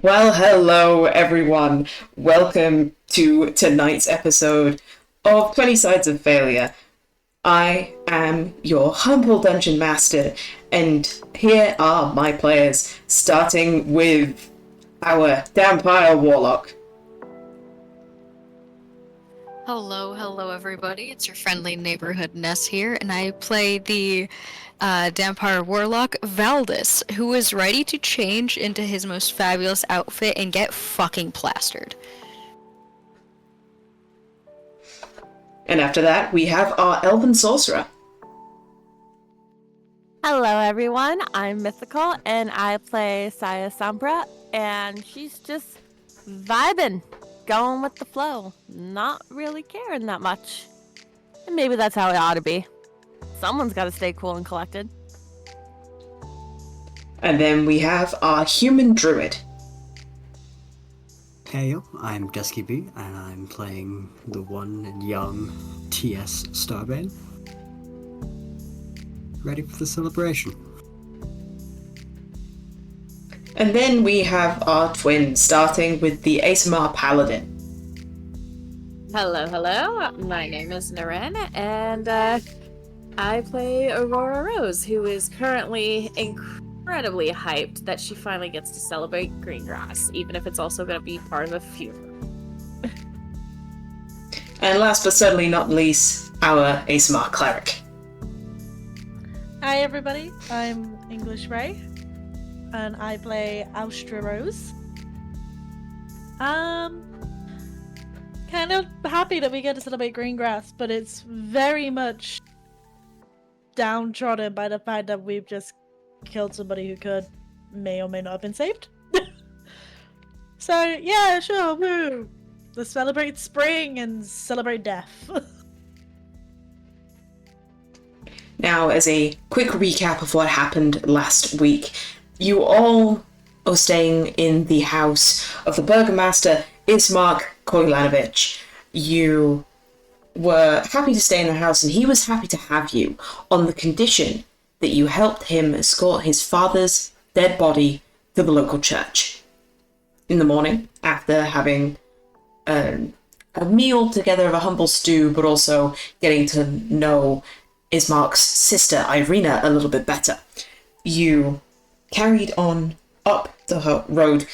Well, hello everyone. Welcome to tonight's episode of 20 Sides of Failure. I am your humble dungeon master, and here are my players, starting with our Vampire Warlock. Hello, everybody. It's your friendly neighborhood Ness here, and I play the Dampire Warlock Valdis, who is ready to change into his most fabulous outfit and get fucking plastered. And after that, we have our Elven Sorcerer. Hello, everyone. I'm Mythical, and I play Saya Sampra, and she's just vibing, going with the flow, not really caring that much. And maybe that's how it ought to be. Someone's got to stay cool and collected. And then we have our Human Druid. Heyo, I'm Dusky Bee, and I'm playing the one and young T.S. Starbane. Ready for the celebration. And then we have our twins, starting with the ASMR Paladin. Hello. My name is Naren, and I play Aurora Rose, who is currently incredibly hyped that she finally gets to celebrate Greengrass, even if it's also going to be part of a funeral. And last but certainly not least, our ASMR Cleric. Hi everybody, I'm English Ray, and I play Austra Rose. Kind of happy that we get to celebrate Greengrass, but it's very much downtrodden by the fact that we've just killed somebody who may or may not have been saved. So yeah, sure, woo! Let's celebrate spring and celebrate death. Now, as a quick recap of what happened last week, you all are staying in the house of the Burgomaster Ismark Koilanovich. You were happy to stay in the house, and he was happy to have you on the condition that you helped him escort his father's dead body to the local church. In the morning, after having a meal together of a humble stew, but also getting to know Ismark's sister Irina a little bit better, you carried on up the road,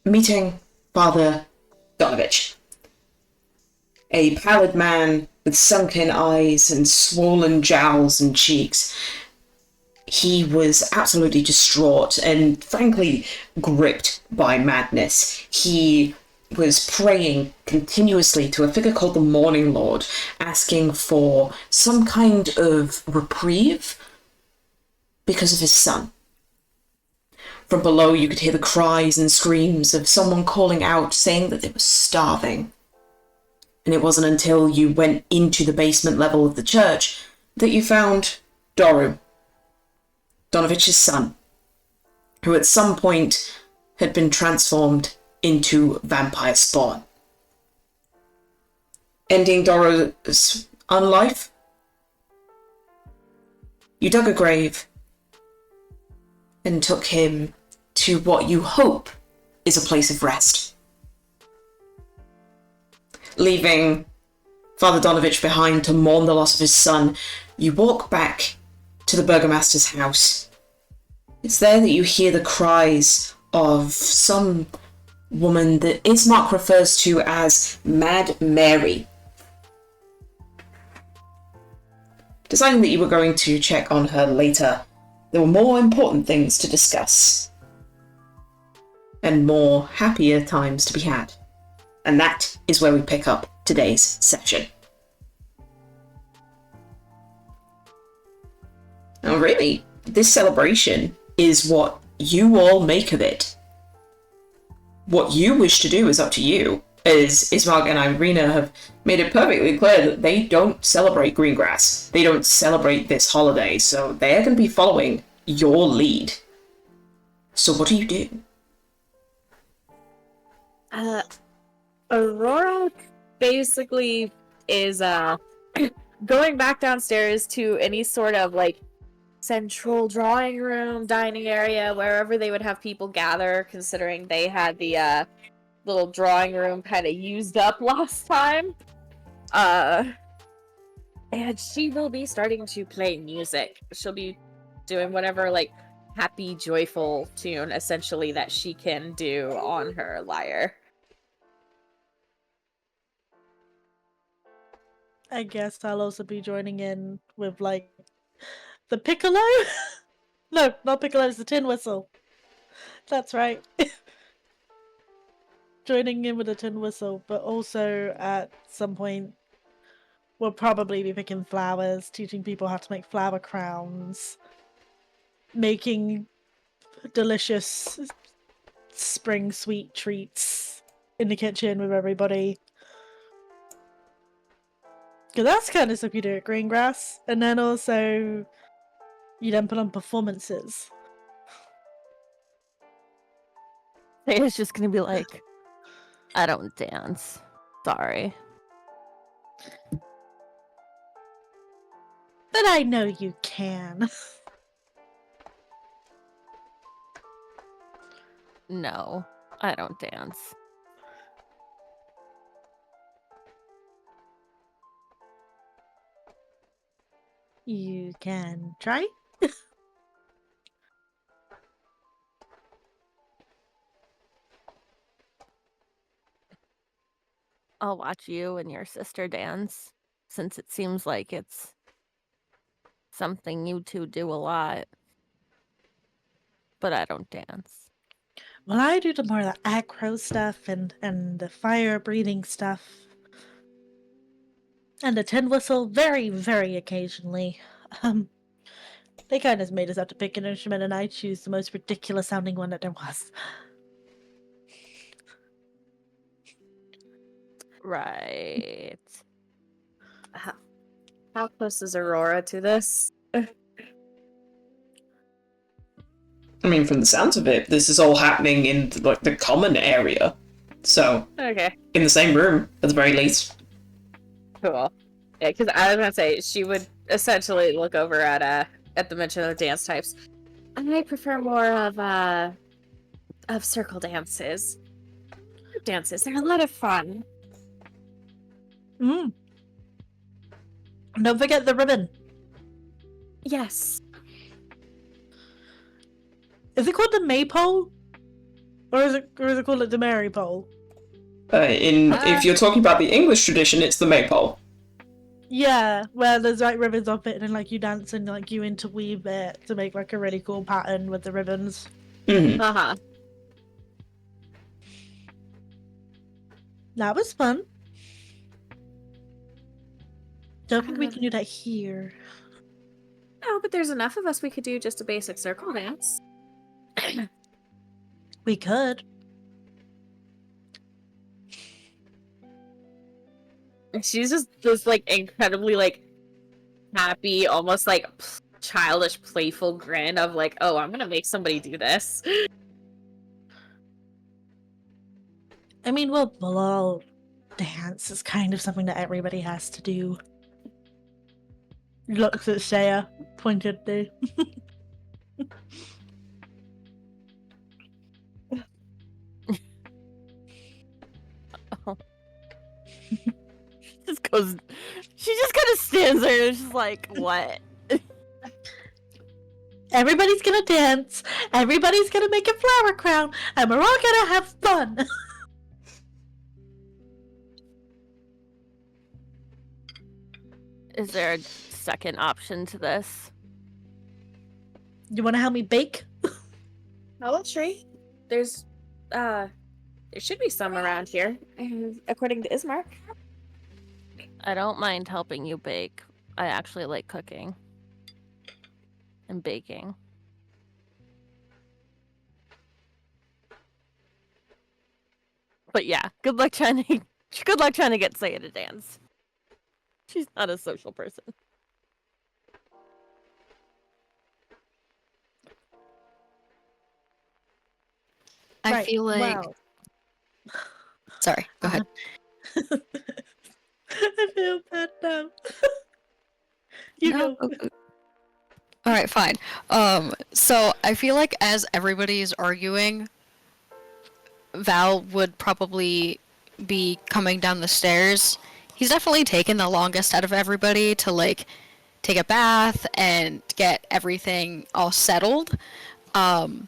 meeting Father Donovich, a pallid man with sunken eyes and swollen jowls and cheeks. He was absolutely distraught and frankly gripped by madness. He was praying continuously to a figure called the Morning Lord, asking for some kind of reprieve because of his son. From below, you could hear the cries and screams of someone calling out, saying that they were starving. And it wasn't until you went into the basement level of the church that you found Doru, Donovich's son, who at some point had been transformed into vampire spawn. Ending Doru's unlife, you dug a grave and took him to what you hope is a place of rest. Leaving Father Donovich behind to mourn the loss of his son, you walk back to the Burgomaster's house. It's there that you hear the cries of some woman that Ismark refers to as Mad Mary. Deciding that you were going to check on her later, there were more important things to discuss. And more happier times to be had. And that is where we pick up today's session. Now really, this celebration is what you all make of it. What you wish to do is up to you, as Ismark and Irina have made it perfectly clear that they don't celebrate Greengrass. They don't celebrate this holiday, so they're going to be following your lead. So what do you do? Aurora basically is going back downstairs to any sort of central drawing room, dining area, wherever they would have people gather, considering they had the little drawing room kind of used up last time. And she will be starting to play music. She'll be doing whatever, like, happy, joyful tune, essentially, that she can do on her lyre. I guess I'll also be joining in with, like, the piccolo? No, not piccolo, it's the tin whistle. That's right. Joining in with the tin whistle, but also at some point we'll probably be picking flowers, teaching people how to make flower crowns, making delicious spring sweet treats in the kitchen with everybody. Because that's kind of stuff you do at Greengrass. And then also, you then put on performances. It's just gonna be like, I don't dance. Sorry. But I know you can. No, I don't dance. You can try. I'll watch you and your sister dance, since it seems like it's something you two do a lot. But I don't dance. Well, I do the more of the aggro stuff and the fire breathing stuff. And the tin whistle very, very occasionally. They kind of made us have to pick an instrument and I choose the most ridiculous sounding one that there was. Right. How close is Aurora to this? I mean, from the sounds of it, this is all happening in like the common area. So, Okay, in the same room, at the very least. cool. Yeah, because I was gonna say she would essentially look over at the mention of dance types. I prefer more of circle dances. Group dances, they're a lot of fun. Mm. Don't forget the ribbon. Yes. Is it called the maypole? Or is it called the Mary pole? If you're talking about the English tradition, it's the maypole. Yeah, where there's like ribbons off it and then like you dance and like you interweave it to make like a really cool pattern with the ribbons. Mm-hmm. Uh-huh. That was fun. Don't think we can do that here. No, but there's enough of us we could do just a basic circle dance. We could. And she's just this like incredibly like happy, almost like childish, playful grin of like, oh, I'm gonna make somebody do this. I mean, we'll all dance is kind of something that everybody has to do. Looks at Shea pointedly. Just goes. She just kind of stands there and she's like, "What?" Everybody's gonna dance. Everybody's gonna make a flower crown, and we're all gonna have fun. Is there a second option to this? You want to help me bake? Hollow tree. There's there should be some around here, according to Ismark. I don't mind helping you bake. I actually like cooking and baking. But yeah, good luck trying to get Saya to dance. She's not a social person. I Right, feel like. well. Sorry, go ahead. I feel bad now. You No, go. Alright, fine. So I feel like as everybody is arguing, Val would probably be coming down the stairs. He's definitely taken the longest out of everybody to, like, take a bath and get everything all settled. And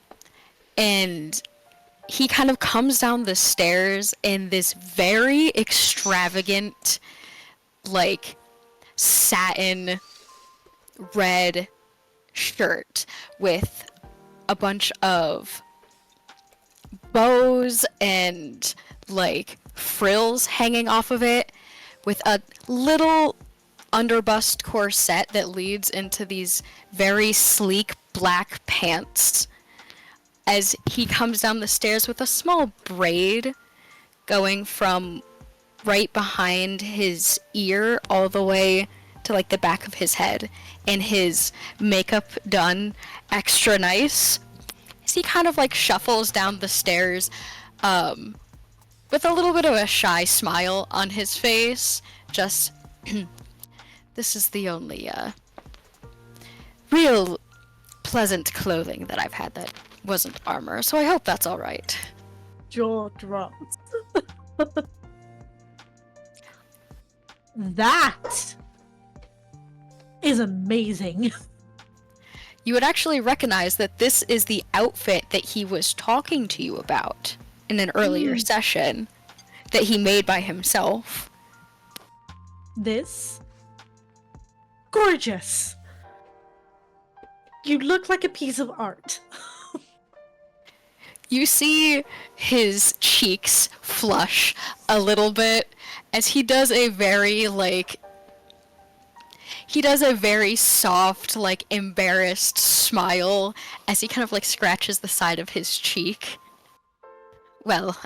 he kind of comes down the stairs in this very extravagant, like, satin red shirt with a bunch of bows and like frills hanging off of it, with a little underbust corset that leads into these very sleek black pants, as he comes down the stairs with a small braid going from right behind his ear all the way to like the back of his head, and his makeup done extra nice. As he kind of like shuffles down the stairs with a little bit of a shy smile on his face. Just, this is the only real pleasant clothing that I've had that wasn't armor, so I hope that's alright. Jaw drops. That is amazing. You would actually recognize that this is the outfit that he was talking to you about in an earlier session that he made by himself. This? Gorgeous. You look like a piece of art. You see his cheeks flush a little bit as he does a very, like, he does a very soft, like, embarrassed smile as he kind of, like, scratches the side of his cheek. Well,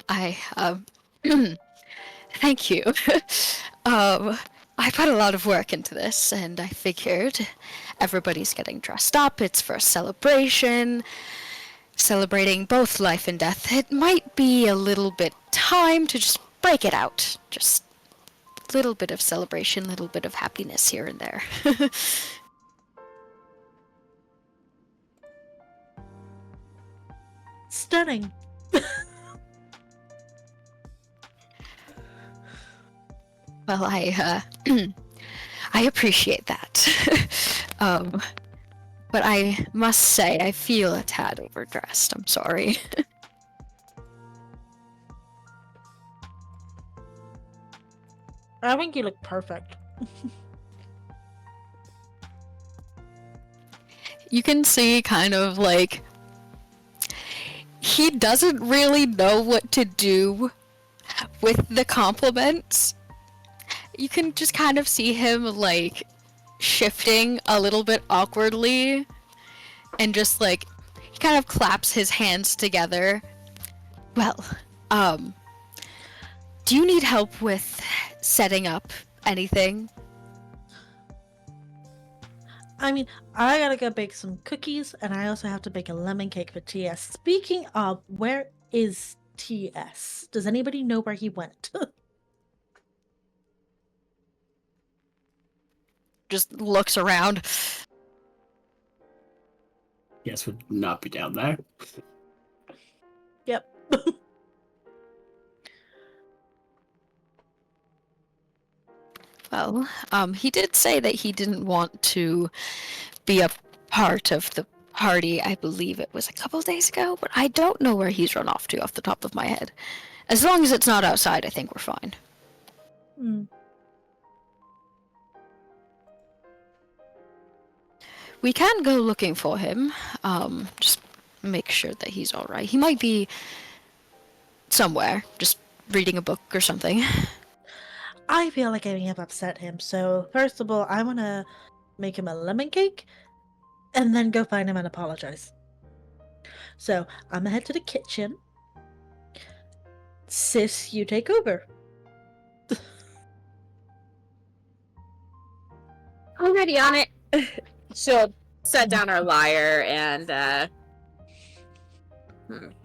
thank you. I put a lot of work into this, and I figured everybody's getting dressed up. It's for a celebration, celebrating both life and death. It might be a little bit time to just break it out. Just a little bit of celebration, little bit of happiness here and there. Stunning. Well, I appreciate that. But I must say, I feel a tad overdressed. I'm sorry. I think you look perfect. You can see kind of like he doesn't really know what to do with the compliments. You can just kind of see him like shifting a little bit awkwardly, and just like he kind of claps his hands together. Well, do you need help with setting up anything? I mean, I gotta go bake some cookies, and I also have to bake a lemon cake for TS. Speaking of, where is TS? Does anybody know where he went? Just looks around. Yes, would not be down there. Yep. Well, he did say that he didn't want to be a part of the party. I believe it was a couple days ago, but I don't know where he's run off to off the top of my head. As long as it's not outside, I think we're fine. Mm. We can go looking for him. Just make sure that he's alright. He might be somewhere, just reading a book or something. I feel like I may have upset him, so first of all, I want to make him a lemon cake, and then go find him and apologize. So, I'm gonna head to the kitchen. Sis, you take over. Already on it. She'll set down her lyre and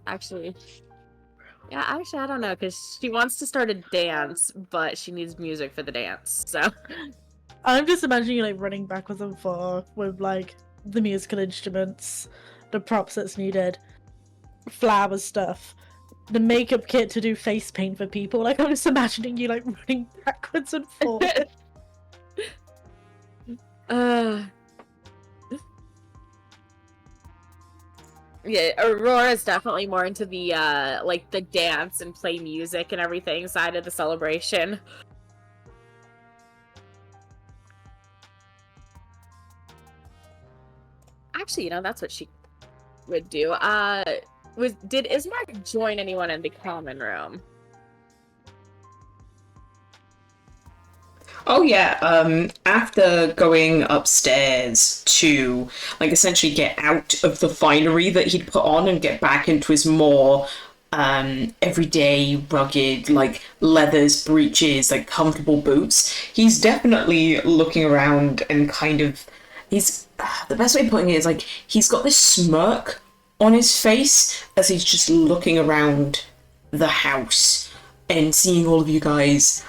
actually, I don't know, because she wants to start a dance, but she needs music for the dance, so. I'm just imagining you like running backwards and forth with like the musical instruments, the props that's needed, flower stuff, the makeup kit to do face paint for people. Like, I'm just imagining you, like, running backwards and forwards. Yeah, Aurora's definitely more into the, like, the dance and play music and everything side of the celebration. Actually, that's what she would do. Did Ismark join anyone in the common room? Oh yeah, after going upstairs to, like, essentially get out of the finery that he'd put on and get back into his more everyday, rugged, like, leathers, breeches, like, comfortable boots, he's definitely looking around and kind of, the best way of putting it is, like, he's got this smirk on his face as he's just looking around the house and seeing all of you guys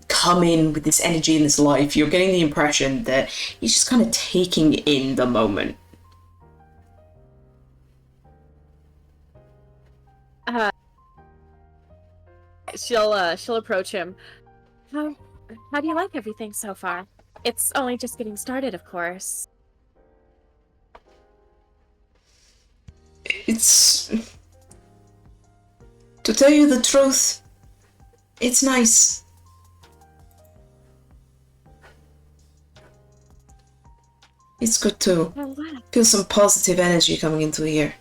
come in with this energy and this life. You're getting the impression that he's just kind of taking in the moment. She'll approach him. How do you like everything so far? It's only just getting started, of course. It's... To tell you the truth, it's nice. It's good to feel some positive energy coming into here.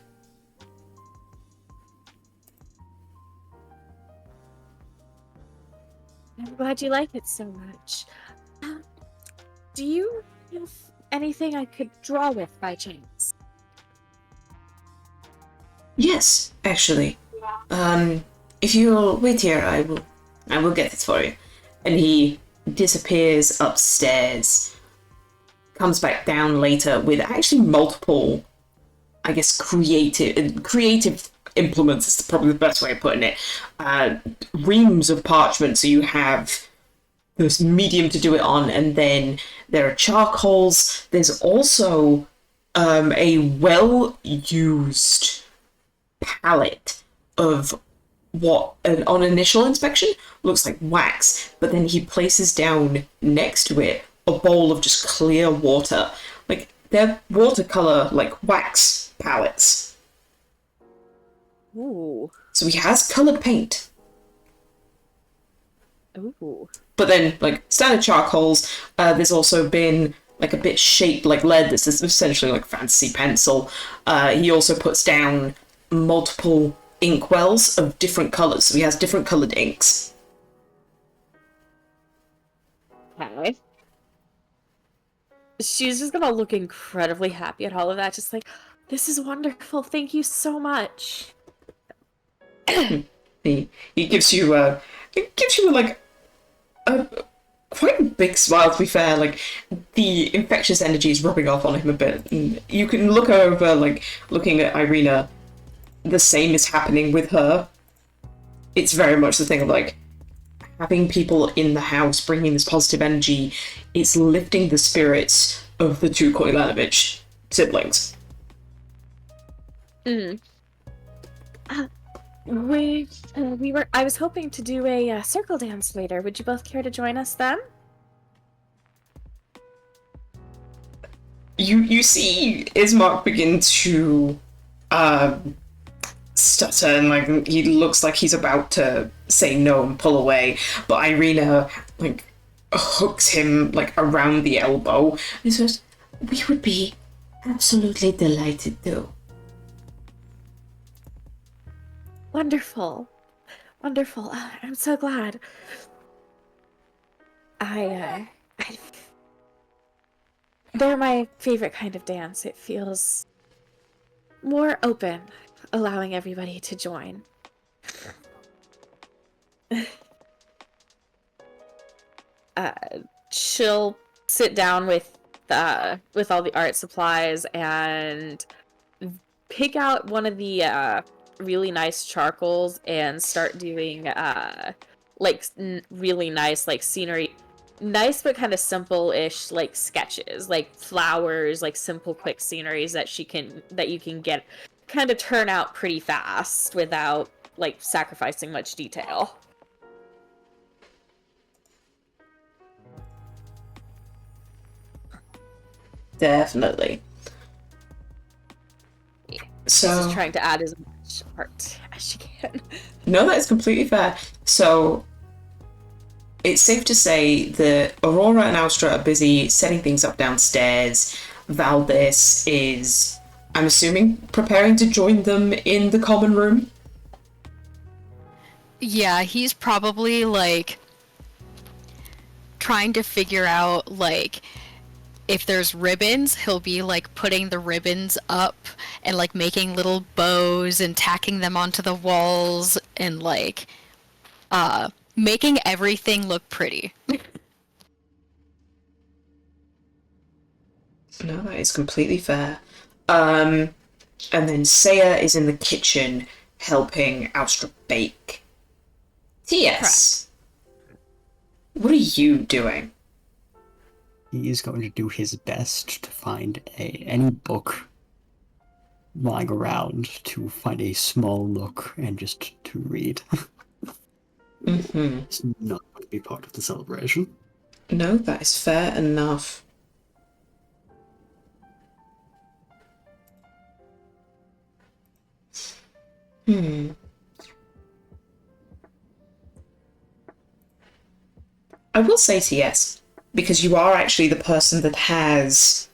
I'm glad you like it so much. Do you have anything I could draw with by chance? Yes, actually. If you'll wait here, I will get it for you. And he disappears upstairs, comes back down later with actually multiple, I guess, creative implements is probably the best way of putting it. Reams of parchment, so you have this medium to do it on, and then there are charcoals. There's also a well-used palette of what, on initial inspection, looks like wax, but then he places down next to it a bowl of just clear water. Like, they're watercolor, like, wax palettes. Ooh. So he has colored paint. Ooh. But then, like, standard charcoals, there's also been, like, a bit shaped like lead. This is essentially like fantasy pencil. He also puts down multiple inkwells of different colors, so he has different colored inks. Okay. She's just gonna look incredibly happy at all of that, just like, this is wonderful, thank you so much. He gives you like a quite a big smile, to be fair. Like, the infectious energy is rubbing off on him a bit. And you can look over, like, looking at Irina, the same is happening with her. It's very much the thing of, like, having people in the house bringing this positive energy, it's lifting the spirits of the two Koilanovich siblings. I was hoping to do a circle dance later. Would you both care to join us then? You see Ismark begin to stutter, and, like, he looks like he's about to say no and pull away, but Irina, like, hooks him, like, around the elbow and says, "We would be absolutely delighted to." Wonderful. Wonderful. I'm so glad. They're my favorite kind of dance. It feels more open, allowing everybody to join. She'll sit down with all the art supplies and pick out one of the really nice charcoals and start doing like really nice, like, scenery nice but kind of simple-ish like sketches, like flowers, like simple quick sceneries that you can get kind of turn out pretty fast without like sacrificing much detail. Definitely. Just trying to add as much art as you can. No, that is completely fair. So it's safe to say that Aurora and Alstra are busy setting things up downstairs. Valdis is, I'm assuming, preparing to join them in the common room. Yeah, he's probably like trying to figure out like if there's ribbons, he'll be like putting the ribbons up and like making little bows and tacking them onto the walls and like making everything look pretty. No, that is completely fair. And then Saya is in the kitchen helping Alstra bake. T.S. What are you doing? He is going to do his best to find any book lying around, to find a small nook and just to read. Mm-hmm. It's not going to be part of the celebration. No, that is fair enough. I will say to yes, because you are actually the person that has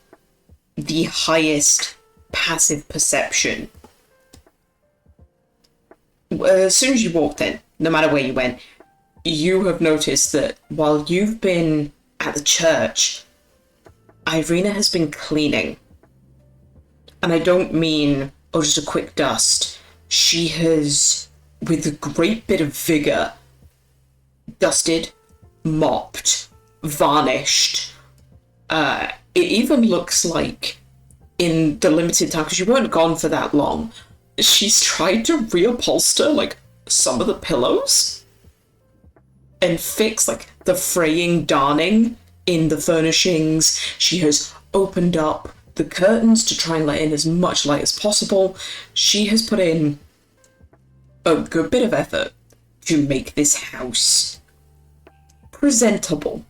the highest passive perception. As soon as you walked in, no matter where you went, you have noticed that while you've been at the church, Irina has been cleaning. And I don't mean, oh, just a quick dust. She has, with a great bit of vigour, dusted, mopped, varnished. It even looks like in the limited time, because you weren't gone for that long, she's tried to reupholster like some of the pillows and fix like the fraying darning in the furnishings. She has opened up the curtains to try and let in as much light as possible. She has put in a good bit of effort to make this house presentable.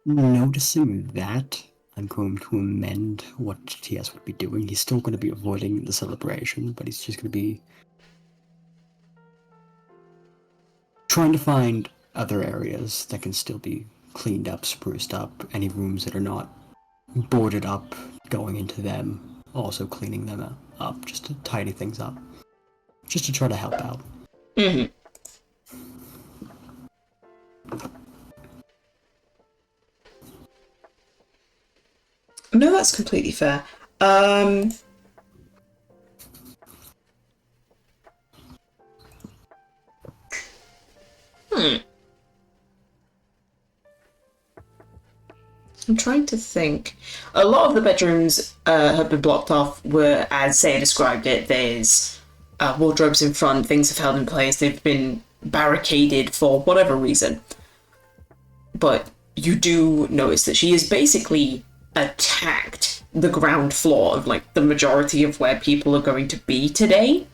Noticing that, I'm going to amend what TS would be doing. He's still going to be avoiding the celebration, but he's just going to be trying to find other areas that can still be cleaned up, spruced up, any rooms that are not boarded up, going into them, also cleaning them up, just to tidy things up, just to try to help out. Mm-hmm. No, that's completely fair. I'm trying to think. A lot of the bedrooms have been blocked off, where, as Saya described it, there's wardrobes in front, things have held in place, they've been barricaded for whatever reason. But you do notice that she has basically attacked the ground floor of like the majority of where people are going to be today.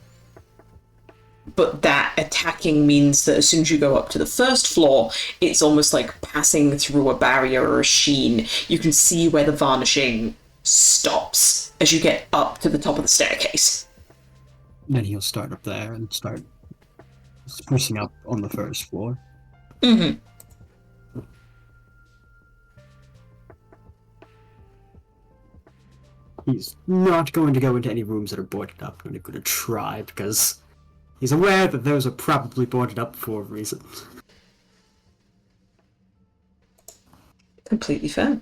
But that attacking means that as soon as you go up to the first floor, it's almost like passing through a barrier or a sheen. You can see where the varnishing stops as you get up to the top of the staircase. Then he'll start up there and start sprucing up on the first floor. Mm-hmm. He's not going to go into any rooms that are boarded up. Not even going to try, because he's aware that those are probably boarded up for a reason. Completely fair.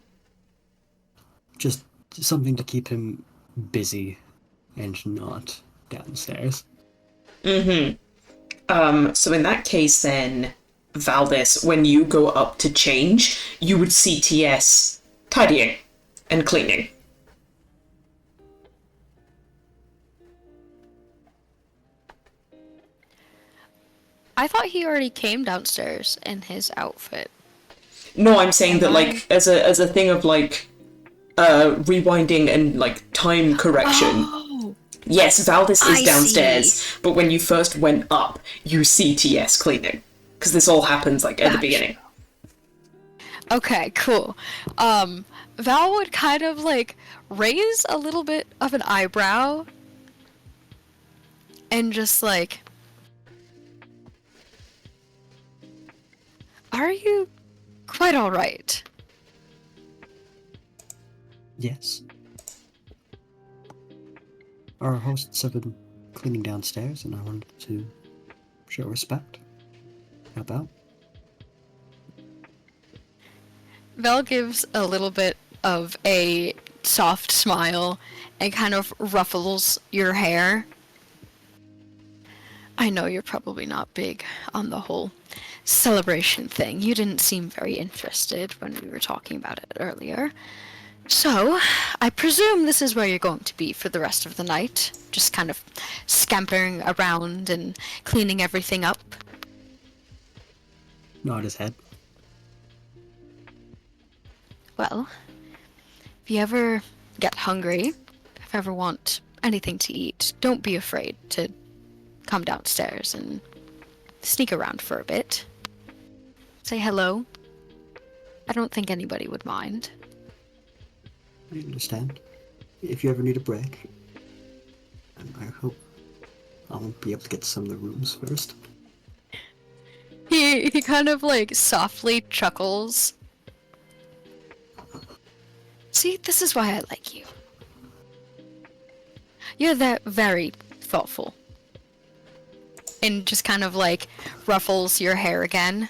Just something to keep him busy and not downstairs. Mm-hmm. So in that case then, Valdis, when you go up to change, you would see TS tidying and cleaning. I thought he already came downstairs in his outfit. No, I'm saying Am that, I- like, as a thing of, like, rewinding and, like, time correction. Oh, Yes, Valdis is I downstairs, but when you first went up, you see TS cleaning. Because this all happens, like, at the Gotcha. beginning. okay, cool. Val would kind of like raise a little bit of an eyebrow and just like, are you quite all right? Yes. Our hosts have been cleaning downstairs, and I wanted to show respect. How about? Val gives a little bit of a soft smile and kind of ruffles your hair. I know you're probably not big on the whole celebration thing. You didn't seem very interested when we were talking about it earlier. So, I presume this is where you're going to be for the rest of the night, just kind of scampering around and cleaning everything up. Nod his head. Well, if you ever get hungry, if you ever want anything to eat, don't be afraid to come downstairs and sneak around for a bit. Say hello. I don't think anybody would mind. I understand. If you ever need a break, and I hope I'll be able to get to some of the rooms first. He kind of like softly chuckles. See, this is why I like you. You're that very thoughtful. And just kind of like ruffles your hair again.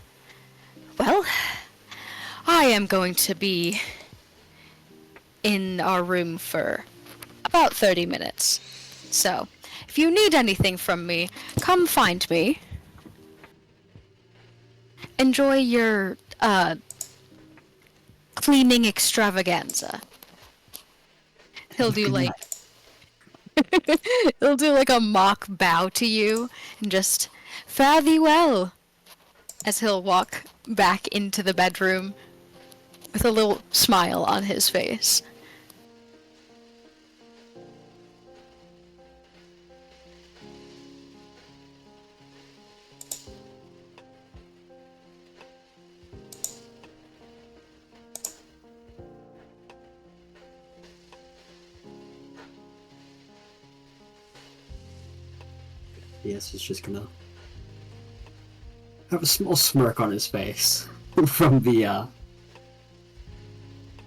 Well, I am going to be in our room for about 30 minutes. So, if you need anything from me, come find me. Enjoy your, cleaning extravaganza. He'll do Good like... night. He'll do like a mock bow to you and just fare thee well as he'll walk back into the bedroom with a little smile on his face. Yes, he's just gonna have a small smirk on his face from the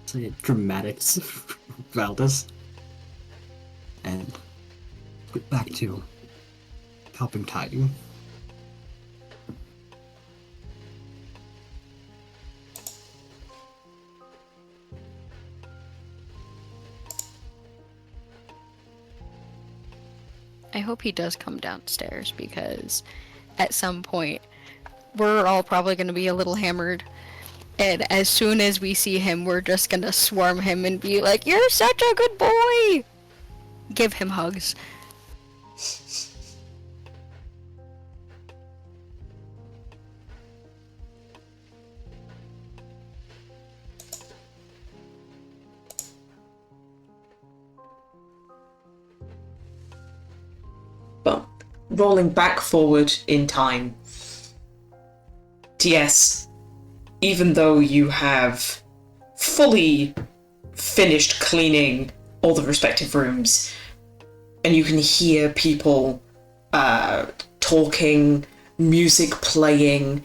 say dramatics of Valdis, and get back to helping tidying. I hope he does come downstairs because at some point we're all probably going to be a little hammered. And as soon as we see him, we're just going to swarm him and be like, "You're such a good boy!" Give him hugs. But rolling back forward in time, TS, even though you have fully finished cleaning all the respective rooms, and you can hear people talking, music playing,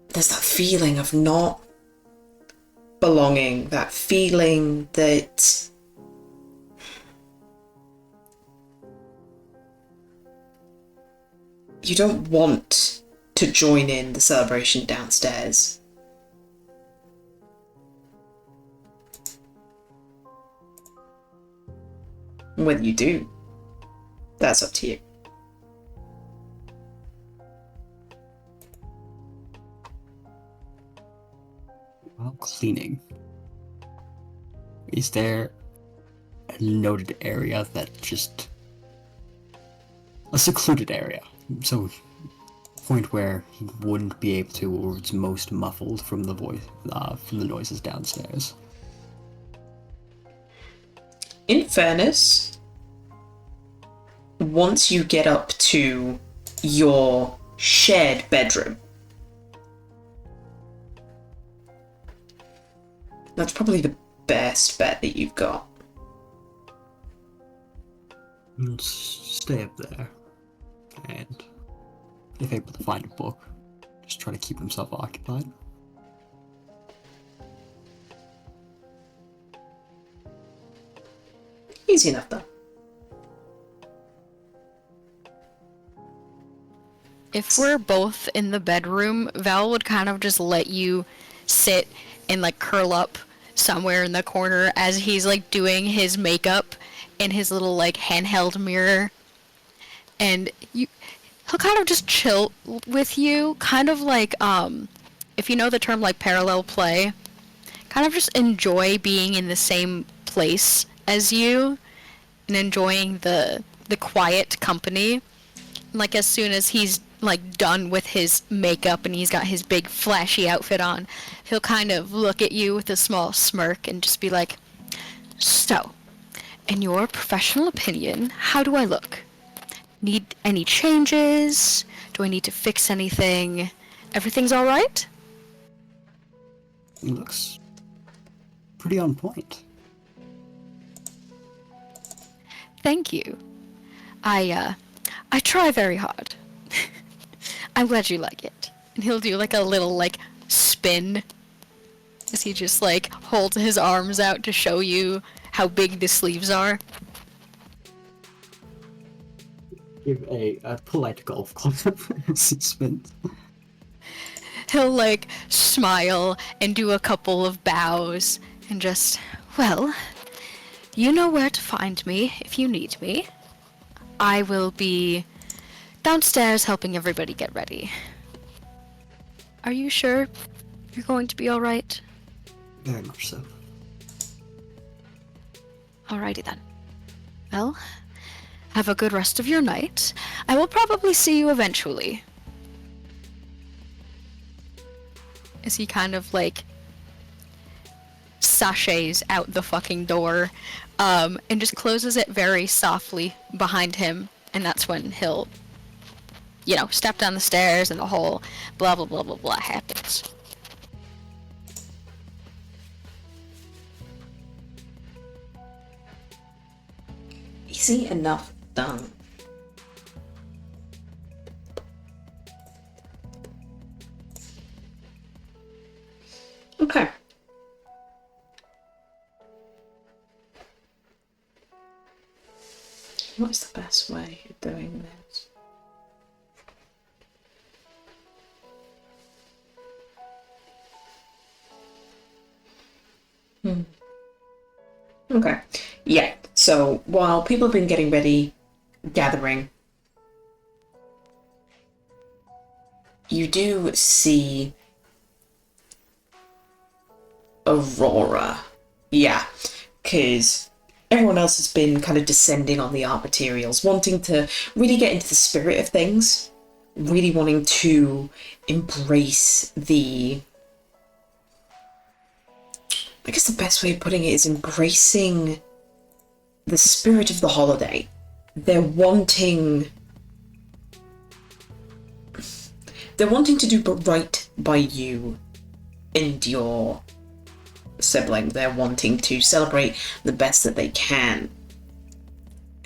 there's that feeling of not belonging, that feeling that you don't want to join in the celebration downstairs. Whether you do, that's up to you. While cleaning, is there a noted area that just a secluded area. So, point where he wouldn't be able to, or it's most muffled from the from the noises downstairs. In fairness, once you get up to your shared bedroom, that's probably the best bet that you've got. Let's stay up there, and if able to find a book, just try to keep himself occupied. Easy enough, though. If we're both in the bedroom, Val would kind of just let you sit and like curl up somewhere in the corner as he's like doing his makeup in his little like handheld mirror. And he'll kind of just chill with you, kind of like if you know the term like parallel play, kind of just enjoy being in the same place as you and enjoying the quiet company. Like as soon as he's like done with his makeup and he's got his big flashy outfit on, he'll kind of look at you with a small smirk and just be like, "So, in your professional opinion, how do I look? Need any changes? Do I need to fix anything? Everything's all right?" He looks pretty on point. Thank you. I try very hard. I'm glad you like it. And he'll do like a little like spin as he just like holds his arms out to show you how big the sleeves are. Give a polite golf club spin. He'll like smile and do a couple of bows and just, well, you know where to find me if you need me. I will be downstairs helping everybody get ready. Are you sure you're going to be alright? Very much so. Alrighty then. Well, have a good rest of your night. I will probably see you eventually. As he kind of like sachets out the fucking door, and just closes it very softly behind him, and that's when he'll, you know, step down the stairs and the whole blah blah blah blah blah happens. Easy enough done. Okay. What's the best way of doing this? Okay. Yeah. So while people have been getting ready, gathering, you do see Aurora. Yeah. Because everyone else has been kind of descending on the art materials, wanting to really get into the spirit of things, really wanting to embrace the... I guess the best way of putting it is embracing the spirit of the holiday. They're wanting to do right by you and your sibling. They're wanting to celebrate the best that they can.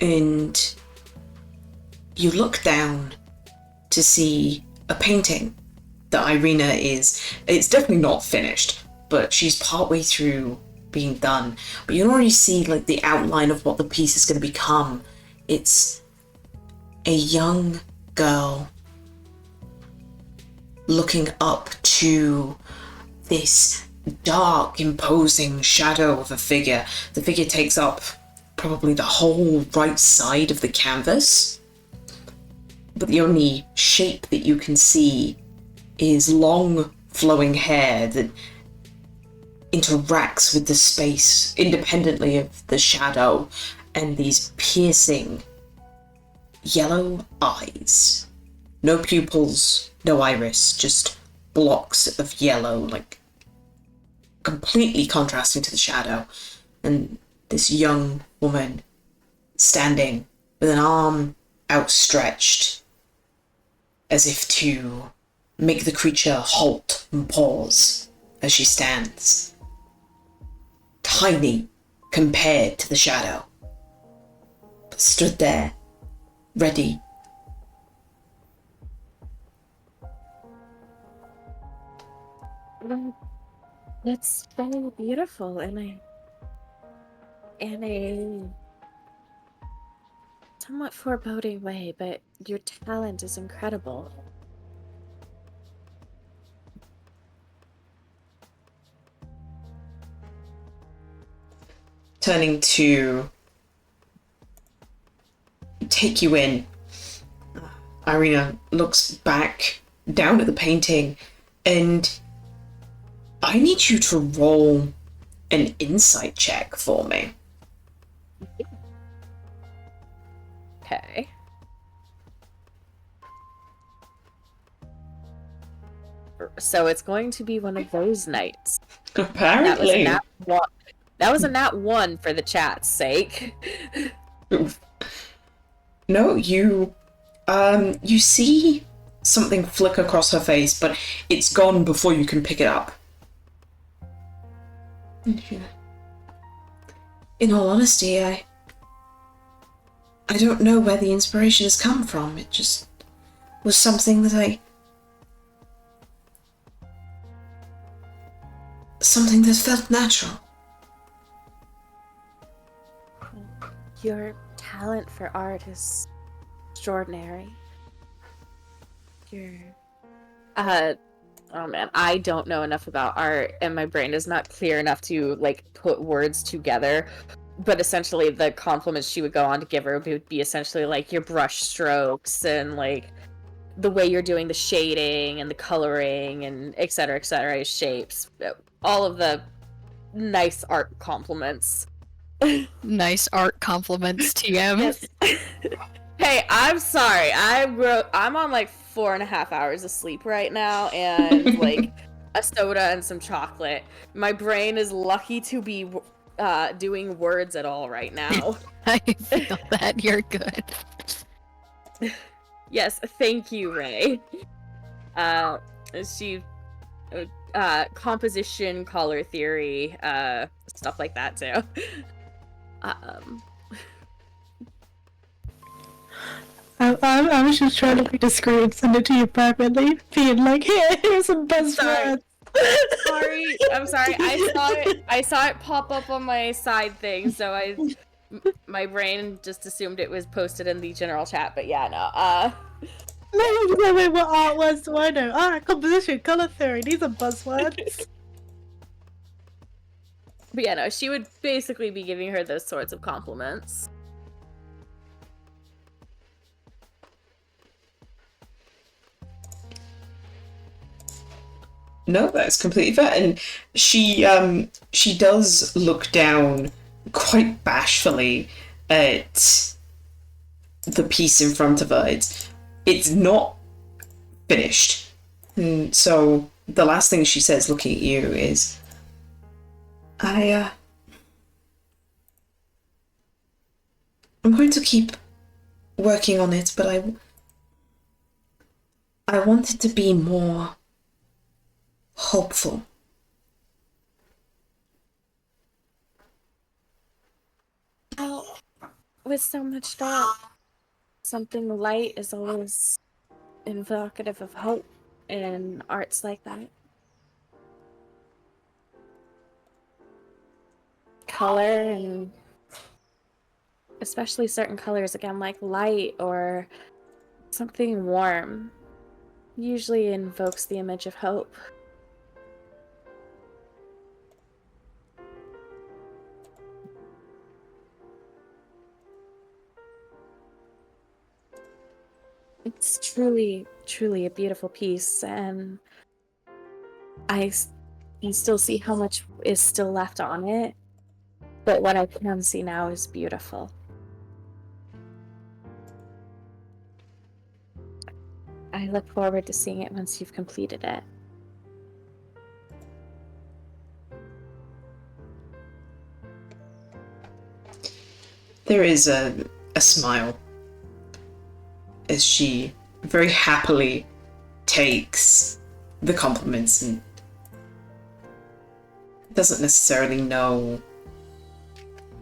And you look down to see a painting that Irina it's definitely not finished, but she's partway through being done. But you can already see like the outline of what the piece is going to become. It's a young girl looking up to this dark, imposing shadow of a figure. The figure takes up probably the whole right side of the canvas, but the only shape that you can see is long flowing hair that interacts with the space independently of the shadow, and these piercing yellow eyes. No pupils, no iris, just blocks of yellow, like completely contrasting to the shadow. And this young woman standing with an arm outstretched as if to make the creature halt and pause as she stands. Tiny compared to the shadow, but stood there, ready. That's very beautiful in a somewhat foreboding way, but your talent is incredible. Turning to take you in, Irina looks back down at the painting, and I need you to roll an insight check for me. Okay. So it's going to be one of those nights. Apparently. That was a nat 1 for the chat's sake. No, you see something flick across her face, but it's gone before you can pick it up. In all honesty, I don't know where the inspiration has come from. It just was something that something that felt natural. Your talent for art is extraordinary. Oh man, I don't know enough about art, and my brain is not clear enough to, like, put words together. But essentially, the compliments she would go on to give her would be essentially, like, your brush strokes, and, like, the way you're doing the shading, and the coloring, and et cetera, shapes. All of the nice art compliments. Nice art compliments, TM. Yes. Hey, I'm sorry. I'm on like 4.5 hours of sleep right now, and like a soda and some chocolate. My brain is lucky to be doing words at all right now. I feel that. You're good. Yes, thank you, Ray. Composition, color theory, stuff like that too. I was just trying to be discreet and send it to you privately, being like, here's some buzzwords. Sorry, I'm sorry. I saw it pop up on my side thing, so my brain just assumed it was posted in the general chat. But yeah, no. Let me tell me what art was, so I know. Composition, color theory. These are buzzwords. But yeah, no. She would basically be giving her those sorts of compliments. No, that's completely fair. And she does look down quite bashfully at the piece in front of her. It's not finished. And so the last thing she says, looking at you, is, I'm going to keep working on it, but I want it to be more hopeful. Well, with so much dark, something light is always evocative of hope in arts like that. Color, and especially certain colors, again, like light or something warm, usually invokes the image of hope. It's truly, truly a beautiful piece, and I can still see how much is still left on it, but what I can see now is beautiful. I look forward to seeing it once you've completed it. There is a smile as she very happily takes the compliments and doesn't necessarily know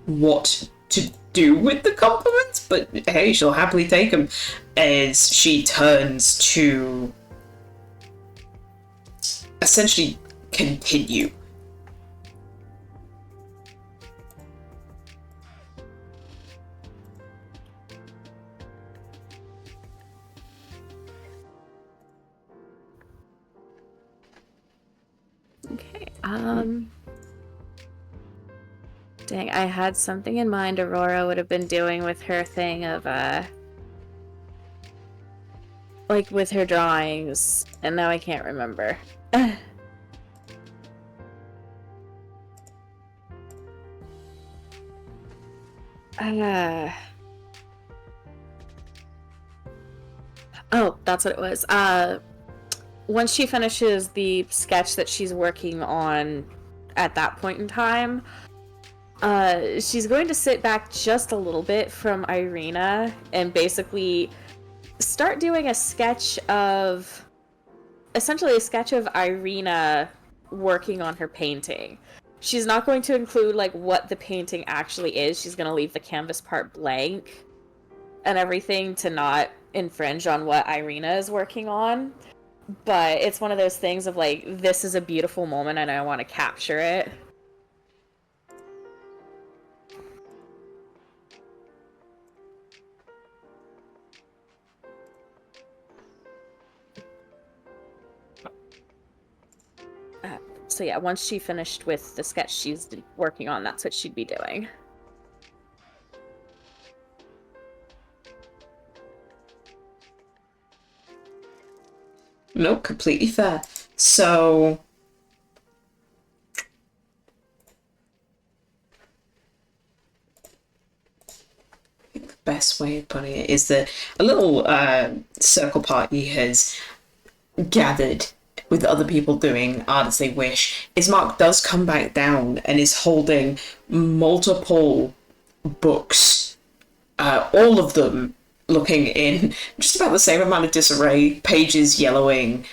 what to do with the compliments, but hey, she'll happily take them as she turns to essentially continue. Okay, dang, I had something in mind Aurora would have been doing with her thing of, like with her drawings, and now I can't remember. Oh, that's what it was. Once she finishes the sketch that she's working on at that point in time, she's going to sit back just a little bit from Irina and basically start doing a sketch of, essentially a sketch of Irina working on her painting. She's not going to include like what the painting actually is. She's going to leave the canvas part blank and everything to not infringe on what Irina is working on. But it's one of those things of like, this is a beautiful moment and I want to capture it. So yeah, once she finished with the sketch she's working on, that's what she'd be doing. No, completely fair. So I think the best way of putting it is that a little circle party has gathered with other people doing art as they wish. Ismark does come back down and is holding multiple books, all of them looking in just about the same amount of disarray, pages yellowing,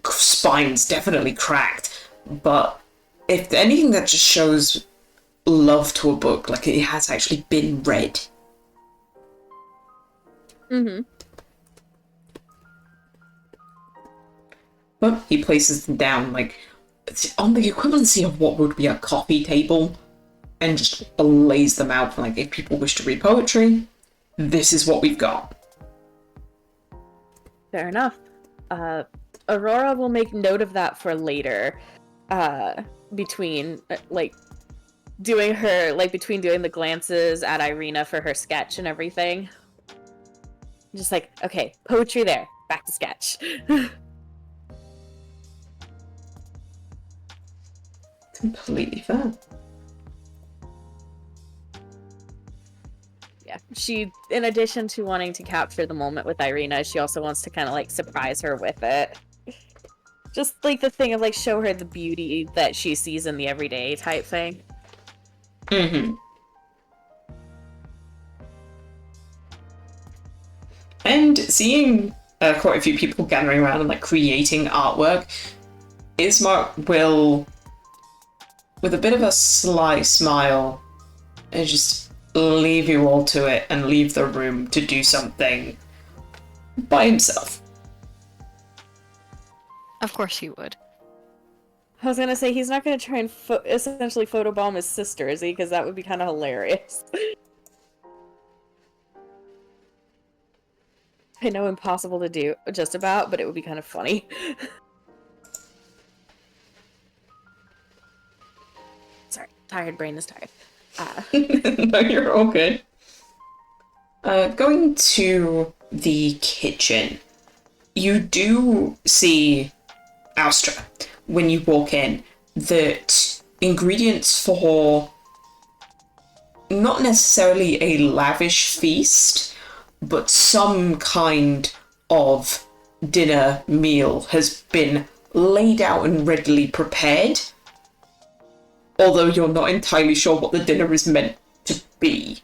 spines definitely cracked, but if anything that just shows love to a book, like it has actually been read. Mm-hmm. But he places them down, like, on the equivalency of what would be a coffee table, and just lays them out, like, if people wish to read poetry, this is what we've got. Fair enough. Aurora will make note of that for later, between, doing the glances at Irina for her sketch and everything. Just like, okay, poetry there, back to sketch. Completely fair. Yeah, she, in addition to wanting to capture the moment with Irina, she also wants to kind of, like, surprise her with it. Just, like, the thing of, like, show her the beauty that she sees in the everyday type thing. Mm-hmm. And seeing quite a few people gathering around and, like, creating artwork, Ismark will, with a bit of a sly smile, and just leave you all to it and leave the room to do something by himself. Of course he would. I was gonna say, he's not gonna try and essentially photobomb his sister, is he? Because that would be kind of hilarious. I know, impossible to do, just about, but it would be kind of funny. Sorry, tired brain is tired. No, you're all good. Going to the kitchen, you do see Austra when you walk in that ingredients for not necessarily a lavish feast, but some kind of dinner meal has been laid out and readily prepared, although you're not entirely sure what the dinner is meant to be.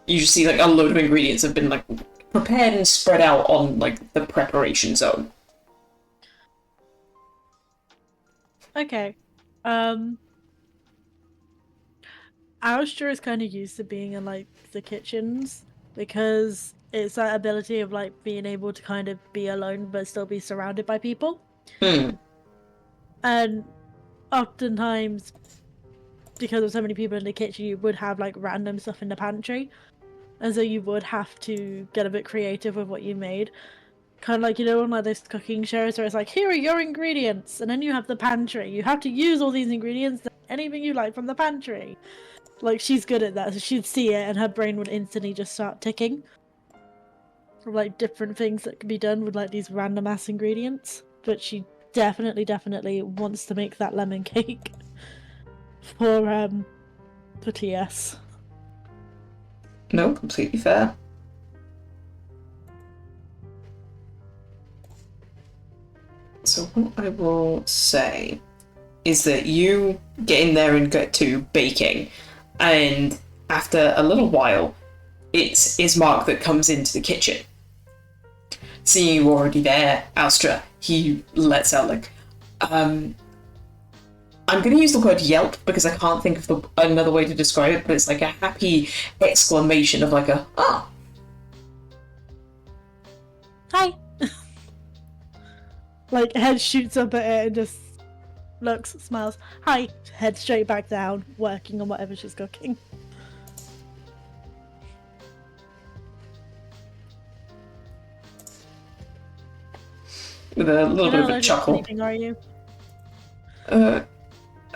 You just see like a load of ingredients have been like prepared and spread out on like the preparation zone. Okay. Austra is kind of used to being in like the kitchens because it's that ability of like being able to kind of be alone but still be surrounded by people. And oftentimes, because of so many people in the kitchen, you would have like random stuff in the pantry, and so you would have to get a bit creative with what you made. Kind of like, you know, on like those cooking shows where it's like, here are your ingredients, and then you have the pantry. You have to use all these ingredients, anything you like from the pantry. Like, she's good at that, so she'd see it and her brain would instantly just start ticking. Of like different things that can be done with like these random ass ingredients. But she definitely wants to make that lemon cake for TS. No, completely fair. So what I will say is that you get in there and get to baking, and after a little while, it's Ismark that comes into the kitchen. Seeing you already there, Austra, he lets out like, I'm going to use the word yelp because I can't think of another way to describe it, but it's like a happy exclamation of like a, oh. Hi! Like, head shoots up at it and just looks, smiles. Hi! Head straight back down, working on whatever she's cooking. With a little bit of a chuckle. Sleeping, are you?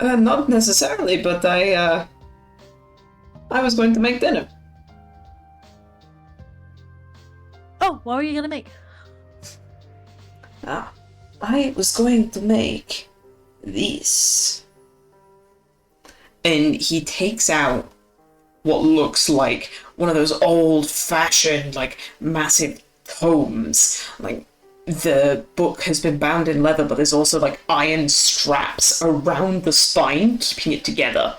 Not necessarily, but I was going to make dinner. Oh, what were you gonna make? I was going to make this. And he takes out what looks like one of those old-fashioned, like, massive tomes. Like, the book has been bound in leather, but there's also, like, iron straps around the spine, keeping it together.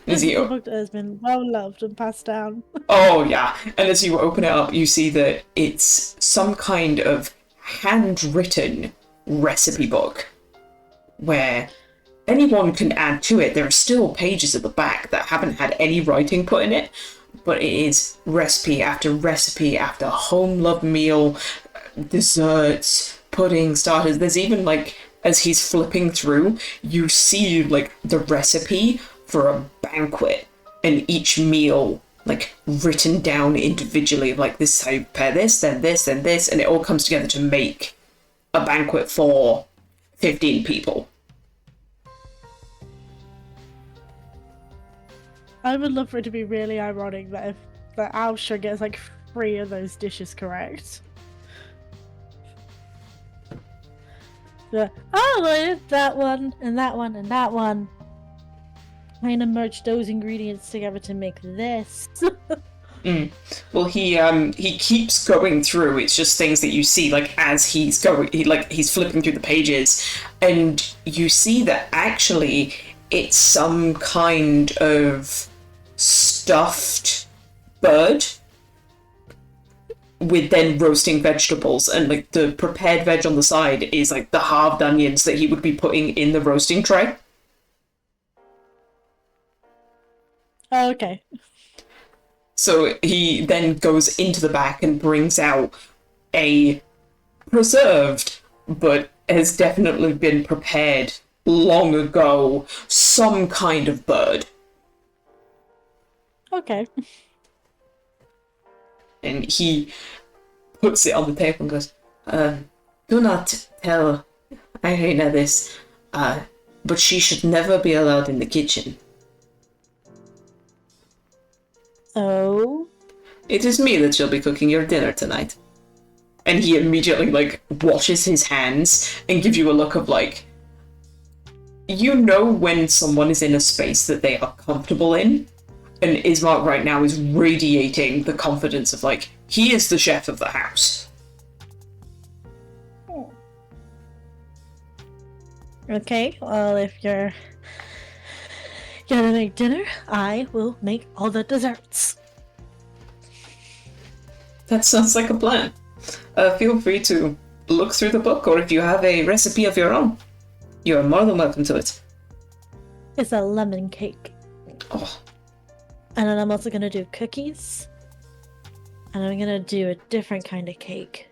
This is a book that has been well loved and passed down. Oh, yeah. And as you open it up, you see that it's some kind of handwritten recipe book where anyone can add to it. There are still pages at the back that haven't had any writing put in it, but it is recipe after home-loved meal, desserts, pudding, starters. There's even, like, as he's flipping through, you see, like, the recipe for a banquet, and each meal, like, written down individually, like, this is how you prepare this, then this, then this, and it all comes together to make a banquet for 15 people. I would love for it to be really ironic that if that Austra gets like 3 of those dishes correct. Oh, that one, and that one, and that one. Trying to merge those ingredients together to make this. Well, he keeps going through. It's just things that you see, like, as he's going, he's flipping through the pages, and you see that actually it's some kind of stuffed bird with then roasting vegetables, and like the prepared veg on the side is like the halved onions that he would be putting in the roasting tray. Oh, okay. So he then goes into the back and brings out a preserved, but has definitely been prepared long ago, some kind of bird. Okay. And he puts it on the table and goes, do not tell Irina this, but she should never be allowed in the kitchen. Oh? It is me that shall be cooking your dinner tonight. And he immediately, like, washes his hands and gives you a look of, like, you know when someone is in a space that they are comfortable in? And Ismark right now is radiating the confidence of, like, he is the chef of the house. Okay, well, if you're gonna make dinner, I will make all the desserts. That sounds like a plan. Feel free to look through the book, or if you have a recipe of your own, you are more than welcome to it. It's a lemon cake. Oh, And then I'm also gonna do cookies. And I'm gonna do a different kind of cake.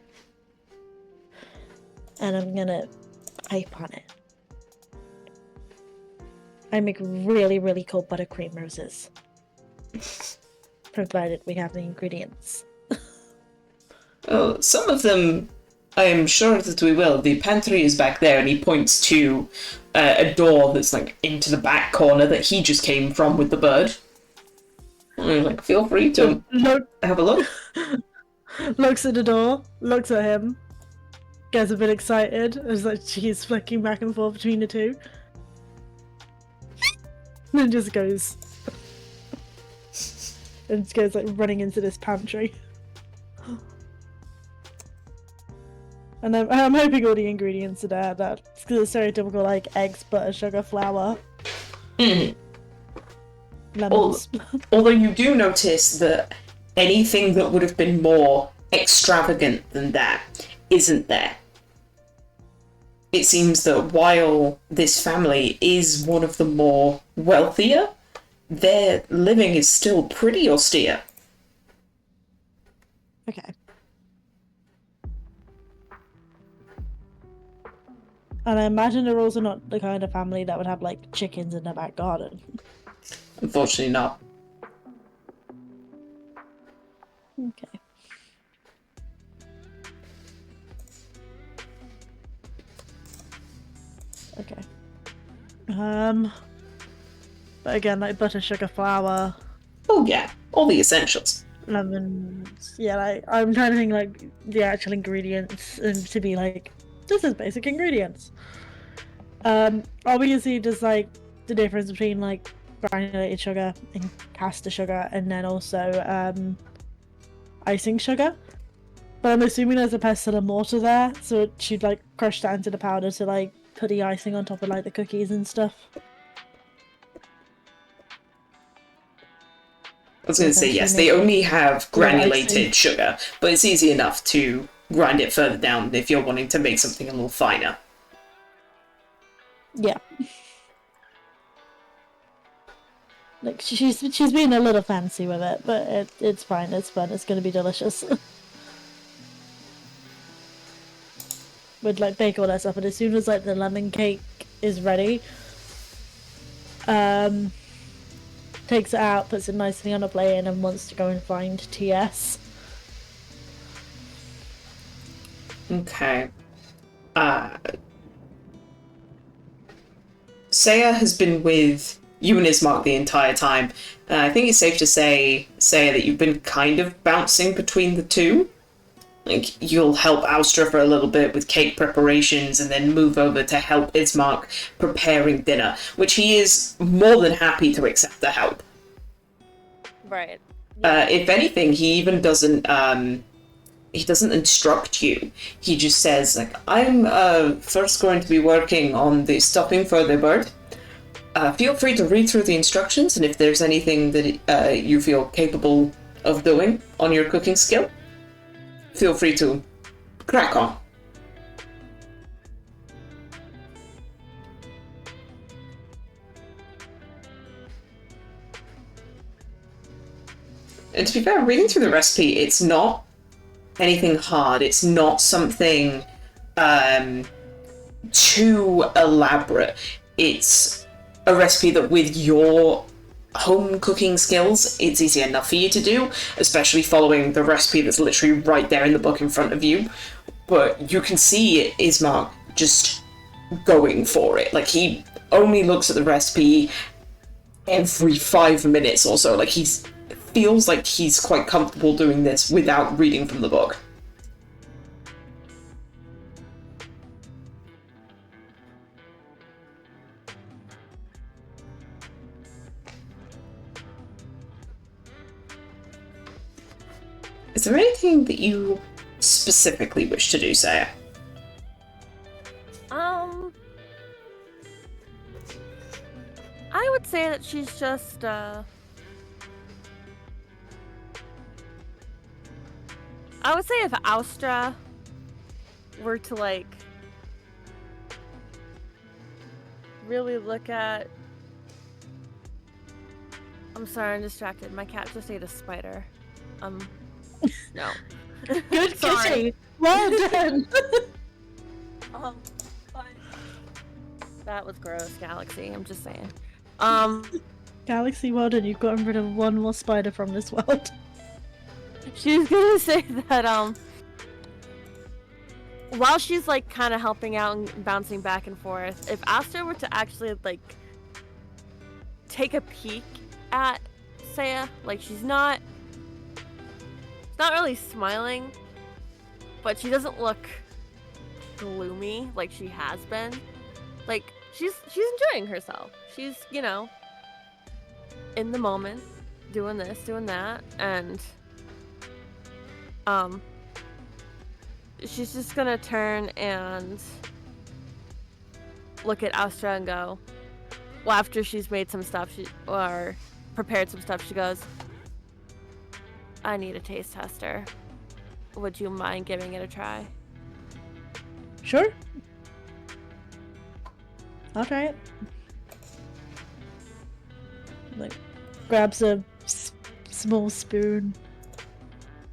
And I'm gonna pipe on it. I make really, really cool buttercream roses. Provided we have the ingredients. well, some of them, I am sure that we will. The pantry is back there, and he points to a door that's like into the back corner that he just came from with the bird. And I'm like, feel free to have a look. Looks at the door, looks at him, gets a bit excited as like she's flicking back and forth between the two. And just goes. And just goes like running into this pantry. And I'm hoping all the ingredients are there. That's the stereotypical like eggs, butter, sugar, flour, lemons. Although you do notice that anything that would have been more extravagant than that isn't there. It seems that while this family is one of the more wealthier, their living is still pretty austere. Okay. And I imagine they're also not the kind of family that would have like chickens in their back garden. Unfortunately not. Okay. Okay. But again, like butter, sugar, flour, Oh yeah, all the essentials. lemons. Yeah, like I'm trying to think like the actual ingredients and to be like just as basic ingredients. Obviously just like the difference between like granulated sugar and caster sugar, and then also icing sugar. But I'm assuming there's a pestle and mortar there, so she'd like crush that into the powder to like put the icing on top of like the cookies and stuff. I was going to say, yes, they only have granulated sugar, but it's easy enough to grind it further down if you're wanting to make something a little finer. Yeah. Like she's being a little fancy with it, but it's fine. It's fun. It's gonna be delicious. Would like bake all that stuff, and as soon as like the lemon cake is ready, takes it out, puts it nicely on a plate, and then wants to go and find TS. Okay. Saya has been with you and Ismark the entire time. I think it's safe to say, Saya, that you've been kind of bouncing between the two. Like, you'll help Austra for a little bit with cake preparations and then move over to help Ismark preparing dinner, which he is more than happy to accept the help. Right. If anything, he even doesn't instruct you. He just says, like, I'm first going to be working on the stuffing for the bird. Feel free to read through the instructions, and if there's anything that you feel capable of doing on your cooking skill, feel free to crack on. And to be fair, reading through the recipe, it's not anything hard. It's not something too elaborate. It's a recipe that with your home cooking skills, it's easy enough for you to do, especially following the recipe that's literally right there in the book in front of you. But you can see Ismark just going for it. Like, he only looks at the recipe every 5 minutes or so. Like, feels like he's quite comfortable doing this without reading from the book. Is there anything that you specifically wish to do, Saya? I would say that she's just, I would say if Austra were to, like, really look at... I'm sorry, I'm distracted. My cat just ate a spider. No. Good Sorry. kitty. Well done. Fine. That was gross, Galaxy. I'm just saying. Galaxy, well done. You've gotten rid of one more spider from this world. She was gonna say that, while she's, like, kind of helping out and bouncing back and forth, if Asta were to actually, like, take a peek at Saya, like, she's not really smiling, but she doesn't look gloomy like she has been. Like, she's enjoying herself. She's, you know, in the moment, doing this, doing that, and she's just gonna turn and look at Astra and go, well, after she's made some stuff, or prepared some stuff, she goes, I need a taste tester. Would you mind giving it a try? Sure. I'll try it. Like, grabs a small spoon,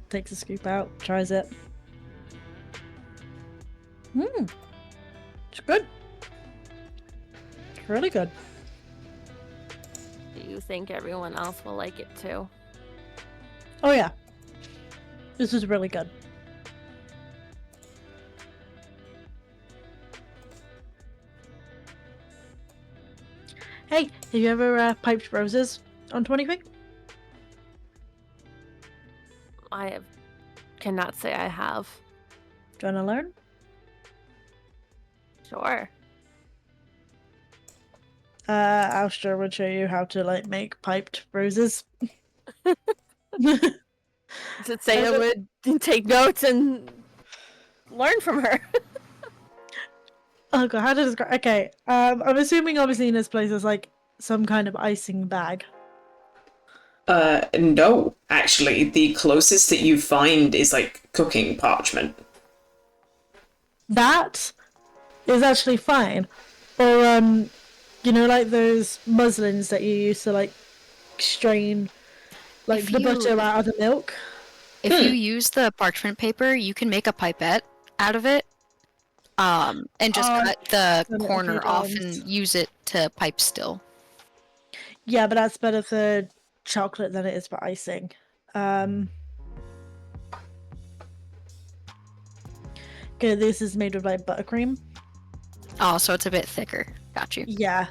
takes a scoop out, tries it. It's good. It's really good. Do you think everyone else will like it too? Oh yeah. This is really good. Hey, have you ever piped roses onto anything? Cannot say I have. Do you want to learn? Sure. Austra would show you how to, like, make piped roses. Did Saya would take notes and learn from her. Oh god, how to describe? Okay, I'm assuming obviously in this place there's like some kind of icing bag. No, actually, the closest that you find is like cooking parchment. That is actually fine. Or you know, like those muslins that you use to like strain like the butter out of the milk. If you use the parchment paper, you can make a pipette out of it. And just cut the done it a corner few off times. and use it to pipe still. Yeah, but that's better for chocolate than it is for icing. Okay, this is made with like buttercream. Oh, so it's a bit thicker. Got you. Yeah.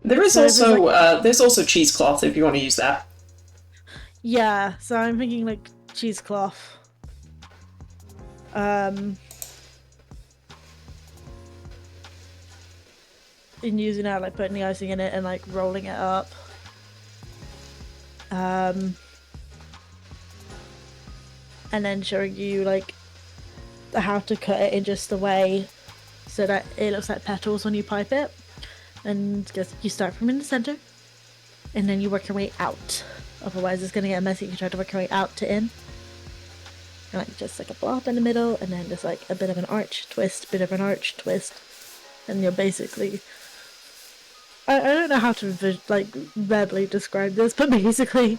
There is So if it's there's also cheesecloth if you want to use that. Yeah, so I'm thinking like cheesecloth. In using that, like putting the icing in it and like rolling it up. And then showing you like how to cut it in just the way so that it looks like petals when you pipe it. And just you start from in the center and then you work your way out. Otherwise it's gonna get messy. You try to work your way out to in. And like just like a blob in the middle and then just like a bit of an arch twist, bit of an arch twist. And you're basically I don't know how to like verbally describe this, but basically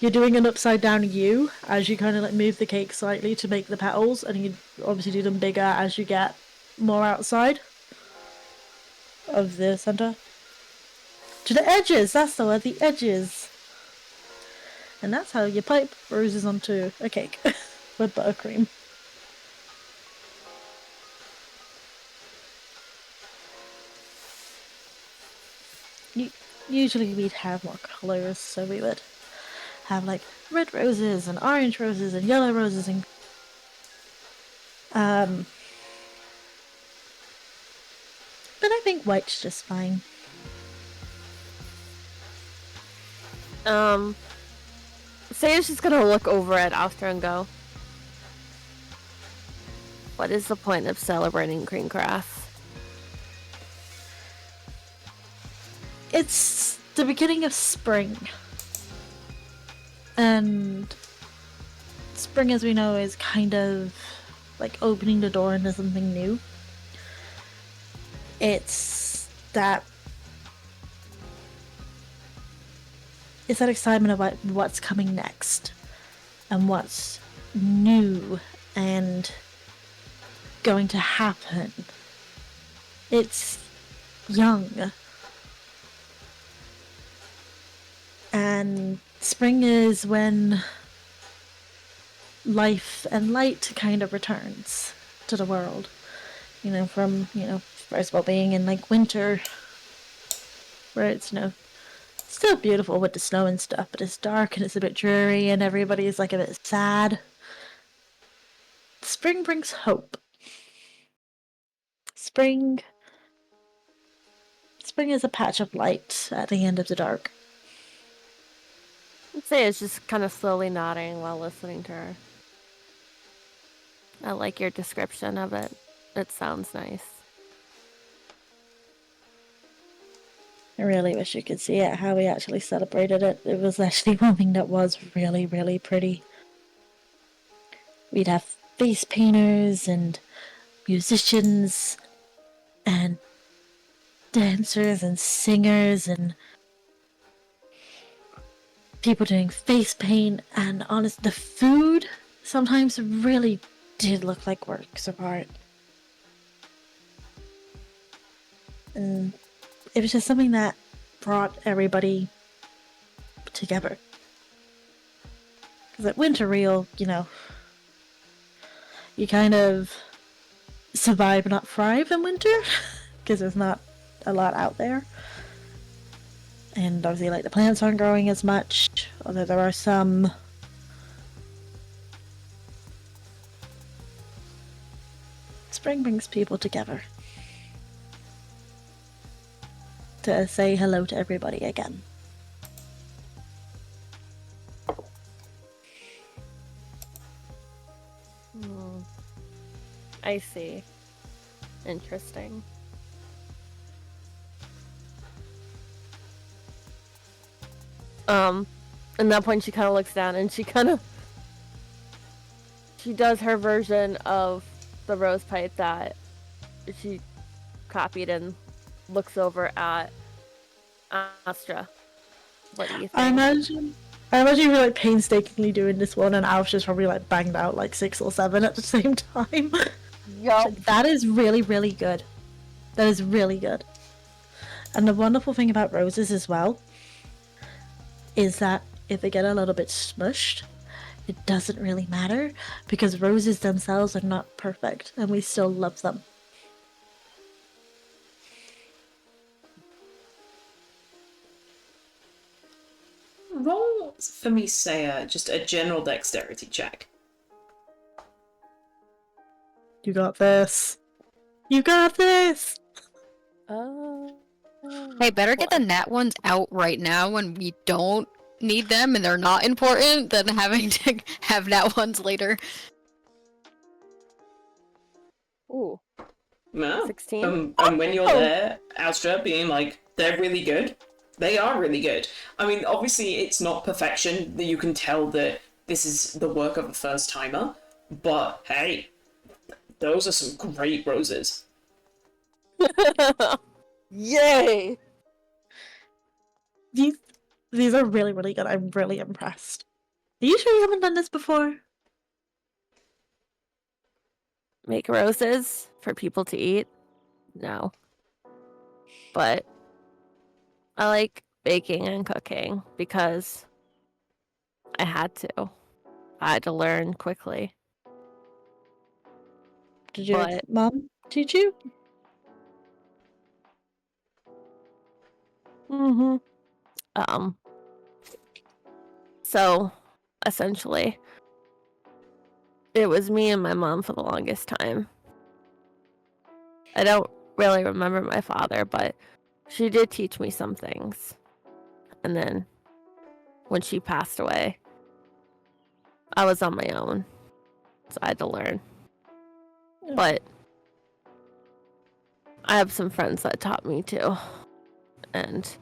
you're doing an upside down U as you kind of like move the cake slightly to make the petals, and you obviously do them bigger as you get more outside of the center. To the edges, that's the word, the edges. And that's how you pipe roses onto a cake with buttercream. Usually we'd have more colors, so we would have like red roses and orange roses and yellow roses and but I think white's just fine. Saya's just gonna look over at Alstra and go, what is the point of celebrating Greengrass? It's the beginning of spring. And spring, as we know, is kind of like opening the door into something new. It's that excitement about what's coming next and what's new and going to happen. It's young. And spring is when life and light kind of returns to the world. You know, from, first of all being in like winter, where it's, still beautiful with the snow and stuff, but it's dark and it's a bit dreary and everybody's like a bit sad. Spring brings hope. Spring is a patch of light at the end of the dark. Saya's just kind of slowly nodding while listening to her. I like your description of it. It sounds nice. I really wish you could see it, how we actually celebrated it. It was actually one thing that was really, really pretty. We'd have face painters and musicians and dancers and singers and people doing face paint, and honest, the food sometimes really did look like works of art. And it was just something that brought everybody together. Because at Winter Reel, you kind of survive, not thrive in winter, because there's not a lot out there. And obviously, like, the plants aren't growing as much, although there are some. Spring brings people together to say hello to everybody again. I see. Interesting. At that point she kind of looks down and she does her version of the rose pipe that she copied and looks over at Astra. What do you think? I imagine you're like painstakingly doing this one, and Alf's just probably like banged out like 6 or 7 at the same time. Yup. That is really, really good. That is really good. And the wonderful thing about roses as well is that if they get a little bit smushed, it doesn't really matter, because roses themselves are not perfect and we still love them. Roll for me, Saya, just a general dexterity check. You got this. You got this! Hey, better get the nat ones out right now when we don't need them and they're not important than having to have nat ones later. Ooh. No. 16? And when you're there, Astra being like, they're really good. They are really good. I mean, obviously it's not perfection, that you can tell that this is the work of a first timer, but hey, those are some great roses. Yay! These are really, really good. I'm really impressed. Are you sure you haven't done this before? Make roses for people to eat? No. But I like baking and cooking because I had to. I had to learn quickly. Did your mom teach you? Mm-hmm. So, essentially, it was me and my mom for the longest time. I don't really remember my father, but she did teach me some things. And then, when she passed away, I was on my own, so I had to learn. Yeah. But I have some friends that taught me too, and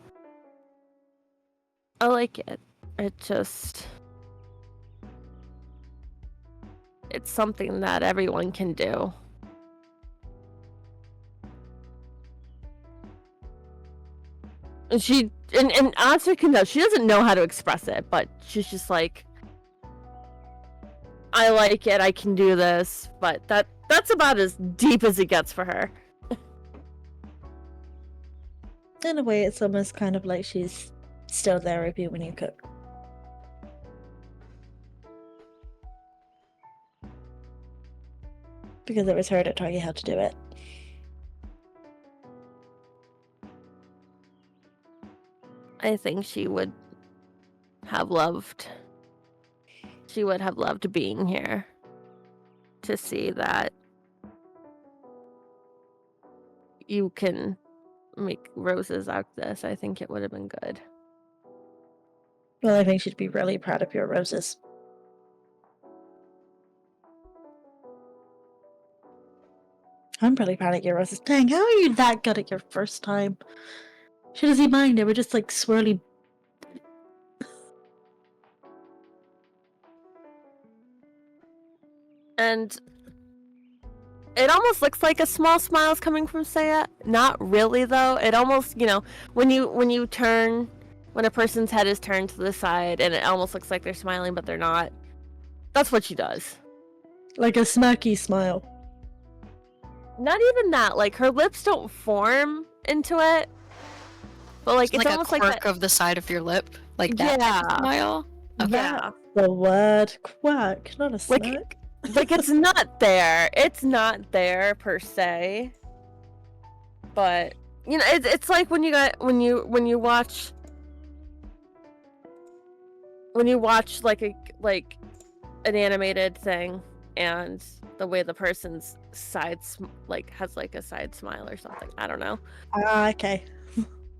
I like it. It's something that everyone can do. And honestly, she doesn't know how to express it, but she's just like, I like it, I can do this, but that's about as deep as it gets for her. In a way, it's almost kind of like she's still there with you when you cook. Because it was her that taught you how to do it. I think she would have loved being here to see that you can make roses out of this. I think it would have been good. Well, I think she'd be really proud of your roses. I'm really proud of your roses. Dang, how are you that good at your first time? Should have seen mine. They were just like swirly. And it almost looks like a small smile is coming from Saya. Not really, though. It almost, when you turn, when a person's head is turned to the side, and it almost looks like they're smiling, but they're not. That's what she does. Like a smirky smile. Not even that. Like, her lips don't form into it. But, like, it's like almost a like quirk that. of the side of your lip. Like that type of smile. Okay. Yeah. The word quack, not a Like- smirk. Like, it's not there. It's not there, per se. But, it's like when you watch like an animated thing, and the way the person's has like a side smile or something. I don't know. Ah, okay.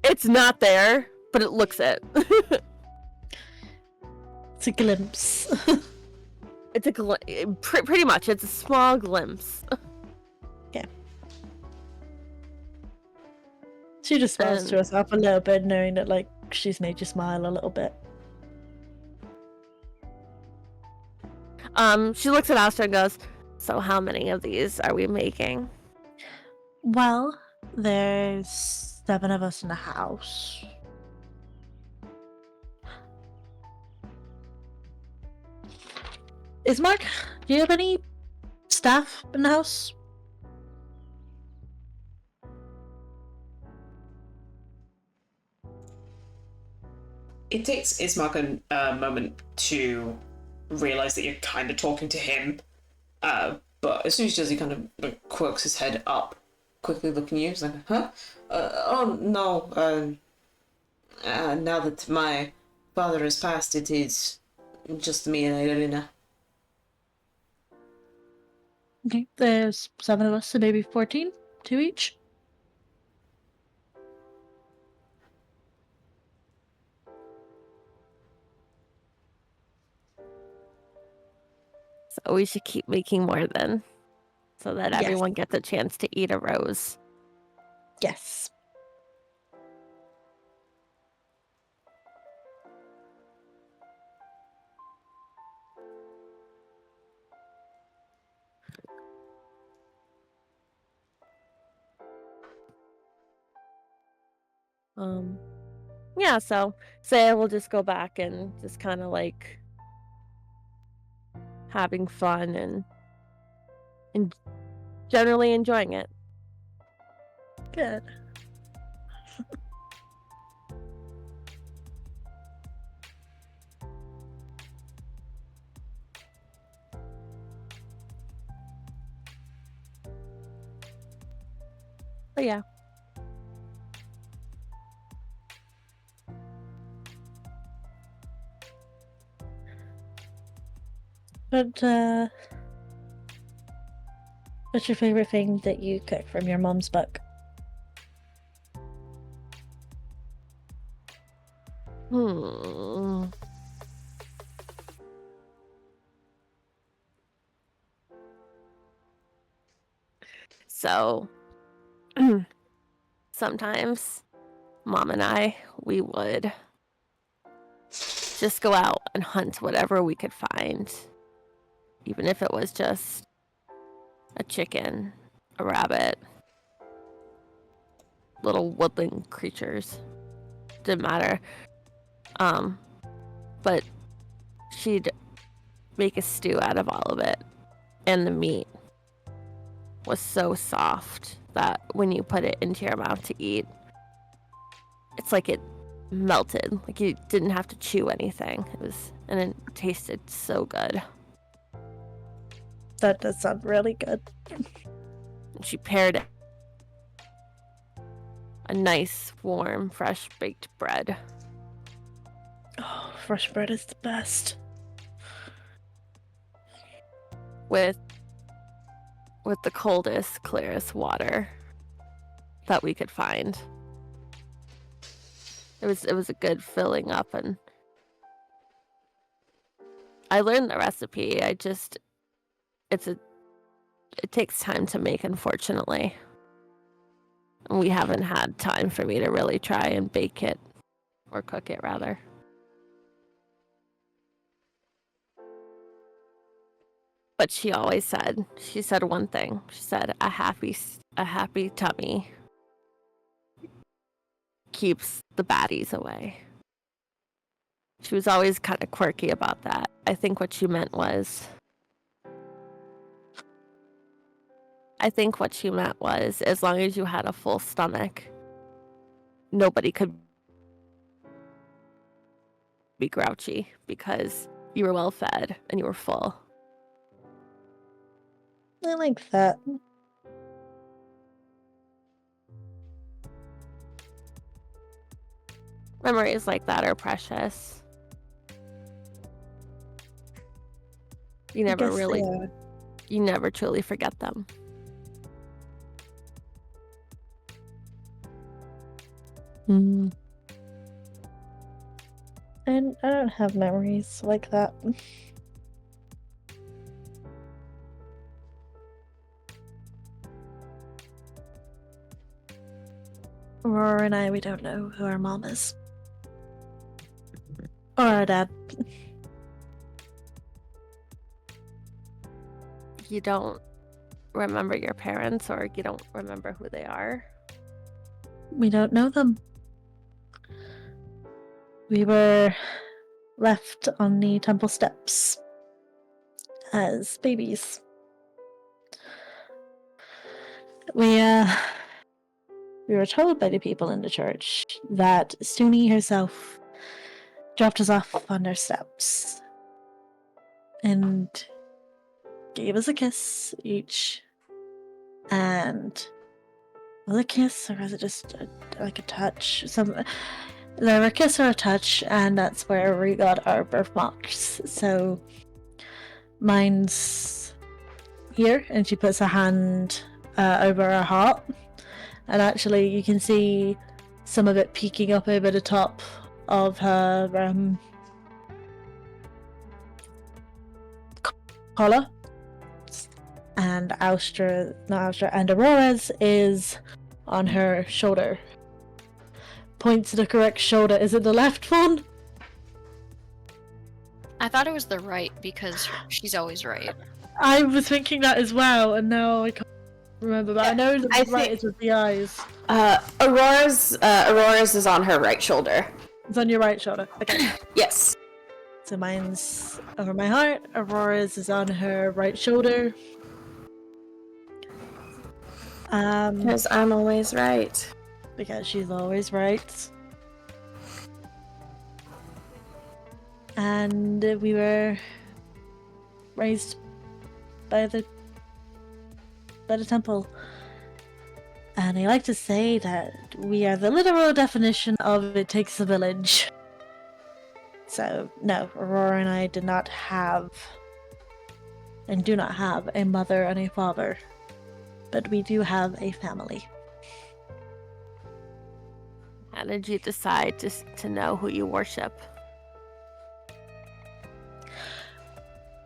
It's not there, but it looks it. It's a glimpse. It's a pretty much. It's a small glimpse. She just smiles And- to herself a little bit, knowing that like she's made you smile a little bit. She looks at Astra and goes, "So how many of these are we making?" Well, there's 7 of us in the house. Ismark, do you have any staff in the house? It takes Ismark a moment to realize that you're kind of talking to him, but as soon as he does, he kind of like, quirks his head up, quickly looking at you. He's like, "Huh? Oh no. Now that my father has passed, it is just me and Irina." Okay, there's 7 of us, so maybe 14, 2 each. So we should keep making more then, so that Yes. everyone gets a chance to eat a rose. Yes. Yeah, so Saya will just go back and just kind of like having fun and generally enjoying it. Good. But yeah. But, what's your favorite thing that you cook from your mom's book? So sometimes Mom and I, we would just go out and hunt whatever we could find. Even if it was just a chicken, a rabbit, little woodland creatures. Didn't matter. But she'd make a stew out of all of it. And the meat was so soft that when you put it into your mouth to eat, it's like it melted. Like you didn't have to chew anything. And it tasted so good. That does sound really good. And she paired a nice, warm, fresh baked bread Oh, fresh bread is the best. with the coldest, clearest water that we could find. It was a good filling up, and I learned the recipe. It takes time to make, unfortunately. And we haven't had time for me to really try and bake it or cook it, rather. But she said one thing. She said, a happy tummy keeps the baddies away. She was always kind of quirky about that. I think what she meant was, as long as you had a full stomach, nobody could be grouchy because you were well fed and you were full. I like that. Memories like that are precious. You I never guess they really, are. you never truly forget them. Mm. And I don't have memories like that. Aurora and I, we don't know who our mom is. Or our dad. You don't remember your parents, or you don't remember who they are. We don't know them. We were left on the temple steps as babies. We were told by the people in the church that Sune herself dropped us off on their steps and gave us a kiss each. And was it a kiss, or was it just like a touch? There were a kiss or a touch, and that's where we got our birthmarks. So mine's here, and she puts her hand over her heart, and actually you can see some of it peeking up over the top of her collar. And and Aurora's is on her shoulder. Point to the correct shoulder. Is it the left one? I thought it was the right because she's always right. I was thinking that as well, and now I can't remember. But I know the right is with the eyes. Aurora's is on her right shoulder. It's on your right shoulder. Okay. Yes. So mine's over my heart. Aurora's is on her right shoulder. Because I'm always right. Because she's always right. And we were raised by the temple. And I like to say that we are the literal definition of it takes a village. So, no, Aurora and I did not have and do not have a mother and a father. But we do have a family. How did you decide just to know who you worship?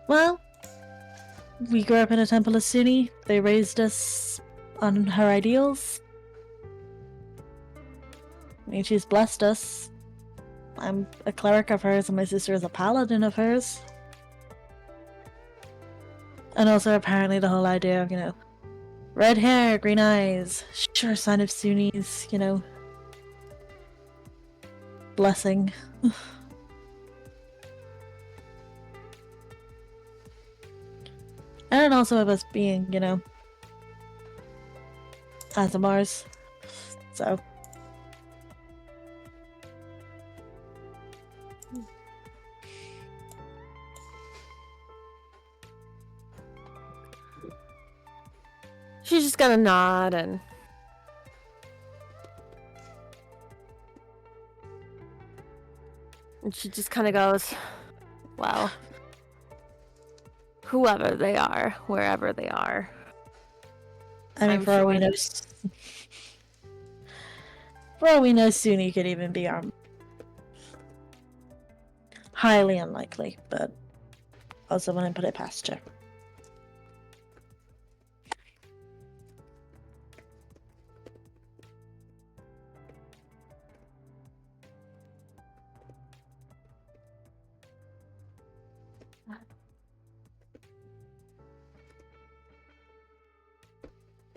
Well, we grew up in a temple of Sune. They raised us on her ideals. I mean, she's blessed us. I'm a cleric of hers, and my sister is a paladin of hers. And also, apparently, the whole idea of, red hair, green eyes, sure sign of Sune's, blessing. And also of us being, Azamars. So. She's just gonna nod and she just kind of goes, well, whoever they are, wherever they are. I mean, I'm for all we sure know, Sune could even be our highly unlikely, but also wouldn't put it past her.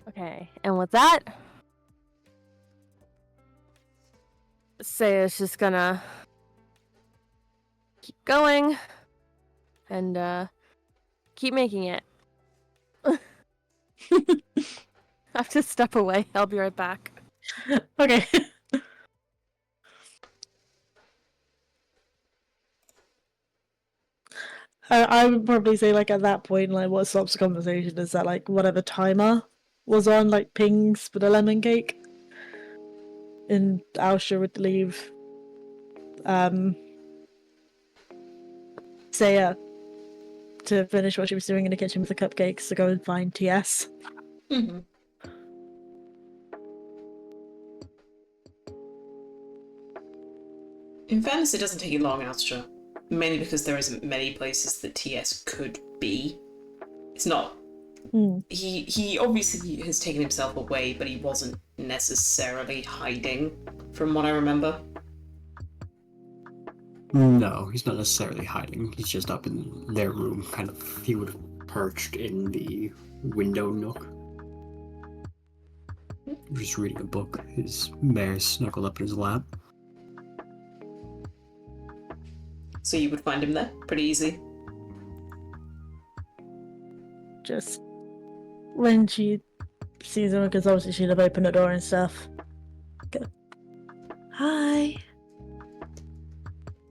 Okay, and with that, Saya's just gonna keep going and keep making it. I have to step away. I'll be right back. Okay. I would probably say, like, at that point, like, what stops the conversation is that, like, whatever timer was on, like, pings for the lemon cake. And Alsha would leave Saya to finish what she was doing in the kitchen with the cupcakes to go and find TS. Mm-hmm. In fairness, it doesn't take you long, Astra. Mainly because there isn't many places that TS could be. It's not... He obviously has taken himself away, but he wasn't necessarily hiding, from what I remember. No, he's not necessarily hiding. He's just up in their room, kind of. He would have perched in the window nook. Just reading a book. His mare snuggled up in his lap. So you would find him there pretty easy. Just when she sees him, because obviously she'd have opened the door and stuff. Go, hi.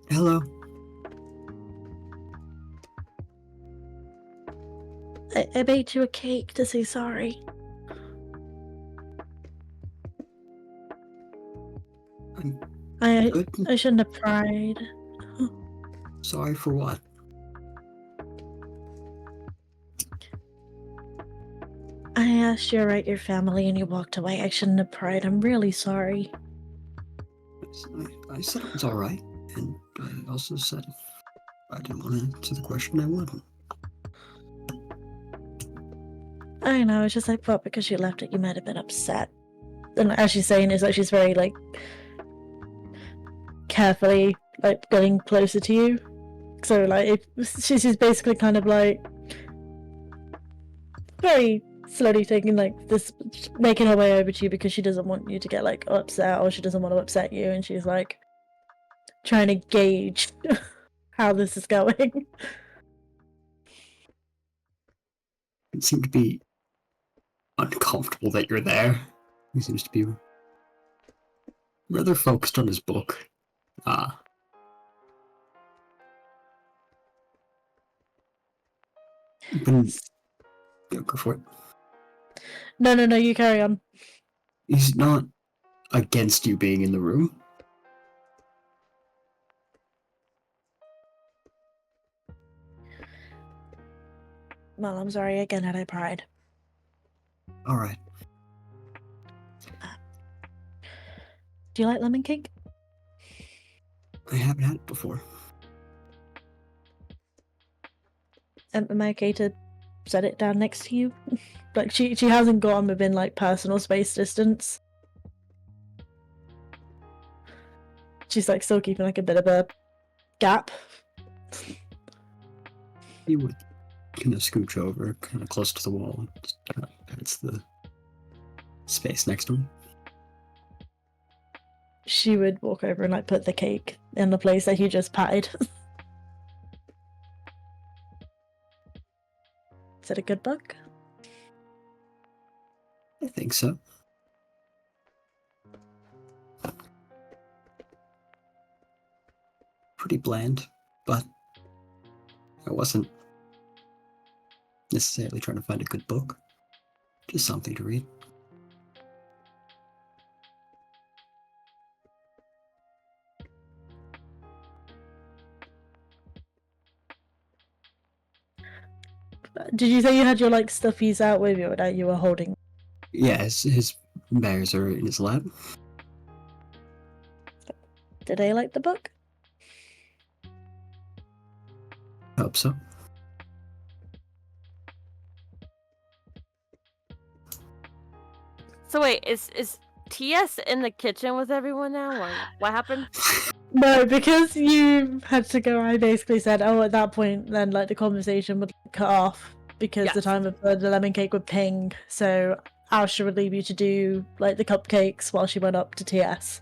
Hello. I baked you a cake to say sorry. I shouldn't have cried. Sorry for what? I asked you to write your family and you walked away. I shouldn't have pried. I'm really sorry. I said it was alright, and I also said if I didn't want to answer the question, I wouldn't. I know, it's just I thought because you left it, you might have been upset. And as she's saying is that she's very, like, carefully, like, getting closer to you. So, like, she's basically kind of, like, very slowly taking, like, this, making her way over to you because she doesn't want you to get, like, upset, or she doesn't want to upset you, and she's, like, trying to gauge how this is going. It seemed to be uncomfortable that you're there. He seems to be rather focused on his book. Go for it. No, you carry on. He's not against you being in the room. Well, I'm sorry again that I pried. Alright. Do you like lemon cake? I haven't had it before. Am I okay to set it down next to you? Like she hasn't gone within like personal space distance. She's like still keeping like a bit of a gap. He would kind of scooch over, kind of close to the wall. That's the space next to him. She would walk over and like put the cake in the place that he just patted. Is it a good book? I think so. Pretty bland, but I wasn't necessarily trying to find a good book. Just something to read. Did you say you had your like stuffies out with you, or that you were holding? Yeah, his bears are in his lap. Did they like the book? Hope so. So wait, is TS in the kitchen with everyone now, or what happened? No, because you had to go. I basically said, "Oh, at that point, then like the conversation would cut off because the Yes. time of the lemon cake would ping." So Asha would leave you to do like the cupcakes while she went up to TS.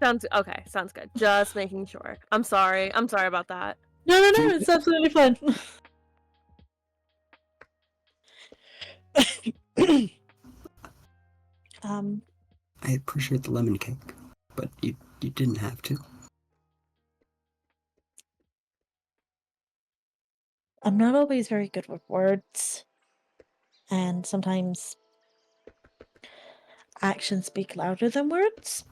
Sounds okay. Sounds good. Just making sure. I'm sorry. I'm sorry about that. No, it's absolutely fine. I appreciate the lemon cake, but you didn't have to. I'm not always very good with words, and sometimes actions speak louder than words.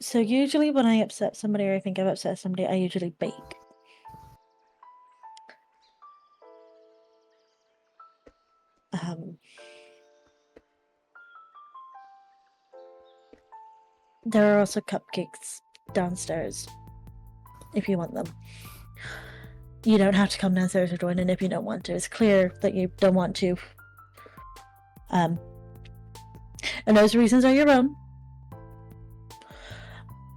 So usually when I upset somebody or I think I've upset somebody, I usually bake. There are also cupcakes downstairs if you want them. You don't have to come downstairs to join in if you don't want to. It's clear that you don't want to. And those reasons are your own.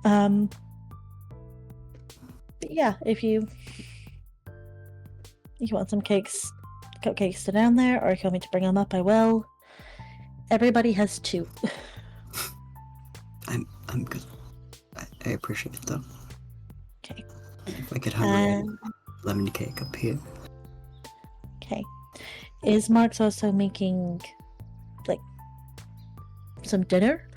But yeah, if you want some cupcakes to down there, or if you want me to bring them up, I will. Everybody has 2. I'm good. I appreciate it though. Okay. If I could have a lemon cake up here. Okay. Is Mark's also making like some dinner?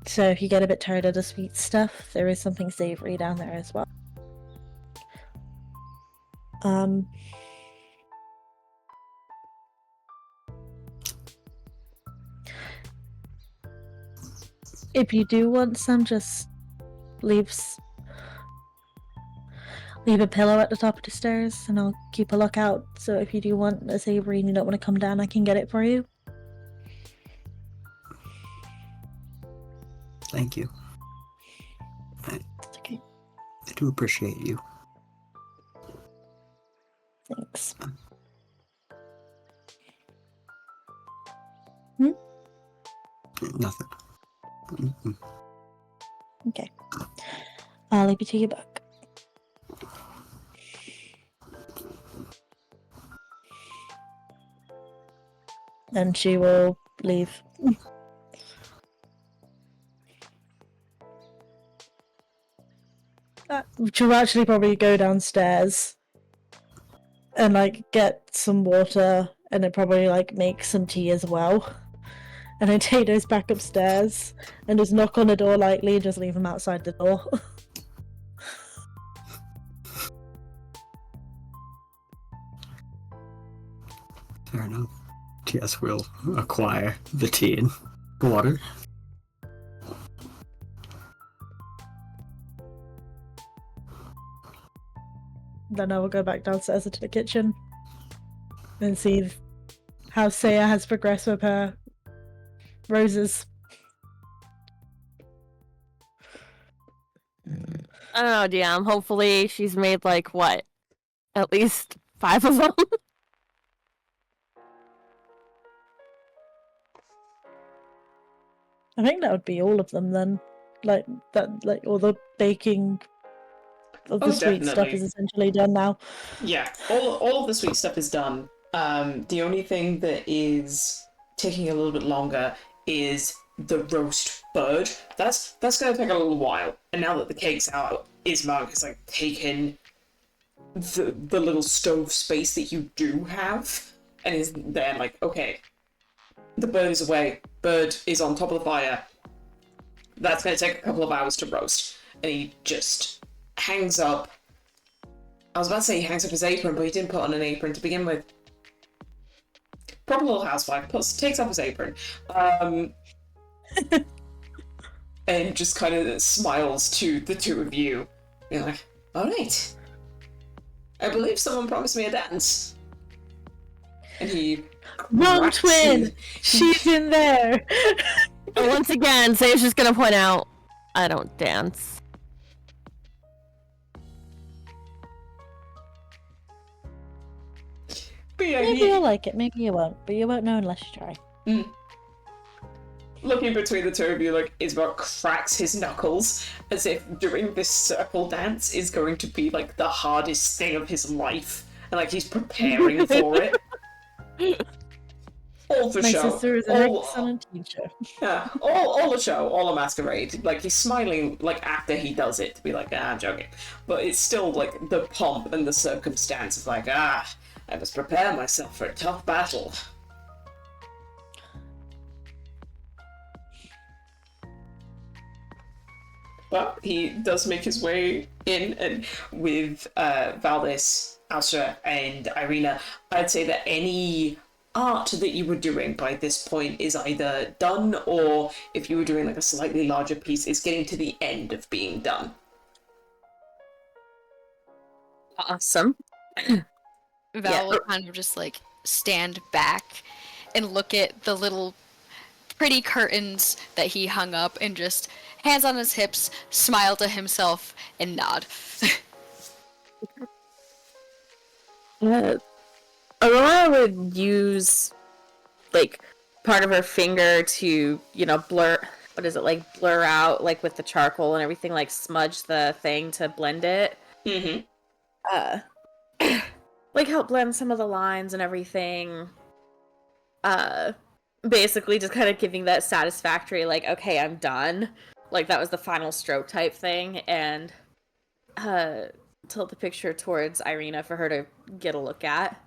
So if you get a bit tired of the sweet stuff, there is something savory down there as well. If you do want some, just leave a pillow at the top of the stairs and I'll keep a lookout. So if you do want a savory and you don't want to come down, I can get it for you. Thank you. It's okay. I do appreciate you. Thanks. Nothing. Mm-mm. Okay. I'll leave you to your book. And she will leave. She'll actually probably go downstairs and like get some water and then probably like make some tea as well. And then take those back upstairs and just knock on the door lightly and just leave them outside the door. Fair enough. TS will acquire the tea and water. Then I will go back downstairs into the kitchen and see how Saya has progressed with her roses. I don't know, DM. Hopefully she's made like what? At least 5 of them? I think that would be all of them then. Like that, like all the baking of the sweet stuff definitely. is essentially done now. Yeah, all of the sweet stuff is done. The only thing that is taking a little bit longer is the roast bird. That's gonna take a little while. And now that the cake's out, Ismark has like taken the little stove space that you do have, and is there like, okay, the bird is away. Bird is on top of the fire. That's gonna take a couple of hours to roast, and he just hangs up. I was about to say he hangs up his apron, but he didn't put on an apron to begin with. Proper little housewife takes off his apron, and just kind of smiles to the two of you. You're like, all right. I believe someone promised me a dance. And he Wrong cracks twin! in- She's in there! And once again, Say's just gonna point out, I don't dance. But yeah, Maybe you'll like it, maybe you won't, but you won't know unless you try. looking between the two of you, like, Ismark cracks his knuckles as if doing this circle dance is going to be like the hardest thing of his life, and like he's preparing for it. All the My show. sister is an all, excellent teacher. Yeah, all the show, all a masquerade. Like, he's smiling, like, after he does it, to be like, I'm joking. But it's still, like, the pomp and the circumstance of, like, I must prepare myself for a tough battle. But he does make his way in, and with Valdis, Astra, and Irina, I'd say that any art that you were doing by this point is either done, or if you were doing like a slightly larger piece, is getting to the end of being done. Awesome. Val will kind of just like stand back and look at the little pretty curtains that he hung up and just hands on his hips, smile to himself, and nod. Aurora would use, like, part of her finger to, blur out, like, with the charcoal and everything, like, smudge the thing to blend it. Mm-hmm. Like, help blend some of the lines and everything. Basically just kind of giving that satisfactory, like, okay, I'm done. Like, that was the final stroke type thing, and, tilt the picture towards Irina for her to get a look at.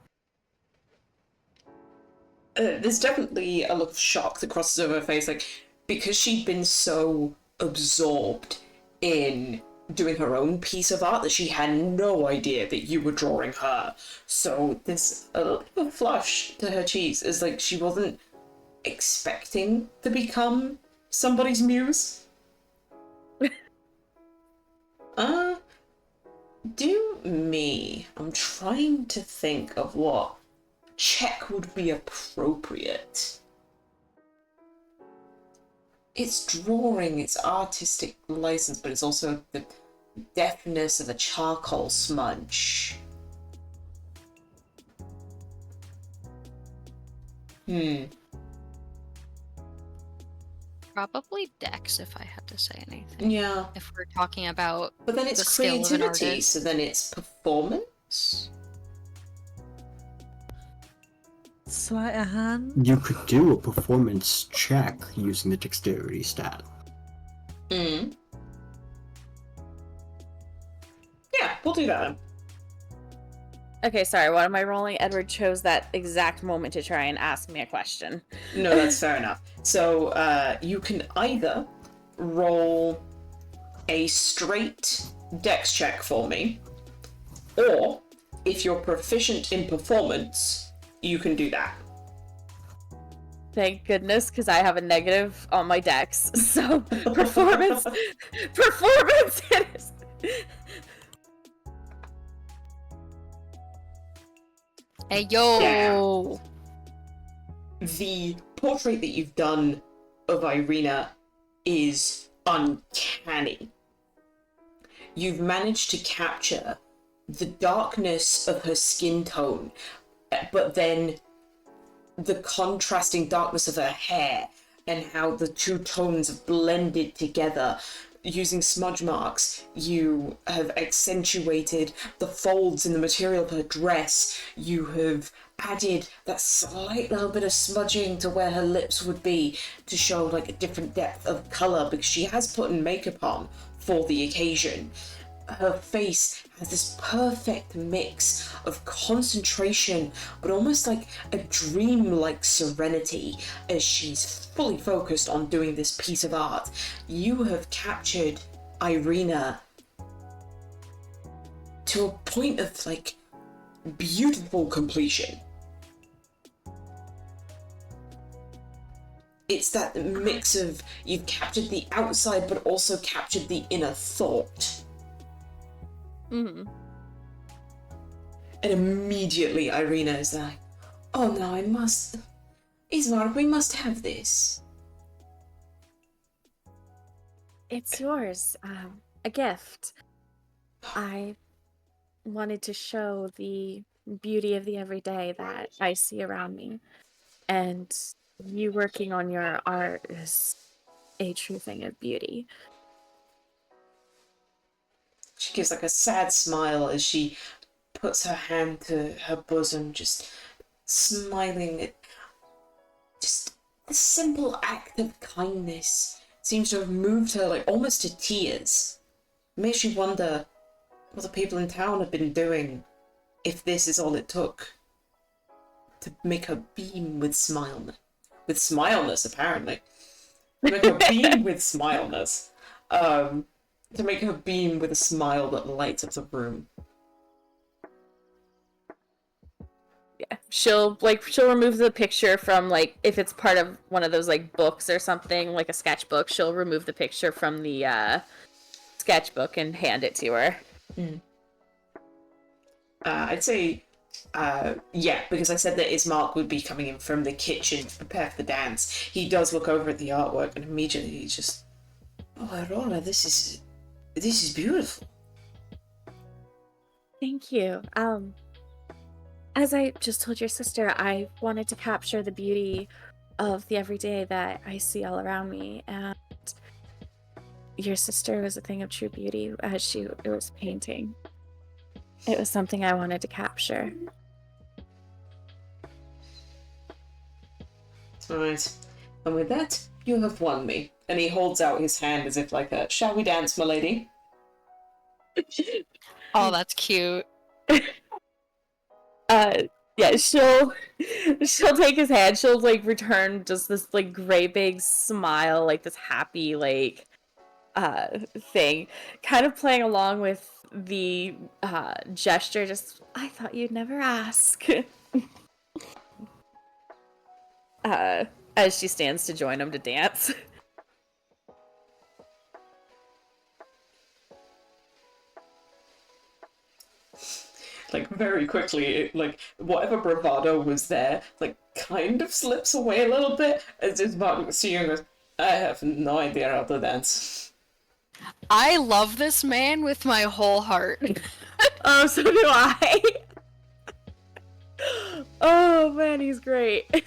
There's definitely a look of shock that crosses over her face, like, because she'd been so absorbed in doing her own piece of art that she had no idea that you were drawing her. So there's a little bit of a flush to her cheeks, as like she wasn't expecting to become somebody's muse. Do me. I'm trying to think of what check would be appropriate. It's drawing, it's artistic license, but it's also the deftness of a charcoal smudge. Probably Dex, if I had to say anything. Yeah. If we're talking about But then the it's skill of an creativity, artist. so then it's performance. Sleight of hand. You could do a performance check using the dexterity stat. Yeah, we'll do that then. Okay, sorry, what am I rolling? Edward chose that exact moment to try and ask me a question. No, that's fair enough. So, you can either roll a straight dex check for me, or if you're proficient in performance, you can do that. Thank goodness, because I have a negative on my dex. So, performance it is. Hey, yo! The portrait that you've done of Irina is uncanny. You've managed to capture the darkness of her skin tone, but then the contrasting darkness of her hair and how the two tones have blended together. Using smudge marks, you have accentuated the folds in the material of her dress. You have added that slight little bit of smudging to where her lips would be to show like a different depth of colour, because she has put in makeup on for the occasion. Her face has this perfect mix of concentration, but almost like a dream-like serenity as she's fully focused on doing this piece of art. You have captured Irina to a point of like beautiful completion. It's that mix of you've captured the outside but also captured the inner thought. Mm-hmm. And immediately Irina is like, oh no, I must... Ismark, we must have this. It's yours. A gift. I wanted to show the beauty of the everyday that I see around me. And you working on your art is a true thing of beauty. She gives like a sad smile as she puts her hand to her bosom, just smiling at just the simple act of kindness seems to have moved her like almost to tears. It makes you wonder what the people in town have been doing, if this is all it took to make her beam with smileness apparently. To make her beam with smileness. To make her beam with a smile that lights up the room. Yeah, she'll remove the picture from, like, if it's part of one of those like books or something, like a sketchbook, she'll remove the picture from the sketchbook and hand it to her. I'd say yeah, because I said that Ismark would be coming in from the kitchen to prepare for the dance. He does look over at the artwork and immediately he's just, oh Aurora, this is beautiful. Thank you. As I just told your sister, I wanted to capture the beauty of the everyday that I see all around me, and your sister was a thing of true beauty as it was painting. It was something I wanted to capture. Alright. And with that, you have won me. And he holds out his hand as if like a, shall we dance, my lady? Oh, that's cute. Yeah, she'll take his hand, she'll like return just this like great big smile, like this happy like thing, kind of playing along with the gesture, just, I thought you'd never ask. As she stands to join him to dance. Like, very quickly, it, like, whatever bravado was there, like, kind of slips away a little bit, as Ismark looks to you and goes, I have no idea how to dance. I love this man with my whole heart. Oh, so do I. Oh man, he's great.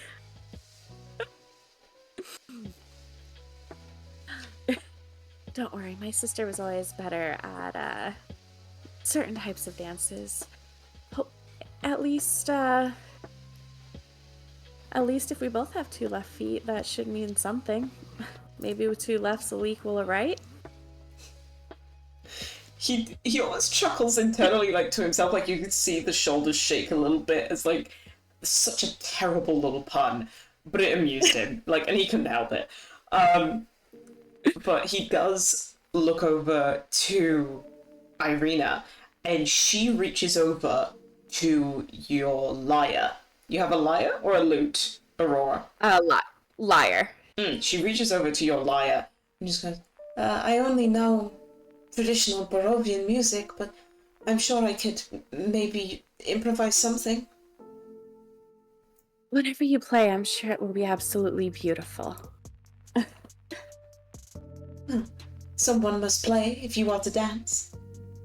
Don't worry, my sister was always better at certain types of dances. At least if we both have two left feet, that should mean something. Maybe with two lefts will equal a right. He almost chuckles internally, like, to himself, like you can see the shoulders shake a little bit. It's like such a terrible little pun, but it amused him, like, and he couldn't help it. But he does look over to Irina, and she reaches over to your lyre. You have a lyre or a lute, Aurora? Lyre. She reaches over to your lyre and just goes, I only know traditional Barovian music, but I'm sure I could maybe improvise something. Whenever you play, I'm sure it will be absolutely beautiful. Someone must play if you want to dance.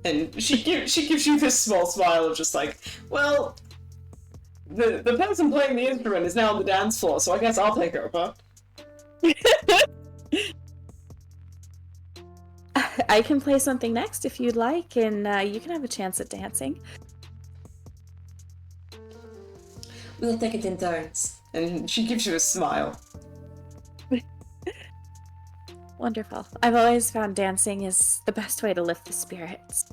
And she gives you this small smile of just like, well, the person playing the instrument is now on the dance floor, so I guess I'll take over. I can play something next if you'd like, and you can have a chance at dancing. We'll take it in turns. And she gives you a smile. Wonderful. I've always found dancing is the best way to lift the spirits.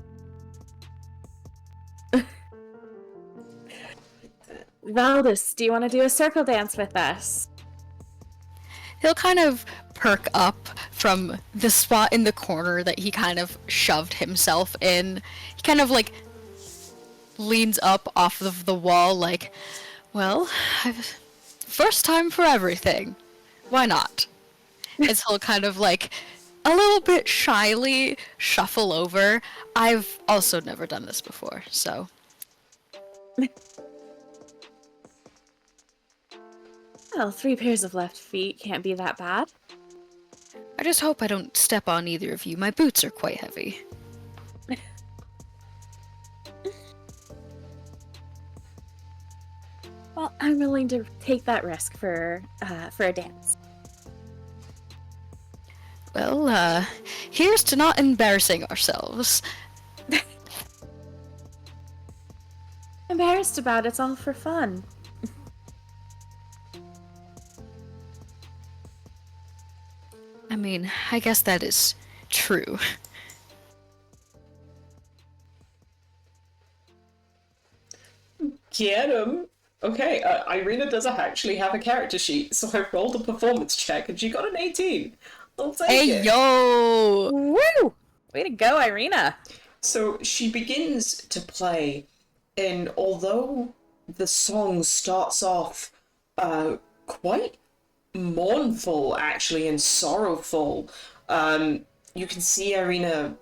Valdis, do you want to do a circle dance with us? He'll kind of perk up from the spot in the corner that he kind of shoved himself in. He kind of like leans up off of the wall like, well, first time for everything. Why not? As he'll kind of like a little bit shyly shuffle over. I've also never done this before, so. Well, 3 pairs of left feet can't be that bad. I just hope I don't step on either of you. My boots are quite heavy. Well, I'm willing to take that risk for a dance. Well, here's to not embarrassing ourselves. Embarrassed about it's all for fun. I mean, I guess that is true. Get him. Okay, Irina doesn't actually have a character sheet, so I rolled a performance check and she got an 18. I'll take Hey, it. yo! Woo! Way to go, Irina! So she begins to play, and although the song starts off quite mournful, actually, and sorrowful, you can see Irina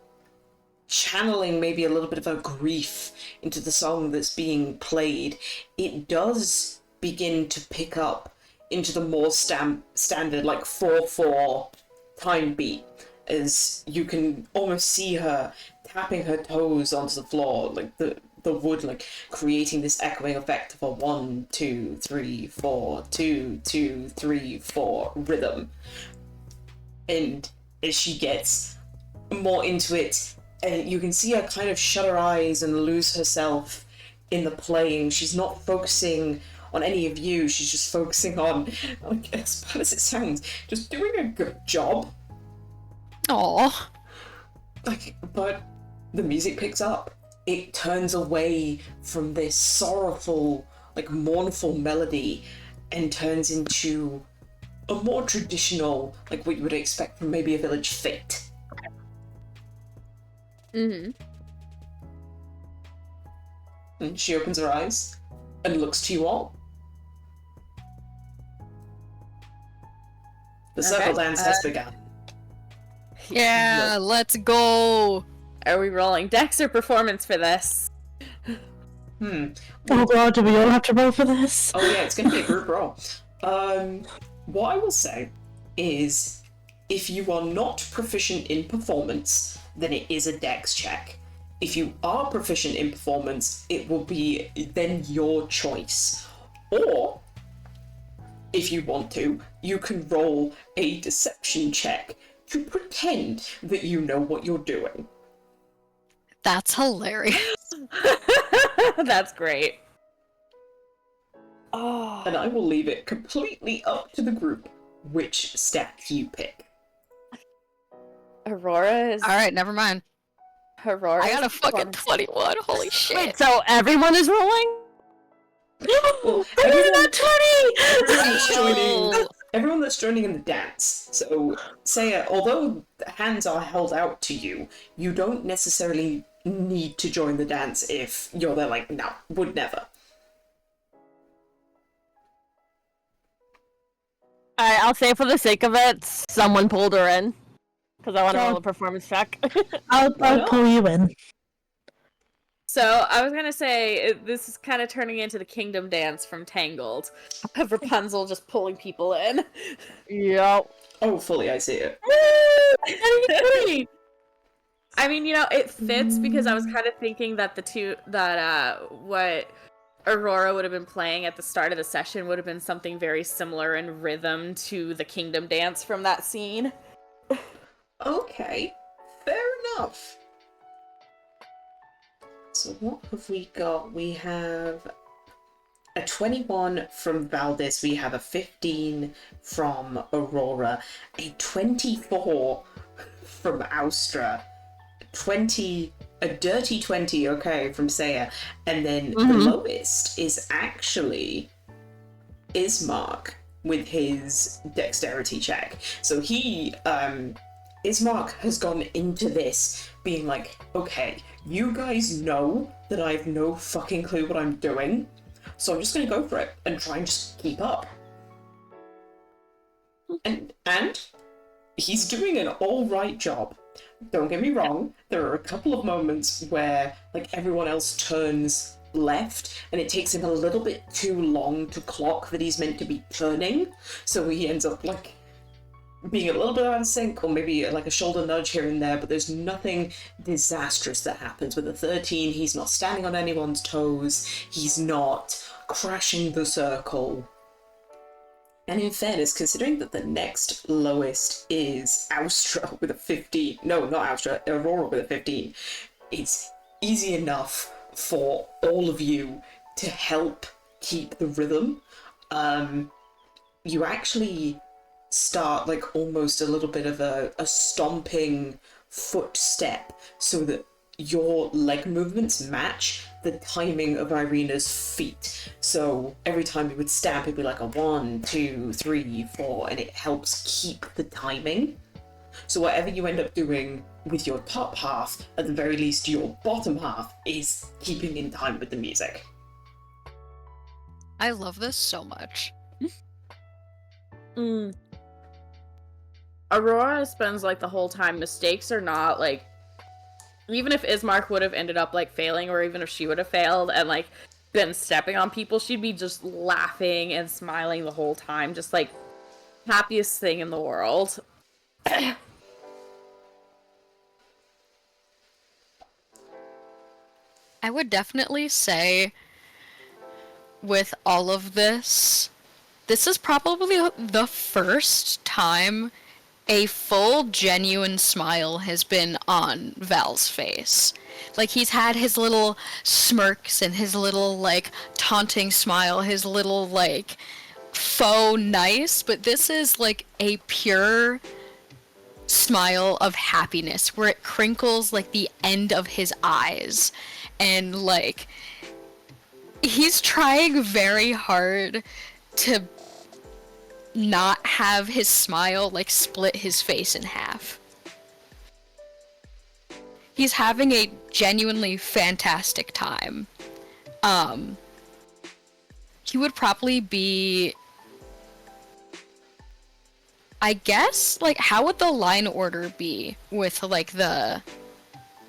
channeling maybe a little bit of her grief into the song that's being played. It does begin to pick up into the more standard, like 4/4 time beat, as you can almost see her tapping her toes onto the floor, like the wood, like creating this echoing effect of a 1, 2, 3, 4, 2, 2, 3, 4 rhythm. And as she gets more into it, you can see her kind of shut her eyes and lose herself in the playing. She's not focusing on any of you, she's just focusing on, like, as bad as it sounds, just doing a good job. Aww. Like, but the music picks up. It turns away from this sorrowful, like, mournful melody and turns into a more traditional, like what you would expect from maybe a village fete. Mm-hmm. And she opens her eyes and looks to you all. The circle dance has begun. Yeah, let's go! Are we rolling dex or performance for this? Oh god, do we all have to roll for this? Oh yeah, it's gonna be a group roll. What I will say is, if you are not proficient in performance, then it is a dex check. If you are proficient in performance, it will be then your choice. Or, if you want to, you can roll a deception check to pretend that you know what you're doing. That's hilarious. That's great. Oh. And I will leave it completely up to the group which stat you pick. Aurora is. Alright, never mind. Aurora. I got a fucking 21, holy shit. Wait, so everyone is rolling? Well, everyone that's joining in the dance. So, Saya, although hands are held out to you, you don't necessarily need to join the dance if you're there like, no, would never. Alright, I'll say for the sake of it, someone pulled her in. Because I want to roll a performance check. I'll pull you in. So I was gonna say this is kind of turning into the Kingdom Dance from Tangled, of Rapunzel just pulling people in. Yep. Oh, fully, I see it. I mean, you know, it fits because I was kind of thinking that what Aurora would have been playing at the start of the session would have been something very similar in rhythm to the Kingdom Dance from that scene. Okay, fair enough. So what have we got? We have a 21 from Valdis, we have a 15 from Aurora, a 24 from Austra, a dirty 20, okay, from Saya, and then the lowest is actually Ismark with his dexterity check. So Ismark has gone into this being like, okay, you guys know that I have no fucking clue what I'm doing, so I'm just gonna go for it and try and just keep up. And he's doing an alright job. Don't get me wrong, there are a couple of moments where, like, everyone else turns left, and it takes him a little bit too long to clock that he's meant to be turning, so he ends up, like, being a little bit out of sync, or maybe like a shoulder nudge here and there, but there's nothing disastrous that happens. With a 13, he's not standing on anyone's toes, he's not crashing the circle. And in fairness, considering that the next lowest is Austra with a 15, no, not Austra, Aurora with a 15, it's easy enough for all of you to help keep the rhythm. You actually start like almost a little bit of a stomping footstep so that your leg movements match the timing of Irina's feet. So every time you would stamp, it'd be like a 1, 2, 3, 4, and it helps keep the timing. So whatever you end up doing with your top half, at the very least your bottom half is keeping in time with the music. I love this so much. Aurora spends like the whole time, mistakes are not like, even if Ismark would have ended up like failing, or even if she would have failed and like been stepping on people, she'd be just laughing and smiling the whole time, just like happiest thing in the world. I would definitely say with all of this, this is probably the first time a full genuine smile has been on Val's face. Like, he's had his little smirks and his little, like, taunting smile, his little, like, faux nice, but this is, like, a pure smile of happiness where it crinkles, like, the end of his eyes. And, like, he's trying very hard to not have his smile, like, split his face in half. He's having a genuinely fantastic time. He would probably be, I guess, like, how would the line order be with, like, the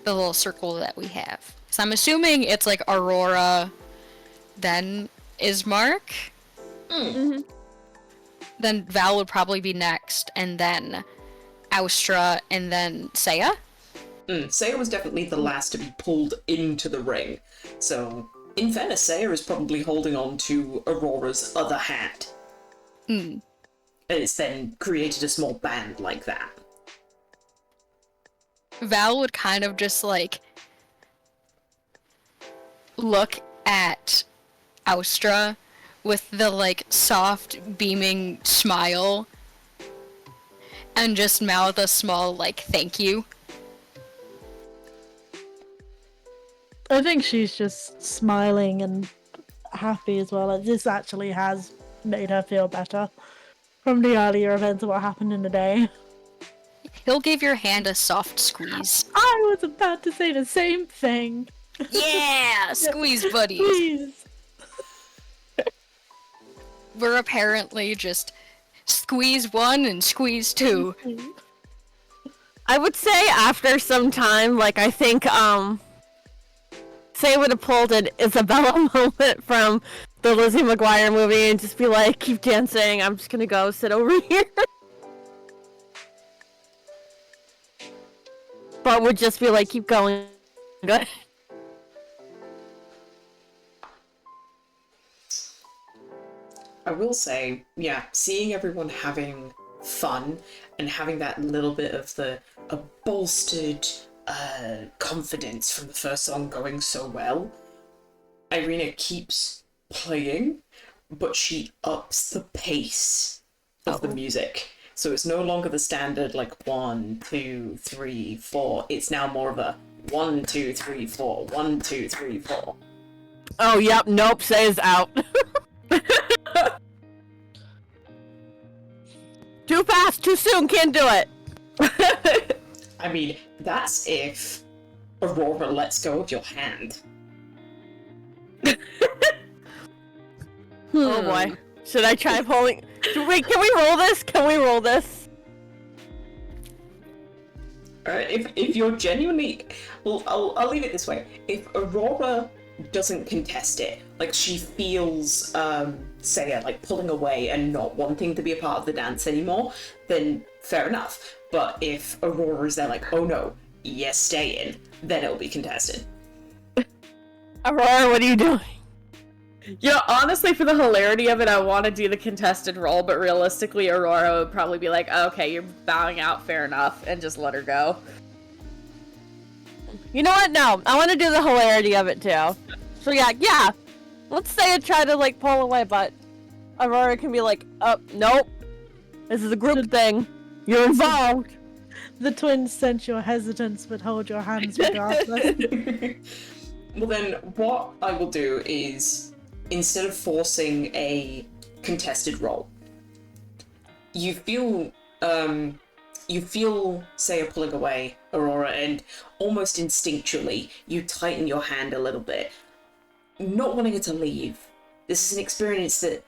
little circle that we have? So I'm assuming it's, like, Aurora, then Ismark. Then Val would probably be next, and then Austra, and then Saya. Saya was definitely the last to be pulled into the ring. So, in fairness, Saya is probably holding on to Aurora's other hand. And it's then created a small band like that. Val would kind of just, like, look at Austra with the, like, soft, beaming smile, and just mouth a small, like, thank you. I think she's just smiling and happy as well. This actually has made her feel better from the earlier events of what happened in the day. He'll give your hand a soft squeeze. I was about to say the same thing. Yeah! Squeeze buddies! Please. We're apparently just squeeze 1 and squeeze 2. I would say after some time, like, I think, Say would have pulled an Isabella moment from the Lizzie McGuire movie and just be like, keep dancing, I'm just gonna go sit over here. But would just be like, keep going. Good. I will say, yeah, seeing everyone having fun and having that little bit of the bolstered confidence from the first song going so well, Irina keeps playing, but she ups the pace of the music. So it's no longer the standard, like, 1, 2, 3, 4. It's now more of a 1, 2, 3, 4, 1, 2, 3, 4. Oh, yep, nope, Say's out. Too fast, too soon, can't do it. I mean, that's if Aurora lets go of your hand. Oh boy. Should I try pulling? Wait, can we roll this? Can we roll this? If you're genuinely... Well, I'll leave it this way. If Aurora doesn't contest it, like she feels Saya like pulling away and not wanting to be a part of the dance anymore, then fair enough. But if Aurora is there like, oh no, yes, stay in, then it'll be contested. Aurora, what are you doing? You know, honestly, for the hilarity of it, I want to do the contested roll, but realistically, Aurora would probably be like, okay, you're bowing out, fair enough, and just let her go. You know what? No, I want to do the hilarity of it too. So yeah. Let's say I try to like pull away, but Aurora can be like, oh, nope. This is a group thing. You're involved. The twins sense your hesitance but hold your hands regardless. Well then, what I will do is, instead of forcing a contested roll, you feel Saya pulling away, Aurora, and almost instinctually you tighten your hand a little bit, not wanting her to leave. This is an experience that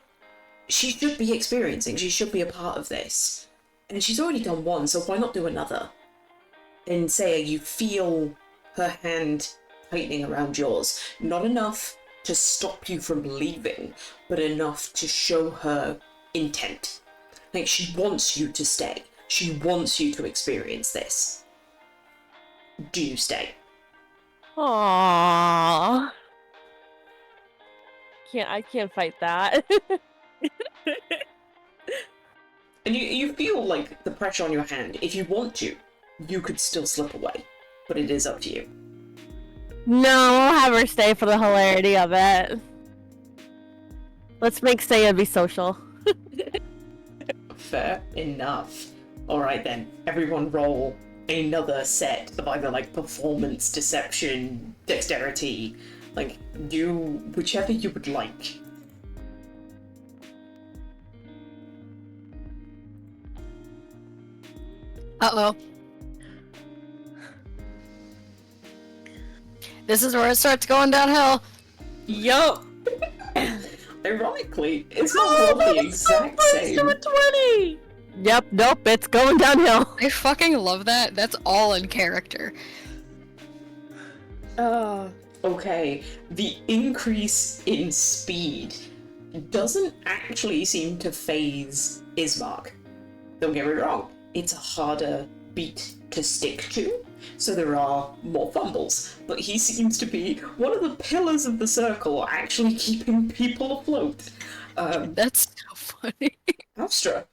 she should be experiencing. She should be a part of this. And she's already done one, so why not do another? And Saya, you feel her hand tightening around yours. Not enough to stop you from leaving, but enough to show her intent. Like, she wants you to stay. She wants you to experience this. Do you stay? Aww. I can't fight that. And you feel like the pressure on your hand. If you want to, you could still slip away, but it is up to you. No, I'll have her stay for the hilarity of it. Let's make Saya be social. Fair enough. Alright then, everyone roll another set of either like performance, deception, dexterity. Like, do whichever you would like. Uh-oh. This is where it starts going downhill. Yup. Ironically, it's not the exact same. 20! Yep, nope, it's going downhill. I fucking love that. That's all in character. Okay, the increase in speed doesn't actually seem to phase Ismark. Don't get me wrong, it's a harder beat to stick to, so there are more fumbles, but he seems to be one of the pillars of the circle, actually keeping people afloat. That's so funny. Avstra.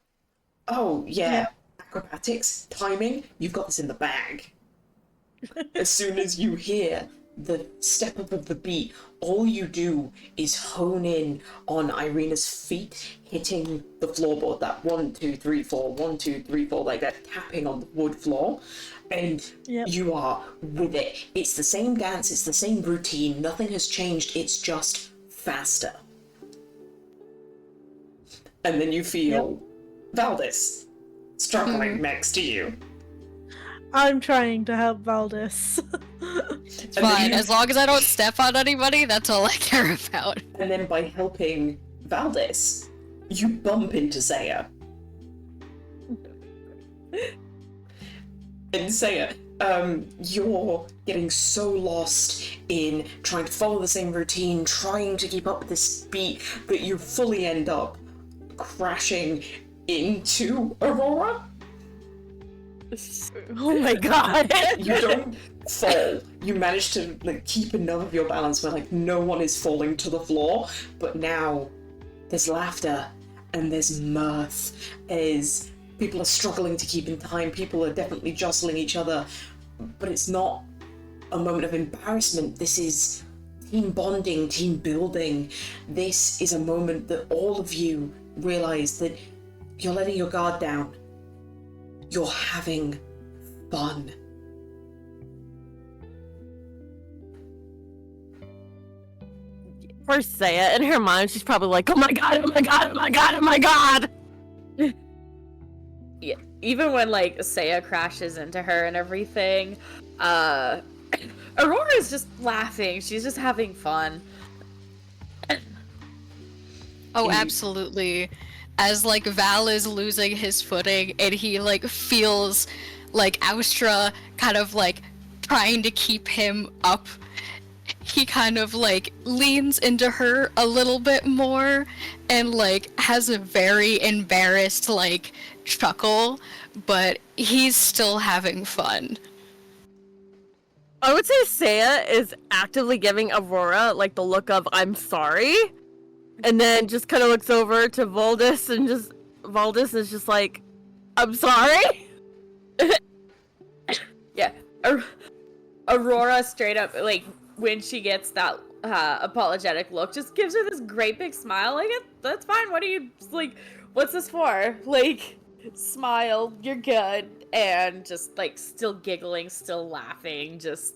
Oh, yeah. Acrobatics, timing, you've got this in the bag. As soon as you hear the step up of the beat, all you do is hone in on Irina's feet hitting the floorboard, that 1, 2, 3, 4, 1, 2, 3, 4, like that tapping on the wood floor, and you are with it. It's the same dance, it's the same routine, nothing has changed, it's just faster. And then you feel Valdis struggling next to you. I'm trying to help Valdis. It's fine. As long as I don't step on anybody, that's all I care about. And then by helping Valdis, you bump into Saya. And Saya, you're getting so lost in trying to follow the same routine, trying to keep up with this beat, that you fully end up crashing into Aurora. Oh my god. You don't fall. You manage to like keep enough of your balance where like no one is falling to the floor, but now there's laughter, and there's mirth, as people are struggling to keep in time, people are definitely jostling each other, but it's not a moment of embarrassment. This is team bonding, team building. This is a moment that all of you realize that you're letting your guard down. You're having fun. For Saya, in her mind, she's probably like, oh my god, oh my god, oh my god, oh my god! Yeah, even when like Saya crashes into her and everything, Aurora's just laughing. She's just having fun. Oh, absolutely. As like Val is losing his footing and he like feels like Austra kind of like trying to keep him up, he kind of like leans into her a little bit more and like has a very embarrassed like chuckle, but he's still having fun. I would say Saya is actively giving Aurora like the look of I'm sorry, and then just kind of looks over to Valdis and Valdis is just like, I'm sorry. Yeah, Aurora straight up like when she gets that apologetic look, just gives her this great big smile. Like, that's fine. What are you like? What's this for? Like, smile. You're good. And just like still giggling, still laughing. Just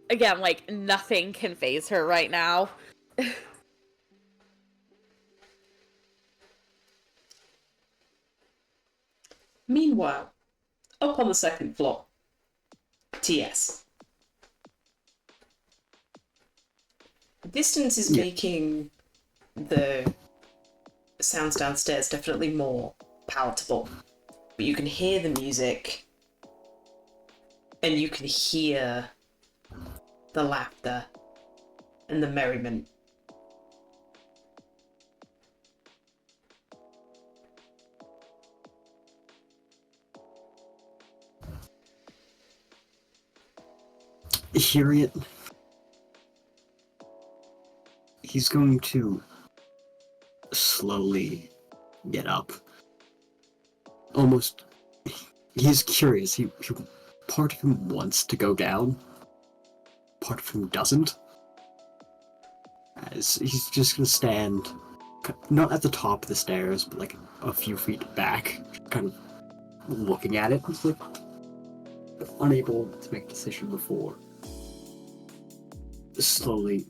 again, like nothing can faze her right now. Meanwhile, up on the second floor, TS. Distance is making the sounds downstairs definitely more palatable, but you can hear the music and you can hear the laughter and the merriment. Hearing it, he's going to slowly get up. Almost, he's curious. Part of him wants to go down. Part of him doesn't. As he's just gonna stand, not at the top of the stairs, but like a few feet back, kind of looking at it. He's like unable to make a decision before. Slowly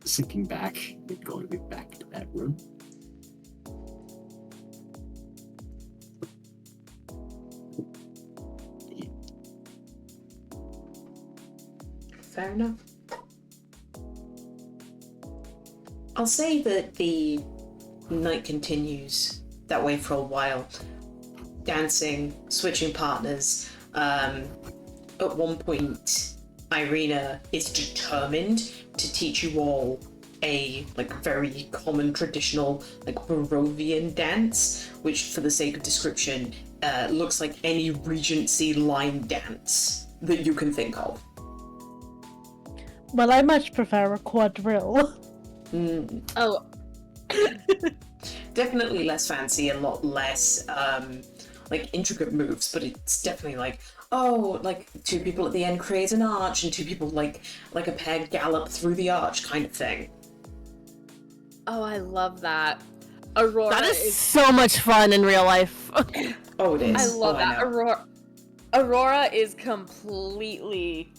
sinking back and going back to that room. Fair enough. I'll say that the night continues that way for a while. Dancing, switching partners. At one point, Irina is determined to teach you all a like very common traditional like Barovian dance, which for the sake of description looks like any Regency line dance that you can think of. Well, I much prefer a quadrille. Oh, Definitely less fancy, a lot less like intricate moves, but it's definitely like, oh, like two people at the end create an arch and two people like a pair gallop through the arch kind of thing. oh, I love that. Aurora That is so much fun in real life. Oh, it is. I love that. know. Aurora is completely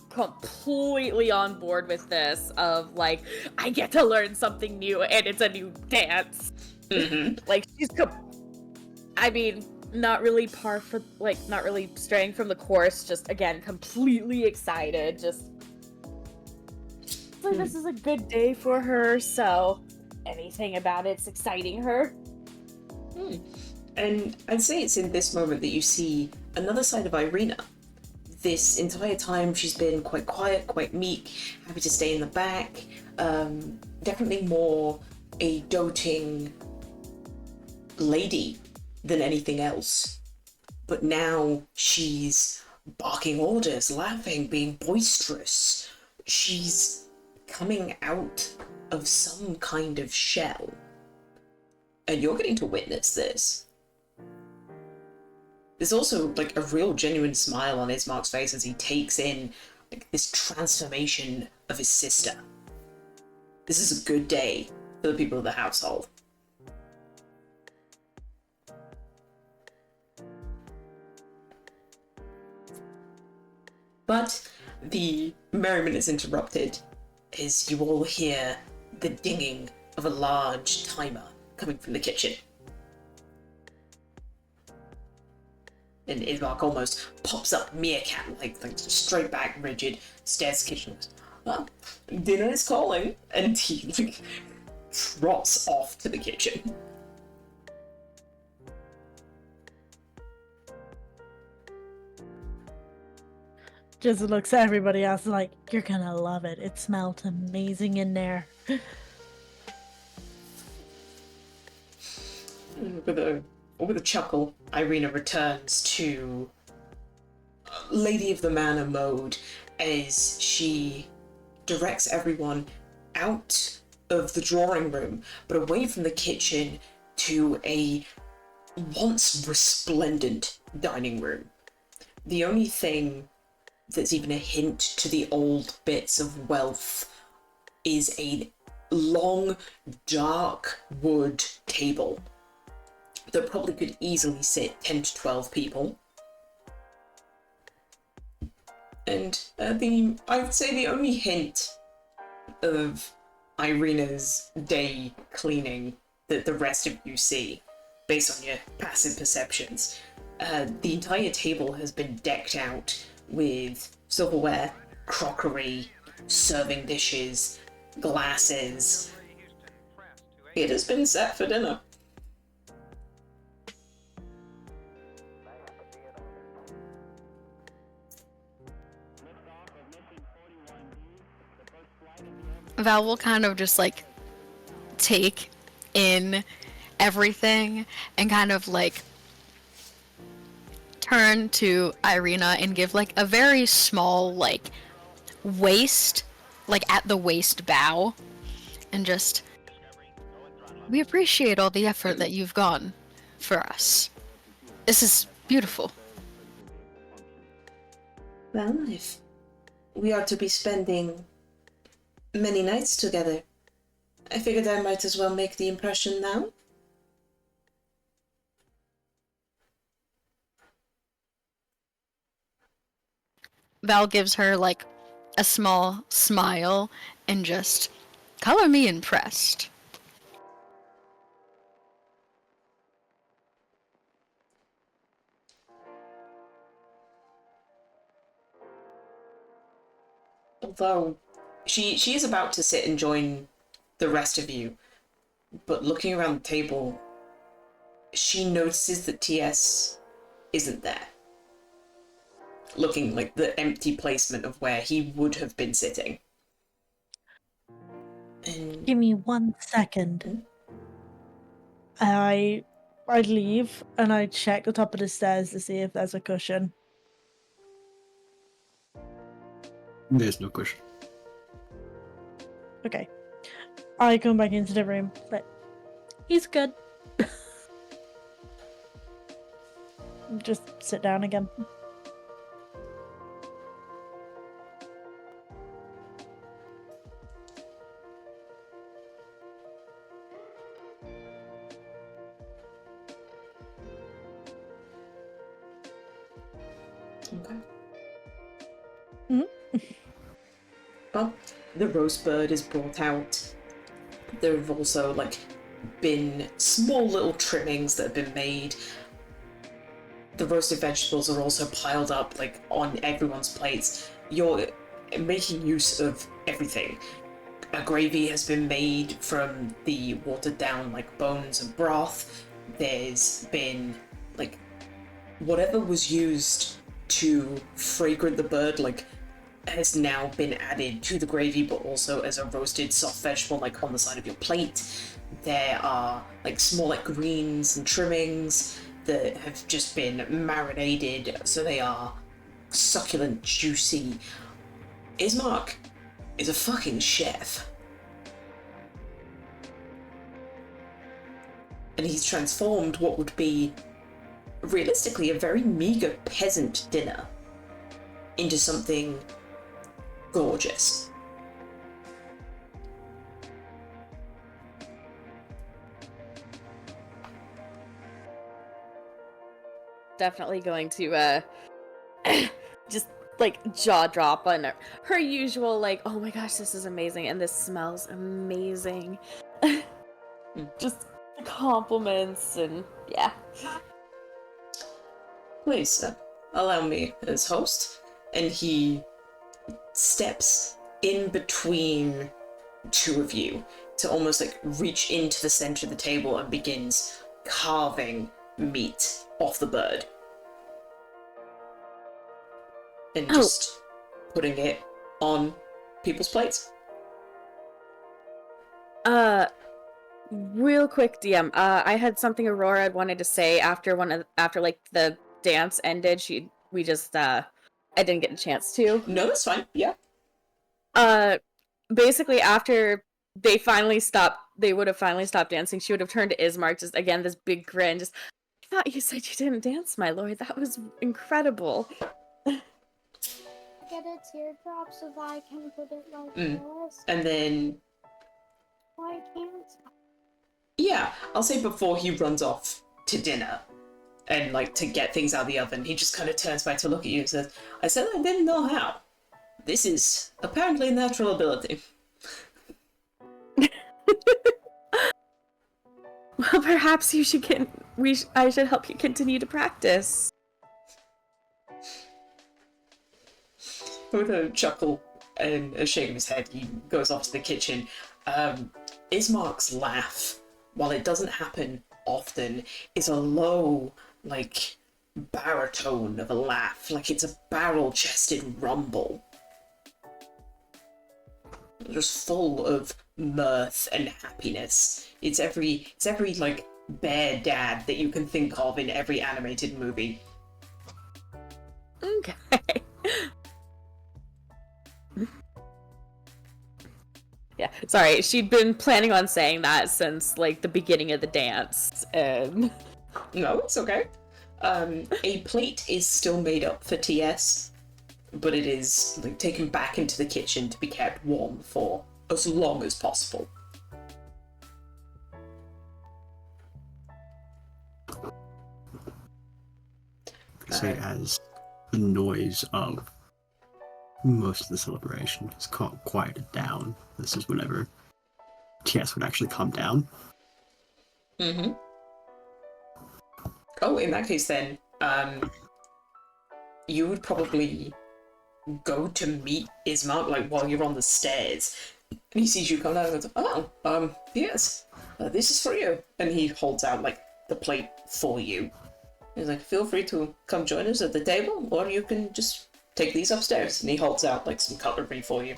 on board with this of like, I get to learn something new and it's a new dance. Mm-hmm. Like I mean, not really not really straying from the course, just again, completely excited, just like this is a good day for her, so anything about it's exciting her. And I'd say it's in this moment that you see another side of Irina. This entire time she's been quite quiet, quite meek, happy to stay in the back, definitely more a doting lady than anything else. But now she's barking orders, laughing, being boisterous. She's coming out of some kind of shell. and you're getting to witness this. There's also like a real genuine smile on Ismark's face as he takes in like this transformation of his sister. This is a good day for the people of the household. But the merriment is interrupted as you all hear the dinging of a large timer coming from the kitchen. And Ismark almost pops up meerkat-like, straight back, rigid, stares at the kitchen. Well, dinner is calling, and he trots off to the kitchen. Just looks at everybody else like, you're gonna love it. It smelled amazing in there. With a chuckle, Irina returns to Lady of the Manor mode as she directs everyone out of the drawing room, but away from the kitchen to a once resplendent dining room. The only thing that's even a hint to the old bits of wealth is a long, dark wood table that probably could easily sit 10 to 12 people. And I would say the only hint of Irina's day cleaning that the rest of you see, based on your passive perceptions, the entire table has been decked out with silverware, crockery, serving dishes, glasses. It has been set for dinner. Val will kind of just like take in everything and kind of like turn to Irina and give like a very small like waist, like at the waist bow, and just, we appreciate all the effort that you've gone for us. This is beautiful. Well, if we are to be spending many nights together, I figured I might as well make the impression now. Val gives her like a small smile and just, color me impressed. Although she is about to sit and join the rest of you, but looking around the table, she notices that TS isn't there. Looking like the empty placement of where he would have been sitting. And Give me 1 second. I'd leave and I'd check the top of the stairs to see if there's a cushion. There's no cushion. Okay. I come back into the room, but he's good. Just sit down again. okay. Mhm. Well, the roast bird is brought out. There have also been small little trimmings that have been made. The roasted vegetables are also piled up on everyone's plates. You're making use of everything. A gravy has been made from the watered down bones and broth. There's been whatever was used to fragrant the bird has now been added to the gravy, but also as a roasted soft vegetable on the side of your plate. There are small greens and trimmings that have just been marinated, so they are succulent, juicy. Ismark is a fucking chef. and he's transformed what would be realistically a very meager peasant dinner into something gorgeous. Definitely going to just like jaw drop on her usual like, oh my gosh, this is amazing and this smells amazing. Just compliments and yeah. Please, allow me as host. And he steps in between two of you to almost like reach into the center of the table and begins carving meat off the bird. And just putting it on people's plates. Real quick, DM. I had something Aurora had wanted to say after like the dance ended. I didn't get a chance to. No, that's fine. Yeah. Basically after they would have finally stopped dancing, she would have turned to Ismark, just again this big grin, just, I thought you said you didn't dance, my lord. That was incredible. Get a teardrop so that I can put it like this. And then Why can't yeah, I'll say before he runs off to dinner and like to get things out of the oven, he just kind of turns back to look at you and says, I said I didn't know how. This is apparently a natural ability. Well, perhaps you should I should help you continue to practice. With a chuckle and a shake of his head, he goes off to the kitchen. Ismark's laugh, while it doesn't happen often, is a low, like, baritone of a laugh. Like it's a barrel-chested rumble. Just full of mirth and happiness. It's every like bear dad that you can think of in every animated movie. Okay. Yeah, sorry, she'd been planning on saying that since like the beginning of the dance. No, it's okay. A plate is still made up for TS, but it is like taken back into the kitchen to be kept warm for as long as possible. Say as the noise of most of the celebration has quieted down. This is whenever TS would actually calm down. Mm-hmm. Oh, in that case then, you would probably go to meet Ismark, like, while you're on the stairs. And he sees you come down and goes, oh, yes, this is for you. And he holds out, like, the plate for you. He's like, feel free to come join us at the table, or you can just take these upstairs. And he holds out, like, some cutlery for you.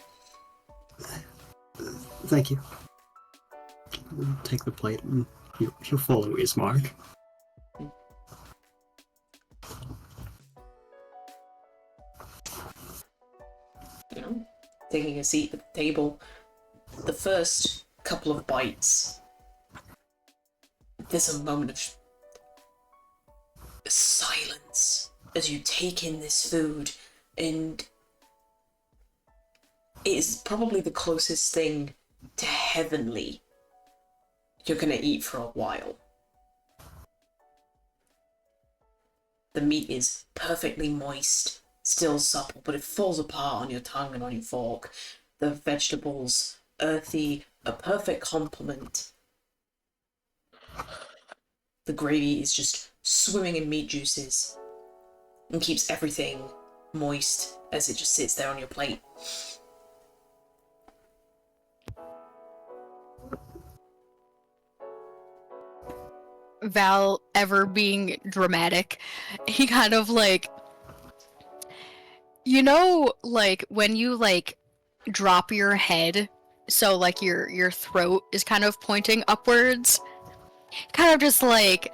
Thank you. Take the plate and he'll follow Ismark. You know, taking a seat at the table, the first couple of bites, there's a moment of silence as you take in this food, and it is probably the closest thing to heavenly you're gonna eat for a while. The meat is perfectly moist, still supple, but it falls apart on your tongue and on your fork. The vegetables, earthy, a perfect complement. The gravy is just swimming in meat juices and keeps everything moist as it just sits there on your plate. Val, ever being dramatic, he kind of like, you know, like when you like drop your head, so like your throat is kind of pointing upwards, kind of just like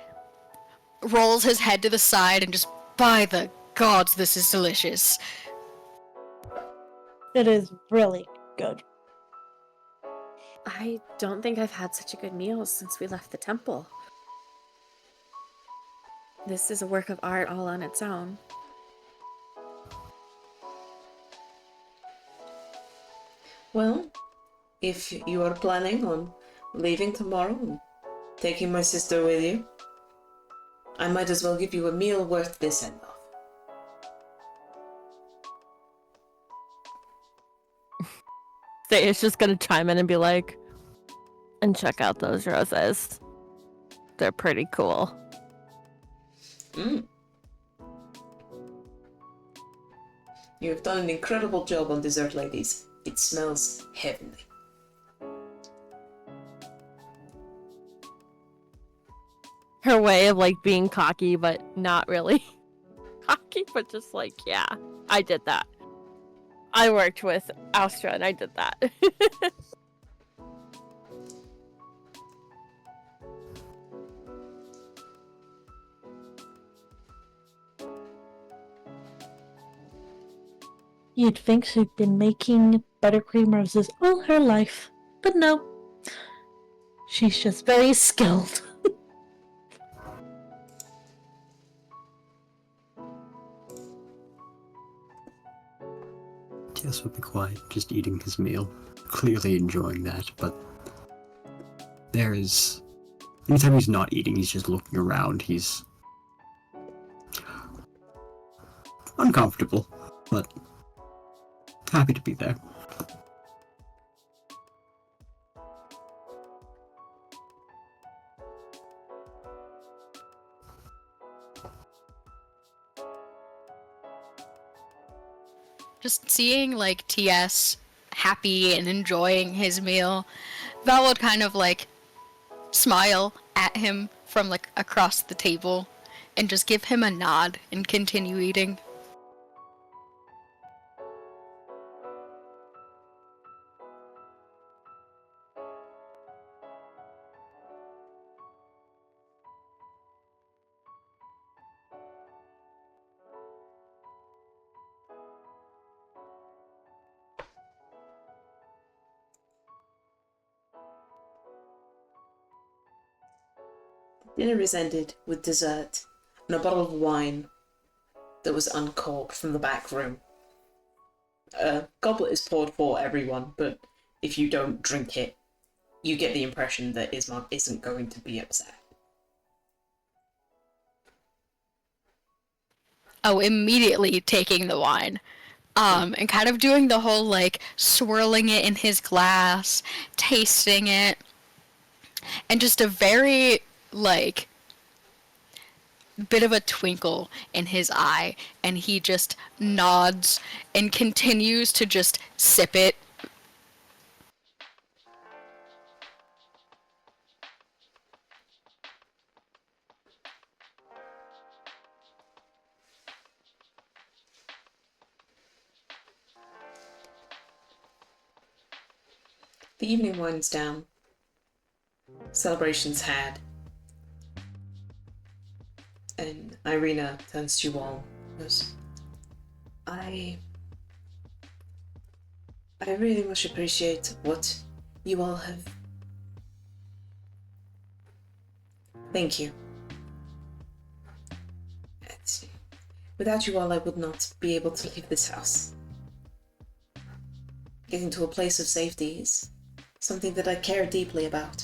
rolls his head to the side and just, by the gods, this is delicious. It is really good. I don't think I've had such a good meal since we left the temple. This is a work of art all on its own. Well, if you are planning on leaving tomorrow and taking my sister with you, I might as well give you a meal worth this end of. It's just gonna chime in and be like, and check out those roses. They're pretty cool. You have done an incredible job on dessert, ladies. It smells heavenly. Her way of like being cocky, but not really cocky, but just like, yeah, I did that. I worked with Astra and I did that. You'd think she'd been making buttercream roses all her life, but no. She's just very skilled. Tess would be quiet, just eating his meal, clearly enjoying that, but there is... anytime he's not eating, he's just looking around, he's uncomfortable, but happy to be there. Just seeing like TS happy and enjoying his meal, Val would kind of like smile at him from like across the table and just give him a nod and continue eating. Dinner is ended with dessert and a bottle of wine that was uncorked from the back room. A goblet is poured for everyone, but if you don't drink it, you get the impression that Ismark isn't going to be upset. Oh, immediately taking the wine. And kind of doing the whole like swirling it in his glass, tasting it, and just a very like bit of a twinkle in his eye, and he just nods and continues to just sip it. The evening winds down. Celebrations had. And Irina turns to you all and goes, I really much appreciate what you all have. Thank you. Without you all, I would not be able to leave this house. Getting to a place of safety is something that I care deeply about.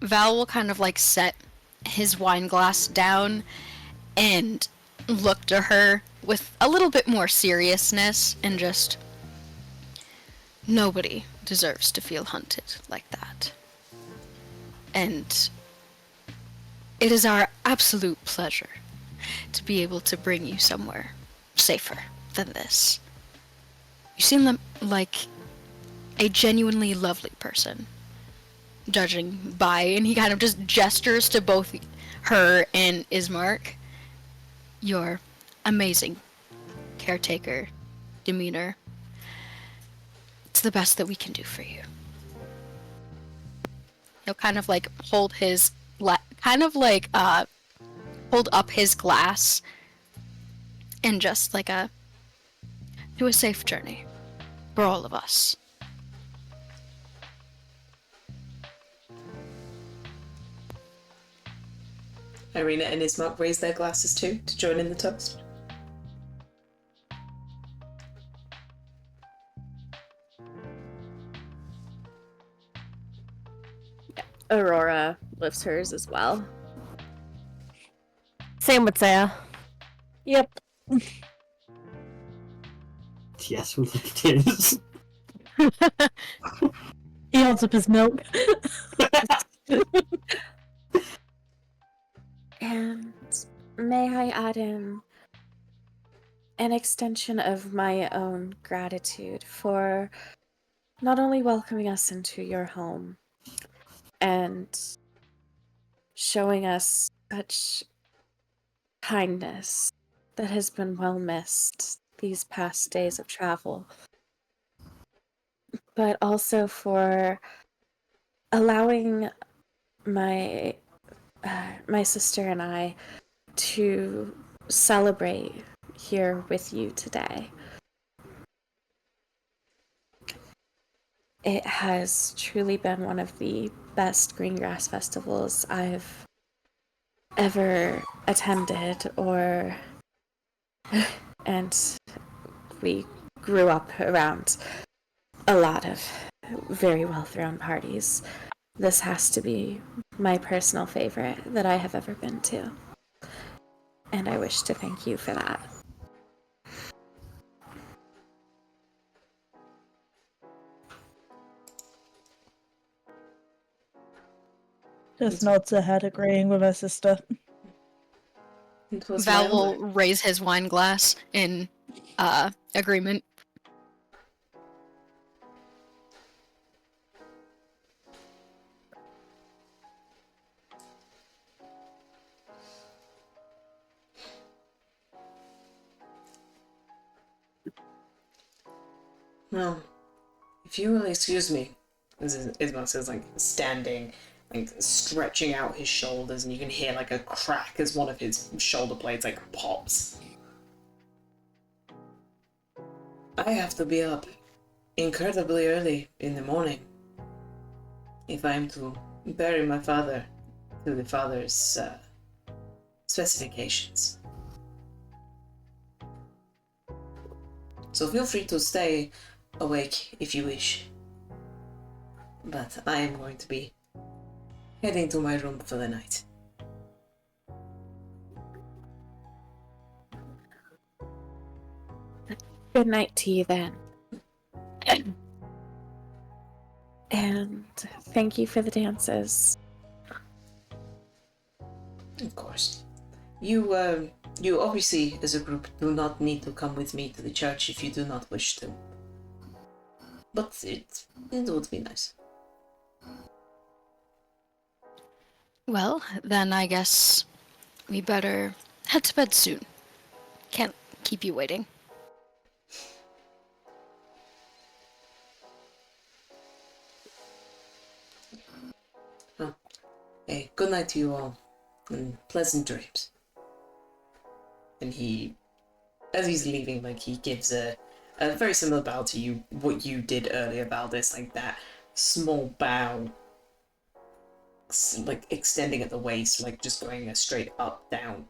Val will kind of like set his wine glass down and look to her with a little bit more seriousness and just, nobody deserves to feel hunted like that. And it is our absolute pleasure to be able to bring you somewhere safer than this. You seem like a genuinely lovely person, judging by, and he kind of just gestures to both her and Ismark, your amazing caretaker demeanor. It's the best that we can do for you. He'll kind of like hold his hold up his glass and just like to a safe journey for all of us. Irina and Ismark raise their glasses too to join in the toast. Aurora lifts hers as well. Same with Saya. Yep. Yes, we think it is. He holds up his milk. And may I add in an extension of my own gratitude for not only welcoming us into your home and showing us such kindness that has been well missed these past days of travel, but also for allowing my sister and I to celebrate here with you today. It has truly been one of the best Greengrass festivals I've ever attended, and we grew up around a lot of very well-thrown parties. This has to be my personal favorite that I have ever been to. And I wish to thank you for that. Just nods her head, agreeing with her sister. Val will raise his wine glass in agreement. Well, if you will excuse me, Ismark says, like, standing, like, stretching out his shoulders, and you can hear, like, a crack as one of his shoulder blades, like, pops. I have to be up incredibly early in the morning if I am to bury my father to the father's specifications. So feel free to stay awake if you wish. But I am going to be heading to my room for the night. Good night to you then. And thank you for the dances. Of course. You obviously, as a group, do not need to come with me to the church if you do not wish to. But it would be nice. Well, then I guess we better head to bed soon. Can't keep you waiting. Oh. Hey, good night to you all, and pleasant dreams. And he, as he's leaving, like, he gives a very similar bow to you, what you did earlier, Valdis, like that small bow, like extending at the waist, like just going a straight up, down.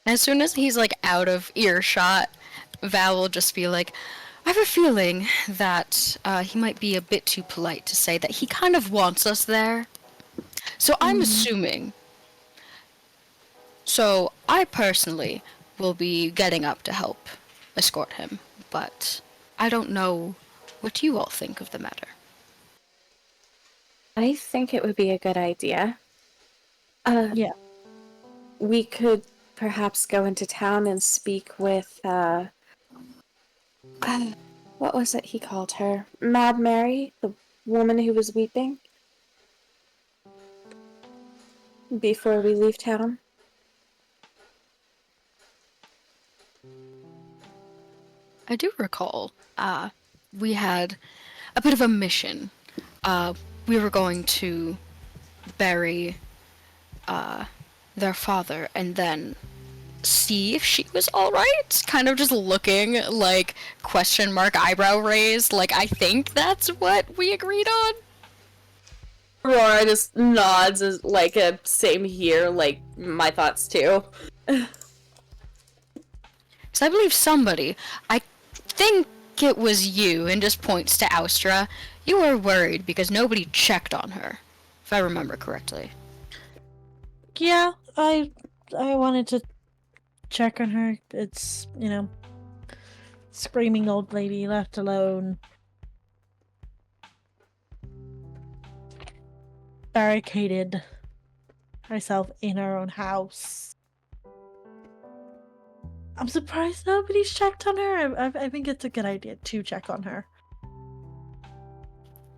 As soon as he's like out of earshot, Val will just be like, I have a feeling that he might be a bit too polite to say that he kind of wants us there. So I'm assuming. So I personally will be getting up to help escort him, but I don't know what you all think of the matter. I think it would be a good idea. Yeah. We could perhaps go into town and speak with, what was it he called her? Mad Mary, the woman who was weeping? Before we leave town? I do recall, we had a bit of a mission. We were going to bury, their father, and then see if she was alright. Kind of just looking like question mark eyebrow raised, like I think that's what we agreed on. Aurora just nods as like a same here, like my thoughts too. So I believe somebody, I think it was you, and just points to Austra. You were worried because nobody checked on her, if I remember correctly. Yeah, I wanted to check on her. It's, screaming old lady left alone. Barricaded herself in her own house. I'm surprised nobody's checked on her. I think it's a good idea to check on her.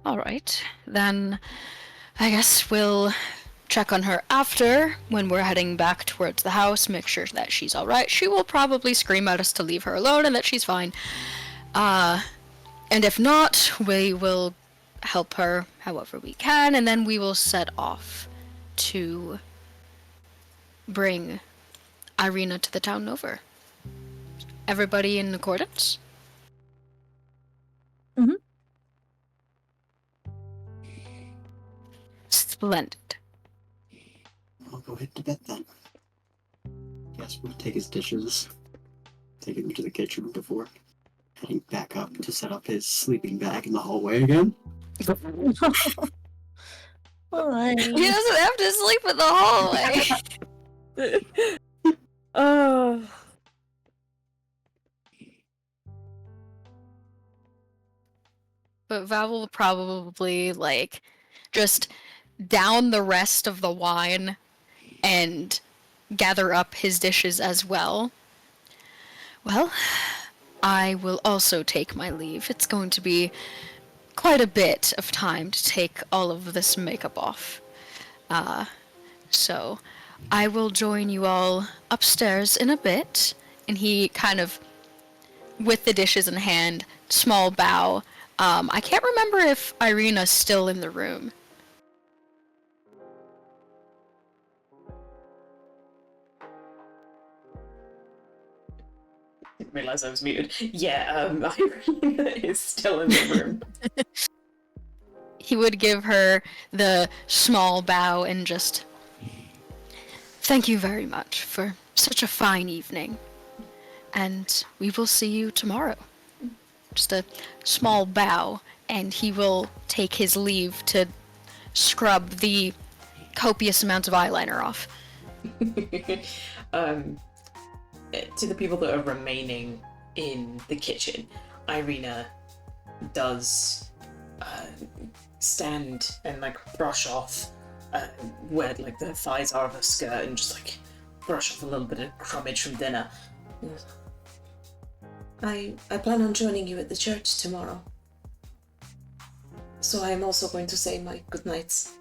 Alright, then I guess we'll check on her after, when we're heading back towards the house, make sure that she's alright. She will probably scream at us to leave her alone and that she's fine. And if not, we will help her however we can, and then we will set off to bring Irina to the town over. Everybody in accordance? Mhm. Splendid. I'll go hit to bed then. Yes, we'll take his dishes, take him to the kitchen before heading back up to set up his sleeping bag in the hallway again. Alright. He doesn't have to sleep in the hallway. Oh. But Val will probably, just down the rest of the wine and gather up his dishes as well. Well, I will also take my leave. It's going to be quite a bit of time to take all of this makeup off. So I will join you all upstairs in a bit. And he kind of, with the dishes in hand, small bow. I can't remember if Irina's still in the room. Didn't realize I was muted. Yeah, Irina is still in the room. He would give her the small bow and just, thank you very much for such a fine evening. And we will see you tomorrow. Just a small bow, and he will take his leave to scrub the copious amounts of eyeliner off. To the people that are remaining in the kitchen, Irina does stand and brush off where the thighs are of her skirt and just brush off a little bit of crumbage from dinner. I plan on joining you at the church tomorrow. So I am also going to say my good nights.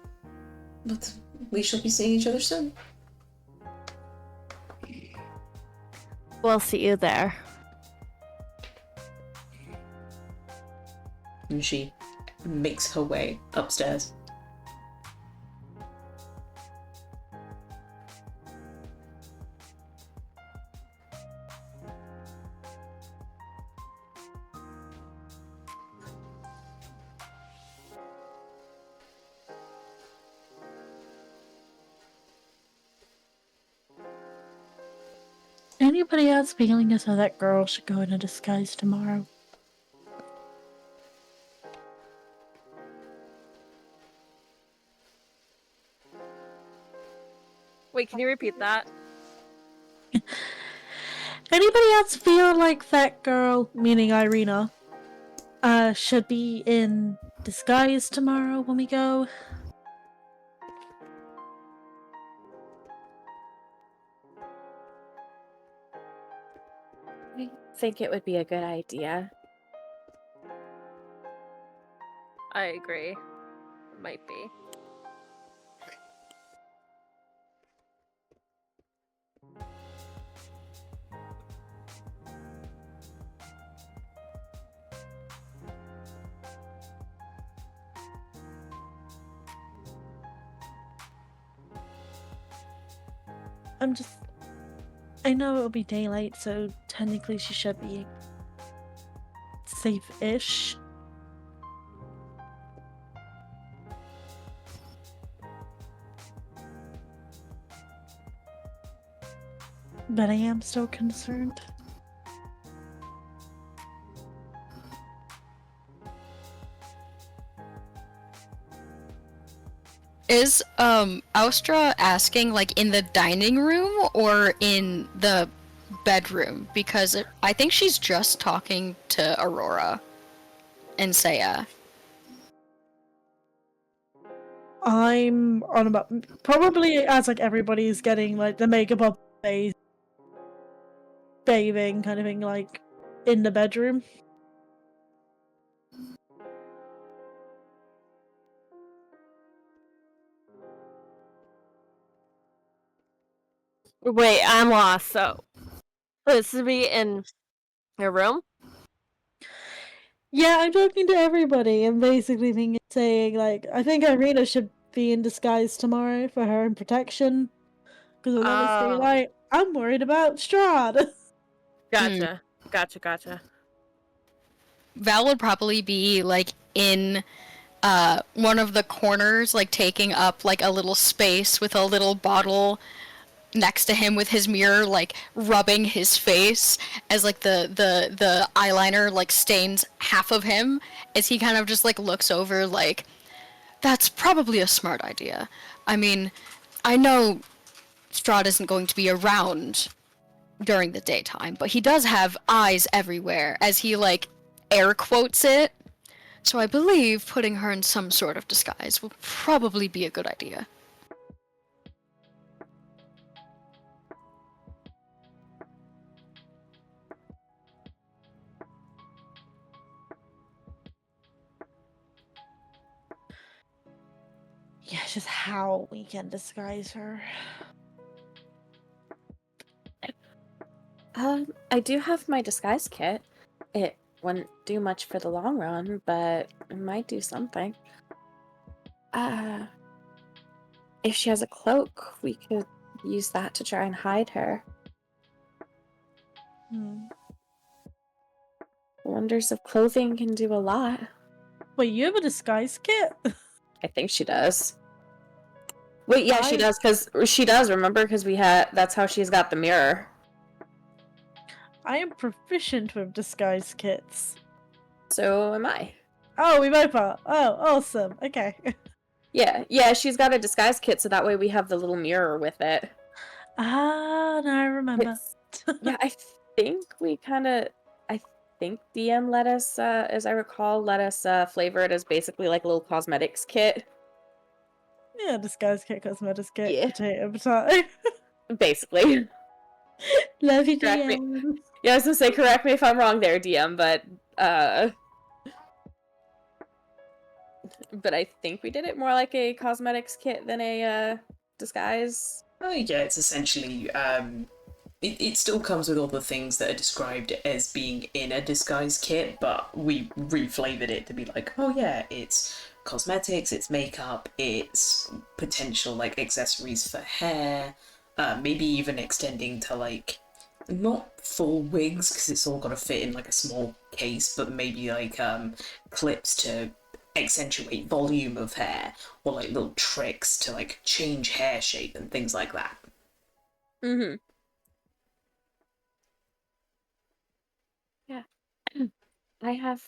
But we shall be seeing each other soon. We'll see you there. And she makes her way upstairs. Anybody else feeling as though that girl should go in a disguise tomorrow? Wait, can you repeat that? Anybody else feel like that girl, meaning Irina, should be in disguise tomorrow when we go? I think it would be a good idea. I agree. Might be. I know it'll be daylight, so technically she should be safe-ish. But I am still concerned. Is Austra asking like in the dining room or in the bedroom? Because I think she's just talking to Aurora and Saya. I'm on about probably as like everybody's getting like the makeup up, bathing kind of thing, like in the bedroom. Wait, I'm lost. So this to be in your room? Yeah, I'm talking to everybody and basically saying like I think Irina should be in disguise tomorrow for her own protection. Because although it's daylight, I'm worried about Strahd. Gotcha. Val would probably be like in one of the corners, like taking up like a little space with a little bottle next to him with his mirror, like rubbing his face as like the eyeliner like stains half of him as he kind of just like looks over like, that's probably a smart idea. I mean, I know Strahd isn't going to be around during the daytime, but he does have eyes everywhere, as he like air quotes it. So I believe putting her in some sort of disguise will probably be a good idea. Yeah, just how we can disguise her. I do have my disguise kit. It wouldn't do much for the long run, but it might do something. If she has a cloak, we could use that to try and hide her. Wonders of clothing can do a lot. Wait, you have a disguise kit? I think she does. Wait, yeah, she does, because she does, remember? Because that's how she's got the mirror. I am proficient with disguise kits. So am I. Oh, we both are. Oh, awesome. Okay. Yeah, she's got a disguise kit, so that way we have the little mirror with it. Ah, now I remember. Yeah, I think DM let us, as I recall, flavor it as basically like a little cosmetics kit. Yeah, disguise kit, cosmetics kit, Yeah. potato. Basically. Love you, Correct me. DM. Yeah, I was gonna say, correct me if I'm wrong there, DM, but I think we did it more like a cosmetics kit than a, disguise. Oh yeah, it's essentially, it still comes with all the things that are described as being in a disguise kit, but we reflavored it to be like, oh yeah, it's cosmetics, it's makeup, it's potential like accessories for hair, maybe even extending to like not full wigs because it's all got to fit in like a small case, but maybe like clips to accentuate volume of hair, or like little tricks to like change hair shape and things like that. Mm-hmm. Yeah. I have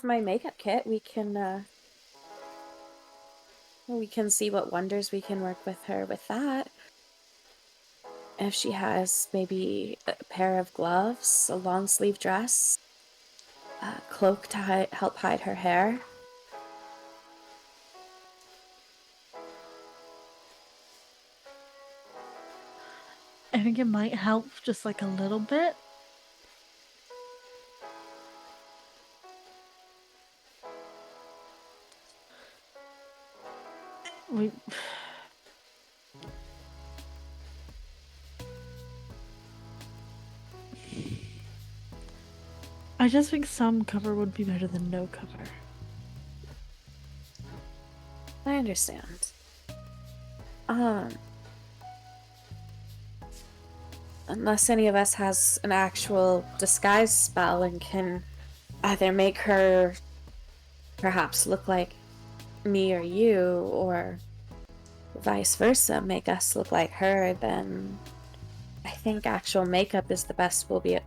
my makeup kit. We can see what wonders we can work with her with that. If she has maybe a pair of gloves, a long sleeve dress, a cloak to help hide her hair. I think it might help just like a little bit. I just think some cover would be better than no cover. I understand. unless any of us has an actual disguise spell and can either make her perhaps look like me or you, or vice versa, make us look like her, then I think actual makeup is the best we'll be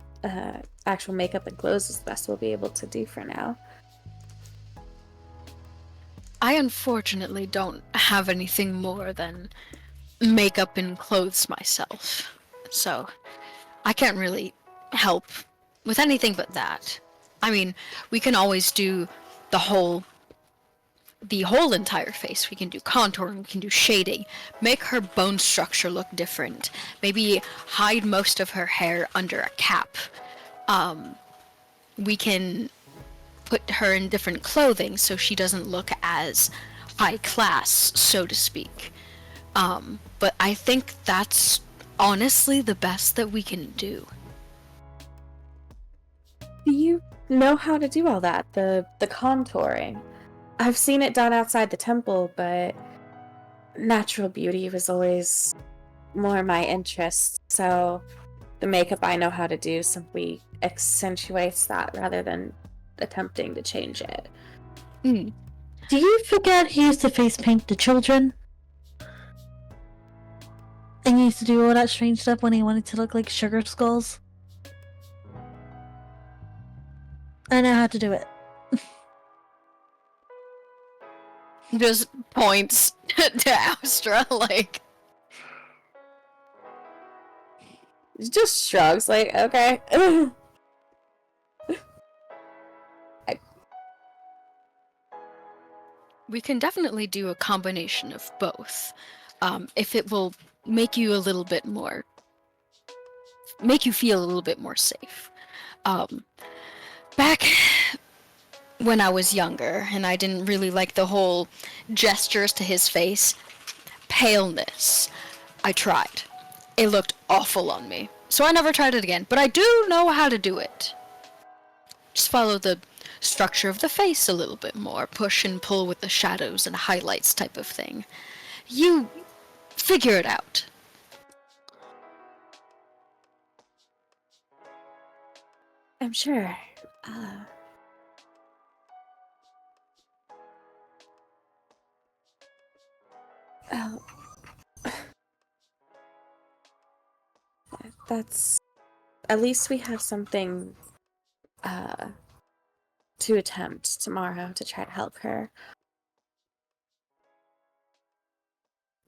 actual makeup and clothes is the best we'll be able to do for now. I unfortunately don't have anything more than makeup and clothes myself, so I can't really help with anything but that. I mean, we can always do the whole entire face. We can do contouring, we can do shading, make her bone structure look different, maybe hide most of her hair under a cap. We can put her in different clothing so she doesn't look as high class, so to speak. But I think that's honestly the best that we can do. Do you know how to do all that? The contouring? I've seen it done outside the temple, but natural beauty was always more my interest, so the makeup I know how to do simply accentuates that rather than attempting to change it. Mm. Do you forget he used to face paint the children? And he used to do all that strange stuff when he wanted to look like sugar skulls? I know how to do it. Just points to Astra, like... Just shrugs, like, okay. We can definitely do a combination of both, if it will make you a little bit more... make you feel a little bit more safe. Back when I was younger, and I didn't really like the whole gestures to his face, paleness, I tried. It looked awful on me, so I never tried it again, but I do know how to do it. Just follow the structure of the face a little bit more, push and pull with the shadows and highlights type of thing. You figure it out. I'm sure. Oh. That's... At least we have something to attempt tomorrow to try to help her.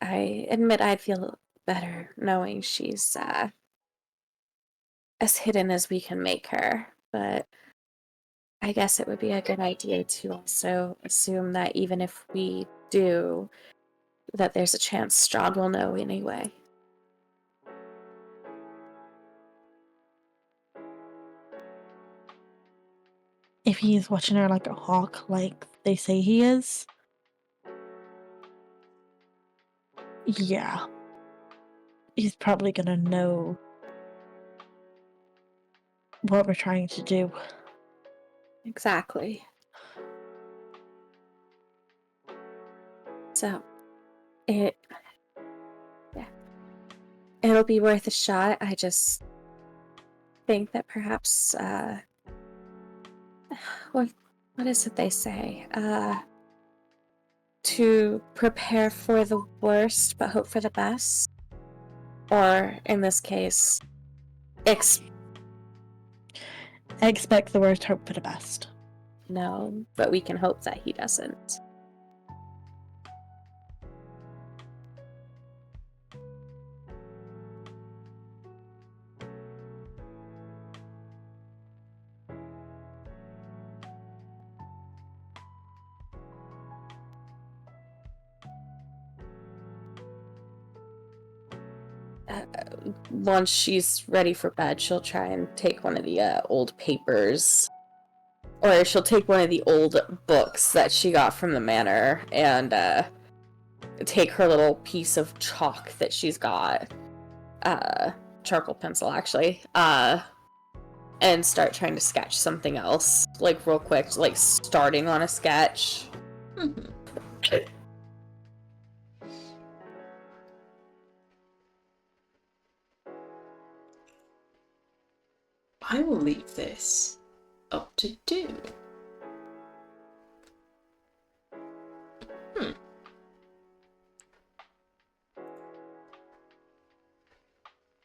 I admit I'd feel better knowing she's as hidden as we can make her, but I guess it would be a good idea to also assume that even if we do, that there's a chance Strahd will know anyway. If he's watching her like a hawk, like they say he is. Yeah. He's probably gonna know what we're trying to do. Exactly. So, it'll be worth a shot. I just think that perhaps, what is it they say? To prepare for the worst, but hope for the best? Or, in this case, Expect the worst, hope for the best. no, but we can hope that he doesn't. Once she's ready for bed, she'll try and take one of the old papers, or she'll take one of the old books that she got from the manor and take her little piece of chalk that she's got, charcoal pencil actually, and start trying to sketch something else, like real quick, like starting on a sketch. I will leave this up to do.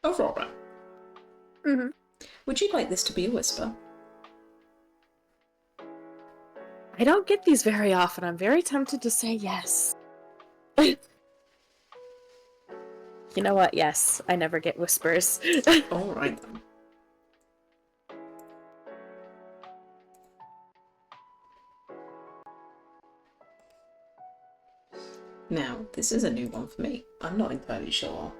Aurora. Mm-hmm. Would you like this to be a whisper? I don't get these very often. I'm very tempted to say yes. You know what? Yes, I never get whispers. Alright then. Now, this is a new one for me. I'm not entirely sure.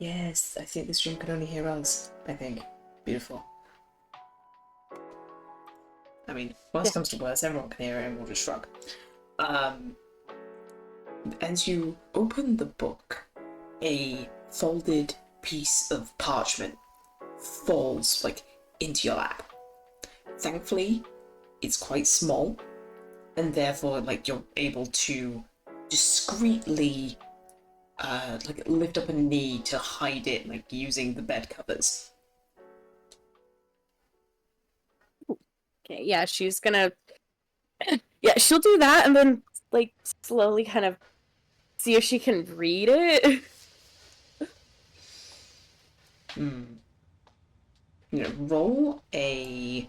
Yes, I think this room can only hear us, I think. Beautiful. I mean, worst comes to worst, everyone can hear it and we'll just shrug. As you open the book, a folded piece of parchment falls, like, into your lap. Thankfully, it's quite small, and therefore, like, you're able to discreetly like lift up a knee to hide it, like using the bed covers. Okay, yeah, she's gonna... Yeah, she'll do that and then, like, slowly kind of see if she can read it. Roll a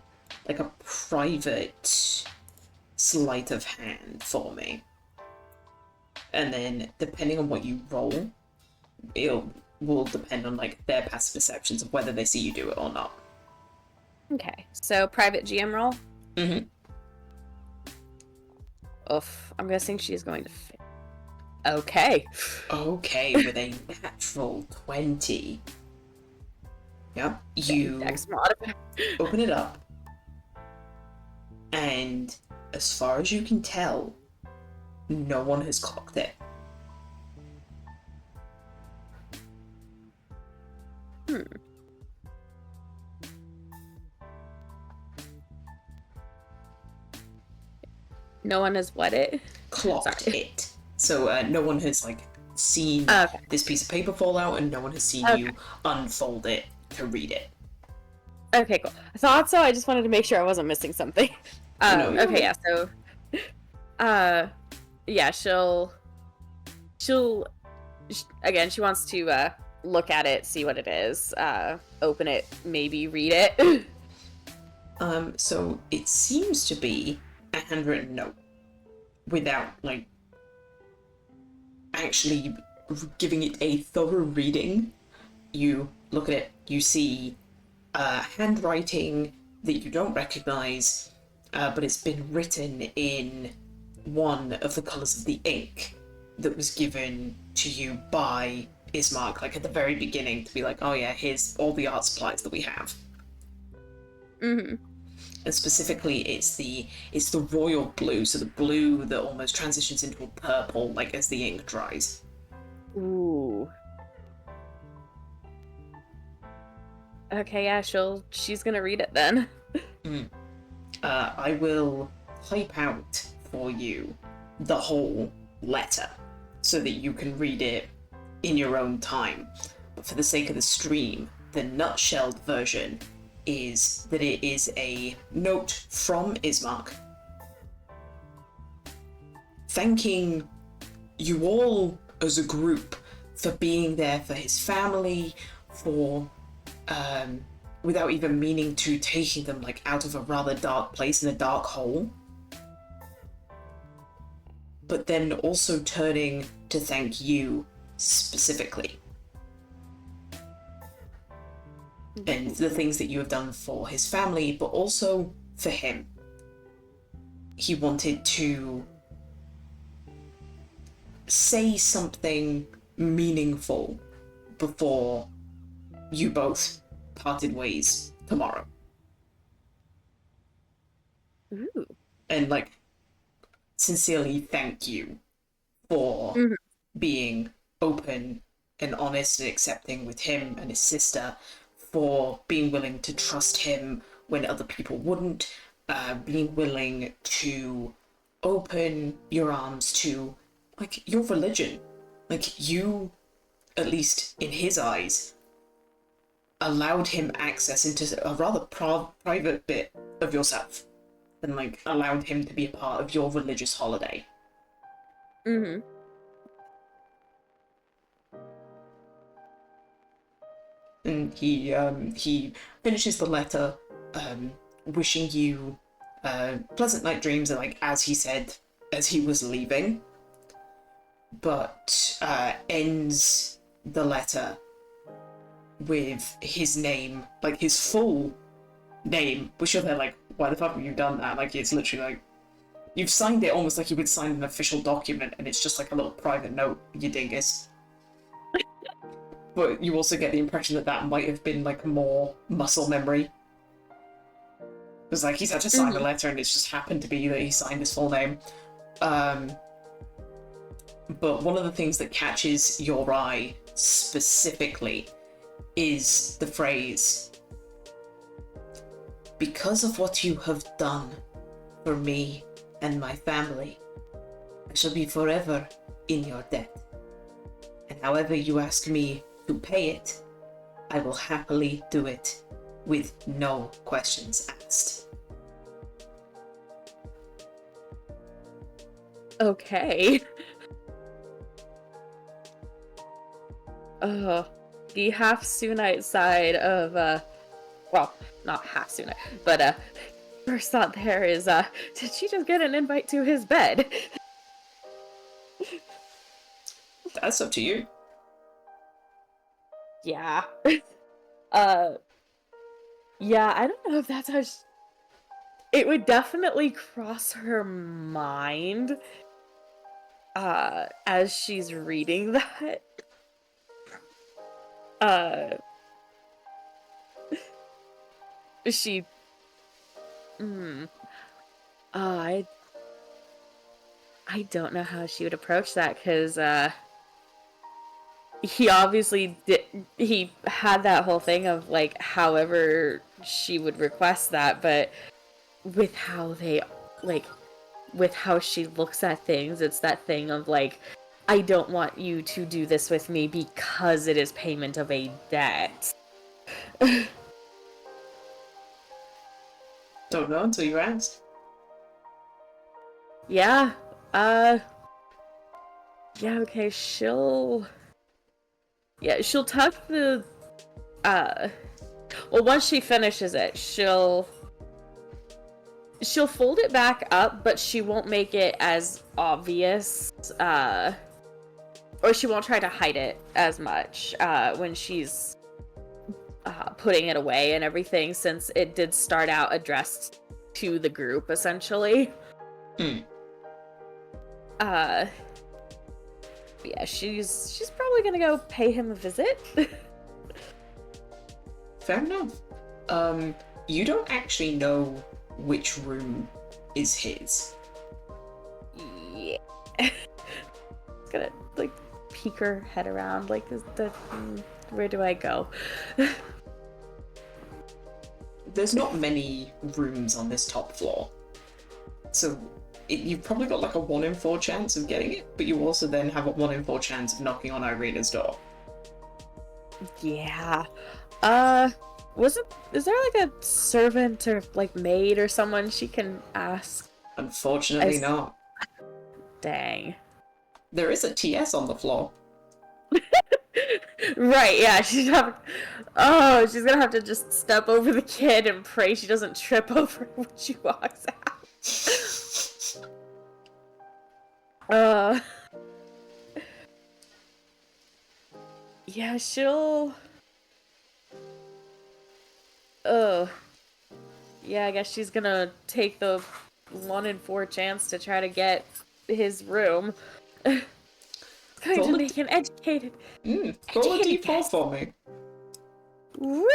private sleight of hand for me. And then, depending on what you roll, it will depend on, like, their past perceptions of whether they see you do it or not. Okay, so private GM roll. Mm-hmm. Oof, I'm guessing she's going to fail. Okay. Okay, with a natural 20. Yep, you Dex modifier. open it up, and as far as you can tell, no one has clocked it. No one has what it? Clocked Sorry. it. So no one has, like, seen Okay. this piece of paper fall out, and no one has seen Okay. you unfold it to read it. Okay, cool. I thought so. I just wanted to make sure I wasn't missing something. No, you're Okay, yeah. So, yeah, again, she wants to look at it, see what it is, open it, maybe read it. So it seems to be a handwritten note without, like, actually giving it a thorough reading. You look at it, you see handwriting that you don't recognize, but it's been written in one of the colors of the ink that was given to you by Ismark, like at the very beginning, to be like, oh yeah, here's all the art supplies that we have. Mm-hmm. And specifically, it's the royal blue, so the blue that almost transitions into a purple, like as the ink dries. Ooh. Okay, yeah, she's gonna read it then. I will type out for you the whole letter so that you can read it in your own time. But for the sake of the stream, the nutshelled version is that it is a note from Ismark thanking you all as a group for being there for his family, for without even meaning to, taking them, like, out of a rather dark place in a dark hole, but then also turning to thank you specifically and the things that you have done for his family, but also for him. He wanted to say something meaningful before you both parted ways tomorrow. Ooh. And, like, sincerely thank you for being open and honest and accepting with him and his sister, for being willing to trust him when other people wouldn't, being willing to open your arms to, like, your religion. Like, you, at least in his eyes, allowed him access into a rather private bit of yourself, and like allowed him to be a part of your religious holiday. Mm-hmm. And he finishes the letter, wishing you pleasant night dreams, and like as he said as he was leaving, but ends the letter with his name, like his full name, which you're there like, why the fuck have you done that? Like, it's literally like, you've signed it almost like you would sign an official document, and it's just like a little private note, you dingus. But you also get the impression that that might have been like more muscle memory. Because like he's had to sign a letter, and it's just happened to be that he signed his full name. But one of the things that catches your eye specifically is the phrase, "Because of what you have done for me and my family, I shall be forever in your debt. And however you ask me to pay it, I will happily do it with no questions asked." Okay. The half Sunite side of, well, not half Sunite, but, first thought there is, did she just get an invite to his bed? That's up to you. Yeah. Yeah, I don't know if that's how it would definitely cross her mind, as she's reading that. She... I don't know how she would approach that, because, he obviously he had that whole thing of, like, however she would request that, but with how they, like, with how she looks at things, it's that thing of, like, I don't want you to do this with me because it is payment of a debt. Don't know until you ask. Yeah, yeah, okay, she'll tuck the, well, once she finishes it, she'll fold it back up, but she won't make it as obvious, or she won't try to hide it as much, when she's, putting it away and everything, since it did start out addressed to the group, essentially. Yeah, she's probably gonna go pay him a visit. Fair enough. You don't actually know which room is his. Yeah. Gonna, like, peek her head around, like, where do I go? There's not many rooms on this top floor. So you've probably got like a 1 in 4 chance of getting it, but you also then have a 1 in 4 chance of knocking on Irina's door. Yeah. Is there like a servant or like maid or someone she can ask? Unfortunately not. Dang. There is a TS on the floor. Right, yeah, she's gonna have to just step over the kid and pray she doesn't trip over when she walks out. Yeah, she'll... yeah, I guess she's gonna take the 1 in 4 chance to try to get his room. It's going to make an educated... Roll a educated d4 guess. for me. Woo!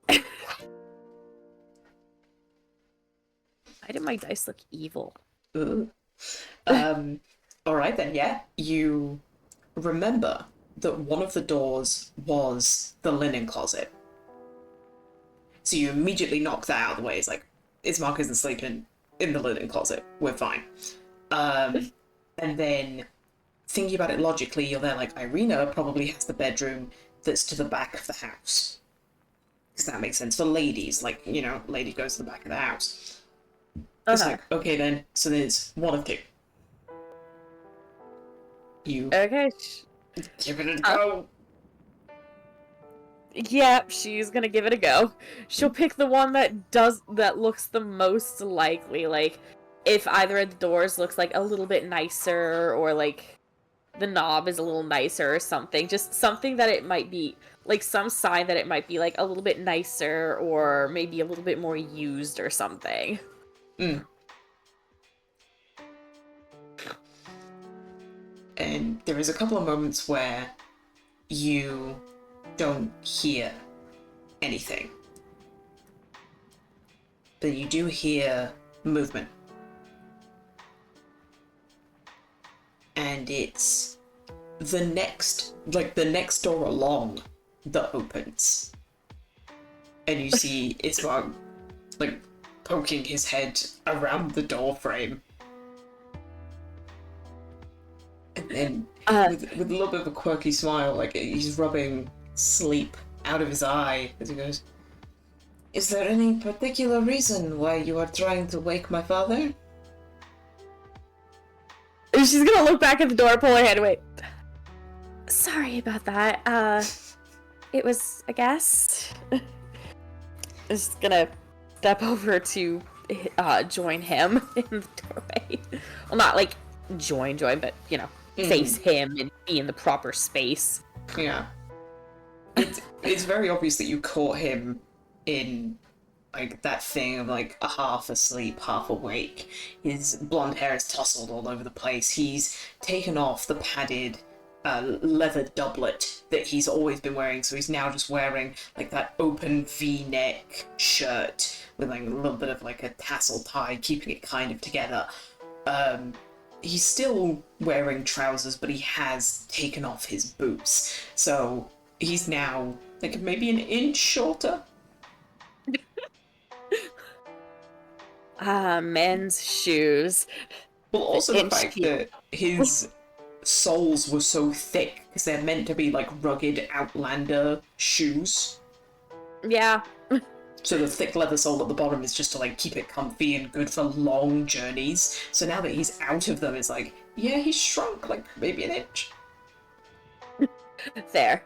Why did my dice look evil? Ooh. Alright then, yeah. You remember that one of the doors was the linen closet. So you immediately knock that out of the way. It's like, Ismark isn't sleeping in the linen closet. We're fine. And then, thinking about it logically, you're there like, Irina probably has the bedroom that's to the back of the house. Because that makes sense for ladies. Like, you know, lady goes to the back of the house. It's Uh-huh. like, okay then, so there's one of two. You Okay. give it a go. Yep, she's gonna give it a go. She'll pick the one that looks the most likely. Like, if either of the doors looks like a little bit nicer, or like the knob is a little nicer or something. Just something that it might be, like some sign that it might be like a little bit nicer or maybe a little bit more used or something. And there is a couple of moments where you don't hear anything. But you do hear movement. And it's the next door along that opens. And you see Ismark, like, poking his head around the door frame. And then, with a little bit of a quirky smile, like, he's rubbing sleep out of his eye as he goes, "Is there any particular reason why you are trying to wake my father?" She's gonna look back at the door, pull her head away. Sorry about that. It was a guest. Just gonna step over to join him in the doorway. Well, not like join, but, you know, face him and be in the proper space. Yeah. It's very obvious that you caught him in, like, that thing of, like, a half asleep, half awake. His blonde hair is tousled all over the place. He's taken off the padded leather doublet that he's always been wearing, so he's now just wearing, like, that open V-neck shirt with, like, a little bit of, like, a tassel tie, keeping it kind of together. He's still wearing trousers, but he has taken off his boots, so he's now, like, maybe an inch shorter. Men's shoes. Well, also the fact that his soles were so thick, because they're meant to be, like, rugged Outlander shoes. Yeah. So the thick leather sole at the bottom is just to, like, keep it comfy and good for long journeys. So now that he's out of them, it's like, yeah, he's shrunk, like, maybe an inch. There.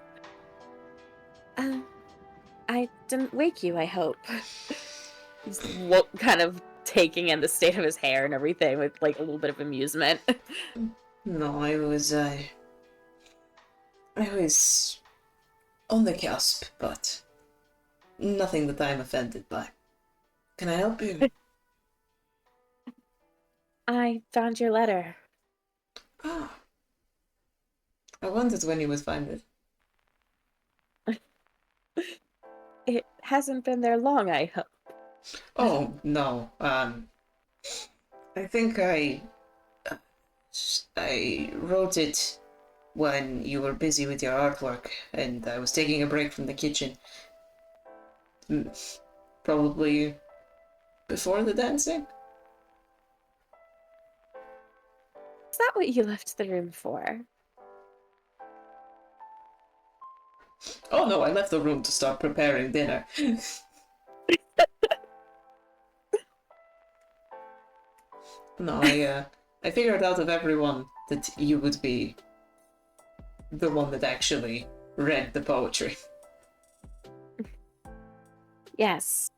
I didn't wake you, I hope. He's kind of taking in the state of his hair and everything with, like, a little bit of amusement. No, I was on the cusp, but nothing that I'm offended by. Can I help you? I found your letter. Ah. I wondered when you would find it. It hasn't been there long, I hope. Oh, no. I think I wrote it when you were busy with your artwork, and I was taking a break from the kitchen. Probably before the dancing? Is that what you left the room for? Oh no, I left the room to start preparing dinner. No, I figured out of everyone that you would be the one that actually read the poetry. Yes.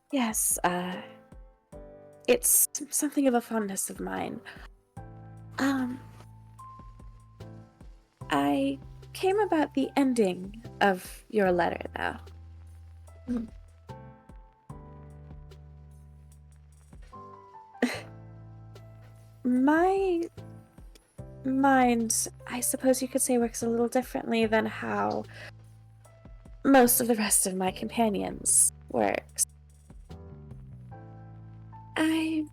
It's something of a fondness of mine. I came about the ending of your letter, though. My mind, I suppose you could say, works a little differently than how most of the rest of my companions works. I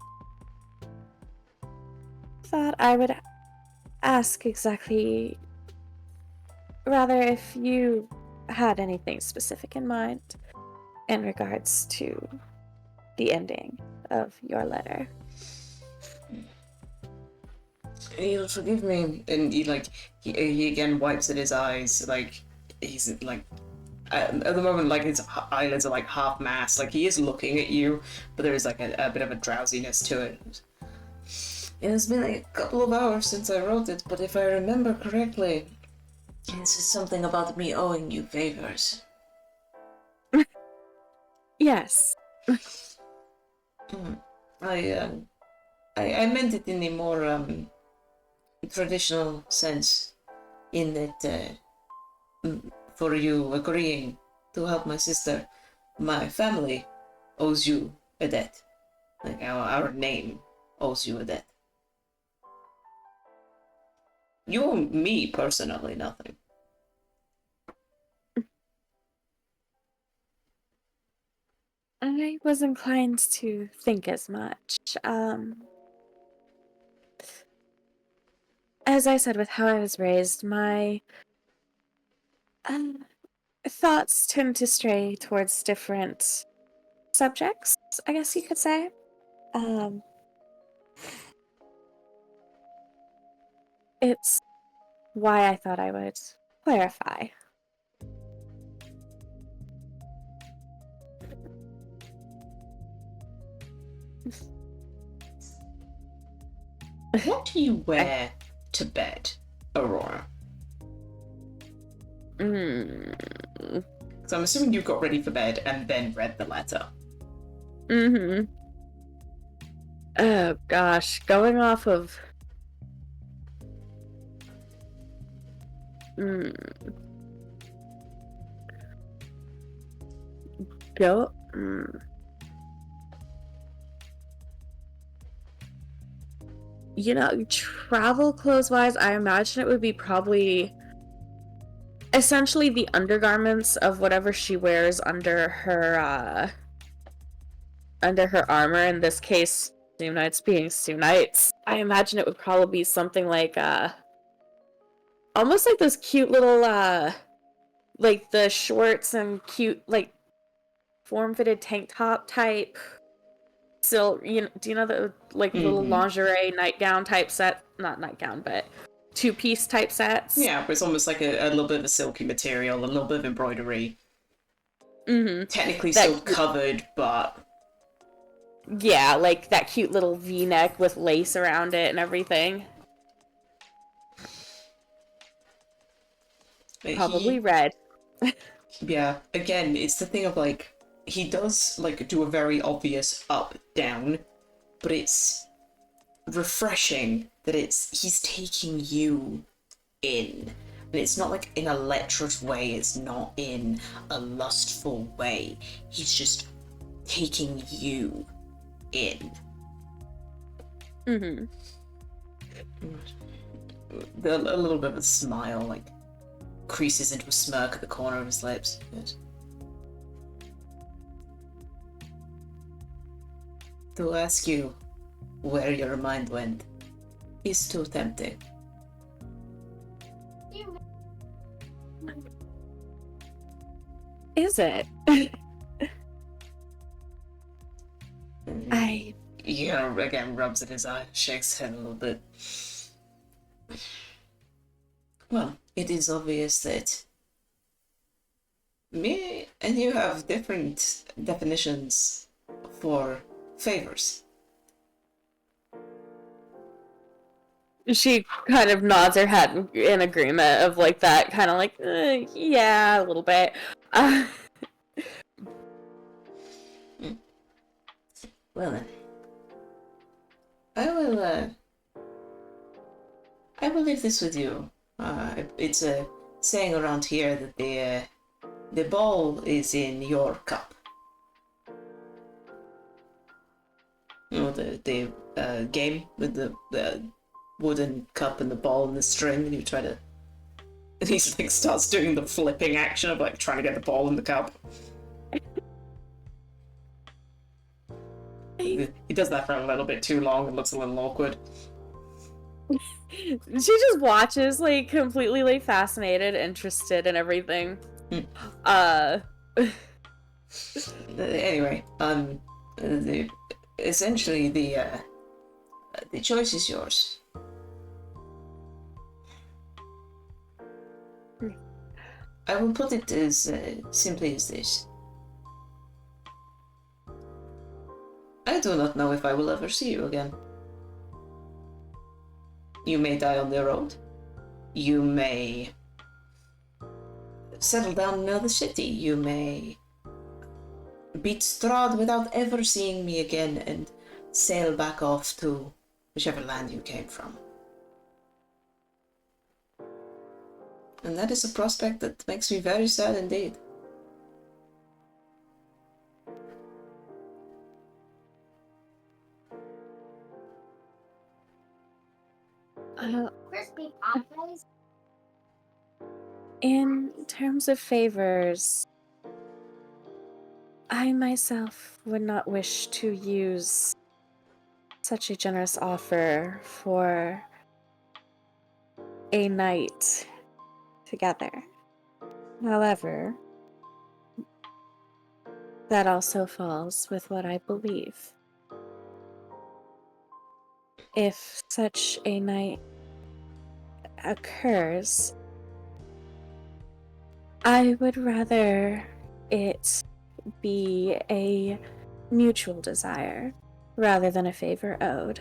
thought I would ask exactly, rather, if you had anything specific in mind in regards to the ending of your letter. You'll forgive me, and he again wipes at his eyes, like he's like At the moment, like, his eyelids are like half masked. Like, he is looking at you, but there is like a bit of a drowsiness to it. It has been like a couple of hours since I wrote it, but if I remember correctly, this is something about me owing you favors. Yes. I meant it in a more traditional sense, in that for you agreeing to help my sister, my family owes you a debt. Like our name owes you a debt. You owe me personally nothing. I was inclined to think as much. As I said, with how I was raised, my thoughts tend to stray towards different subjects, I guess you could say. It's why I thought I would clarify. What do you wear to bed, Aurora? So I'm assuming you got ready for bed and then read the letter. Oh gosh, going off of go You know, travel clothes wise, I imagine it would be probably essentially the undergarments of whatever she wears under her armor. In this case, Sunites being Sunites. I imagine it would probably be something like almost like those cute little like the shorts and cute like form-fitted tank top type. So, do you know the like little lingerie nightgown type set? Not nightgown, but two-piece type sets. Yeah, but it's almost like a little bit of a silky material, a little bit of embroidery. Technically still covered, but yeah, like that cute little V-neck with lace around it and everything. Probably red. Yeah, again, it's the thing of like, he does like do a very obvious up down, but it's refreshing that he's taking you in, and it's not like in a lecherous way, it's not in a lustful way, he's just taking you in. A little bit of a smile like creases into a smirk at the corner of his lips. Good. To ask you where your mind went is too tempting. Is it? Again rubs at his eye, shakes his head a little bit. Well, it is obvious that me and you have different definitions for favors. She kind of nods her head in agreement of like that, kind of like, yeah, a little bit. Well then, I will leave this with you. It's a saying around here that the ball is in your cup. You know, the game with the wooden cup and the ball and the string, and you try to... And he like starts doing the flipping action of like trying to get the ball in the cup. He does that for a little bit too long and looks a little awkward. She just watches, like, completely, like, fascinated, interested, and everything. Anyway, essentially the choice is yours. I will put it as simply as this. I do not know if I will ever see you again. You may die on the road. You may settle down in another city. You may beat Strahd without ever seeing me again and sail back off to whichever land you came from. And that is a prospect that makes me very sad indeed. Crispy Popeyes. In terms of favors, I myself would not wish to use such a generous offer for a night together. However, that also falls with what I believe. If such a night occurs, I would rather it be a mutual desire rather than a favor owed.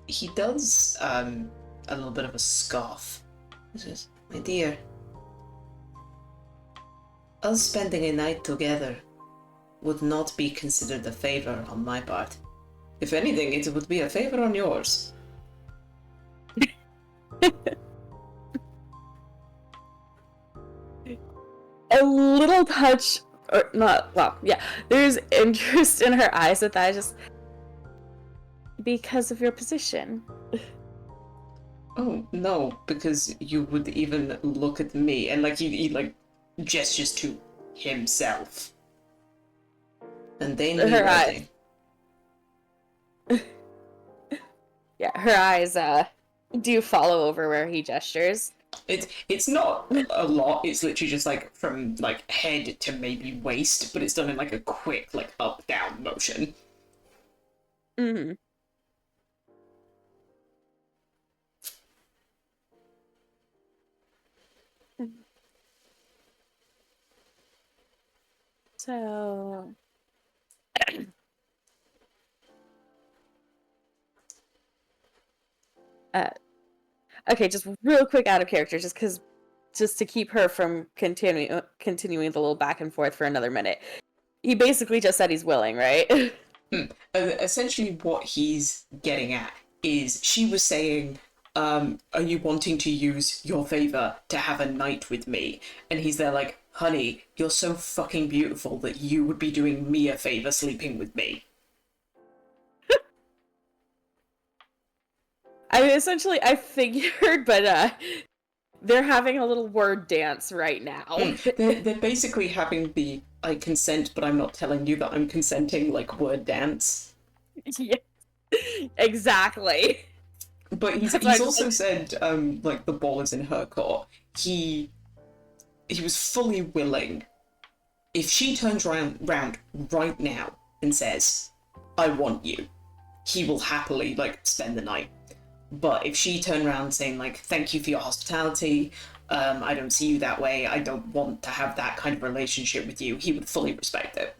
He does a little bit of a scoff. He says, "My dear, us spending a night together would not be considered a favor on my part. If anything, it would be a favor on yours." A little touch, or not, well, yeah, there's interest in her eyes at that, just because of your position. Oh, no, because you would even look at me, and like he like gestures to himself. And they knew Her nothing. Yeah, her eyes do follow over where he gestures. It's not a lot, it's literally just like from like head to maybe waist, but it's done in like a quick like up down motion. Mm-hmm. So okay, just real quick out of character, just to keep her from continuing the little back and forth for another minute. He basically just said he's willing, right? Essentially what he's getting at is she was saying, are you wanting to use your favor to have a night with me? And he's there like, honey, you're so fucking beautiful that you would be doing me a favor sleeping with me. I mean, essentially, I figured, but they're having a little word dance right now. They're basically having the I consent, but I'm not telling you that I'm consenting, like, word dance. Yeah, exactly. But he's also said, like, the ball is in her court. He was fully willing. If she turns round right now and says, I want you, he will happily, like, spend the night. But if she turned around saying, like, thank you for your hospitality, I don't see you that way, I don't want to have that kind of relationship with you, he would fully respect it.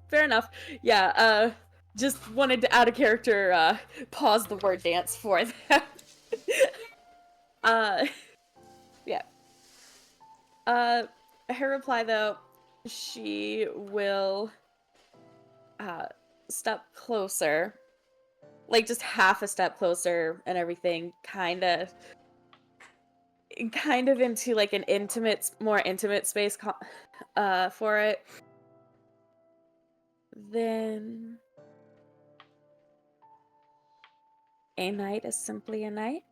Fair enough. Yeah, just wanted to, out of character, pause the word dance for that. Yeah. Her reply, though, she will, step closer. Like, just half a step closer and everything, kind of into, like, an more intimate space for it. Then a night is simply a night.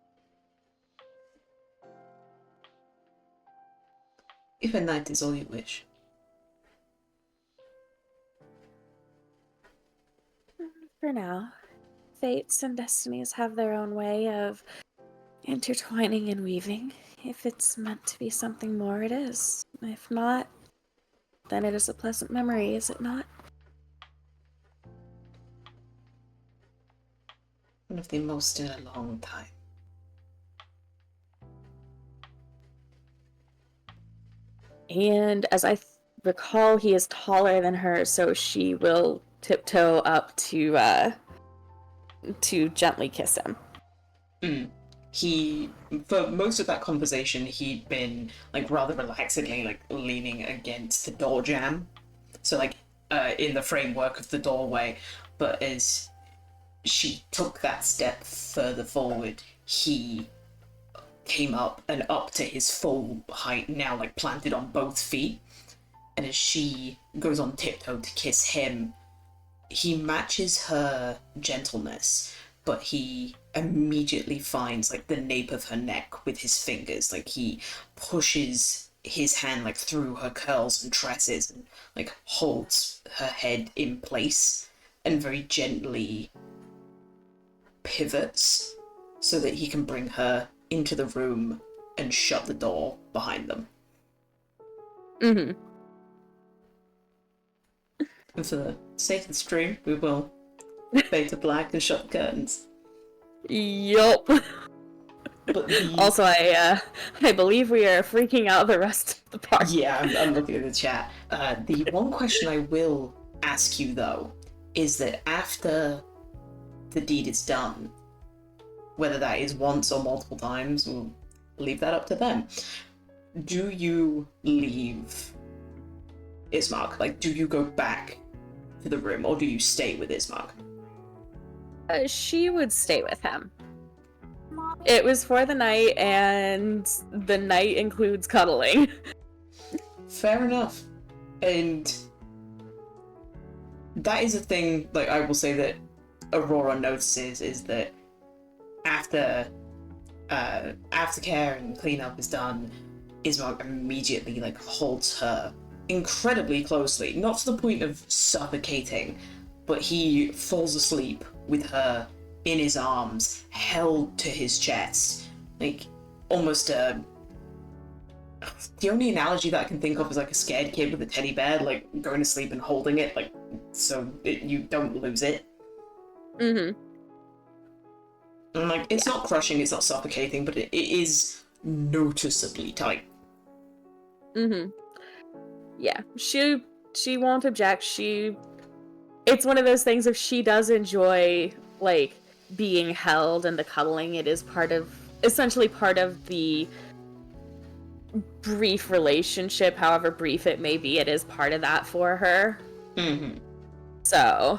If a night is all you wish. For now. Fates and destinies have their own way of intertwining and weaving. If it's meant to be something more, it is. If not, then it is a pleasant memory, is it not? One of the most in a long time. And as I recall, he is taller than her, so she will tiptoe up to gently kiss him. For most of that conversation, he'd been, like, rather relaxedly, like, leaning against the door jamb. So, like, in the framework of the doorway. But as she took that step further forward, he came up and up to his full height, now, like, planted on both feet. And as she goes on tiptoe to kiss him, he matches her gentleness, but he immediately finds, like, the nape of her neck with his fingers. Like, he pushes his hand, like, through her curls and tresses and, like, holds her head in place and very gently pivots so that he can bring her into the room and shut the door behind them. Mm-hmm. And for the sake of the stream, we will fade to black and shut the curtains. Yup. But Also, I believe we are freaking out the rest of the party. Yeah, I'm looking at the chat. The one question I will ask you, though, is that after the deed is done, whether that is once or multiple times, we'll leave that up to them. Do you leave Ismark? Like, do you go back to the room, or do you stay with Ismark? She would stay with him. It was for the night, and the night includes cuddling. Fair enough. And that is a thing, like, I will say that Aurora notices, is that after aftercare and cleanup is done, Ismark immediately, like, holds her incredibly closely, not to the point of suffocating, but he falls asleep with her in his arms, held to his chest, like, almost the only analogy that I can think of is, like, a scared kid with a teddy bear, like, going to sleep and holding it, like, so you don't lose it. Mm-hmm. And, like, it's not crushing, it's not suffocating, but it is noticeably tight. Mm-hmm. Yeah, she won't object. It's one of those things, if she does enjoy, like, being held and the cuddling, it is essentially part of the brief relationship, however brief it may be, it is part of that for her. Mm-hmm. So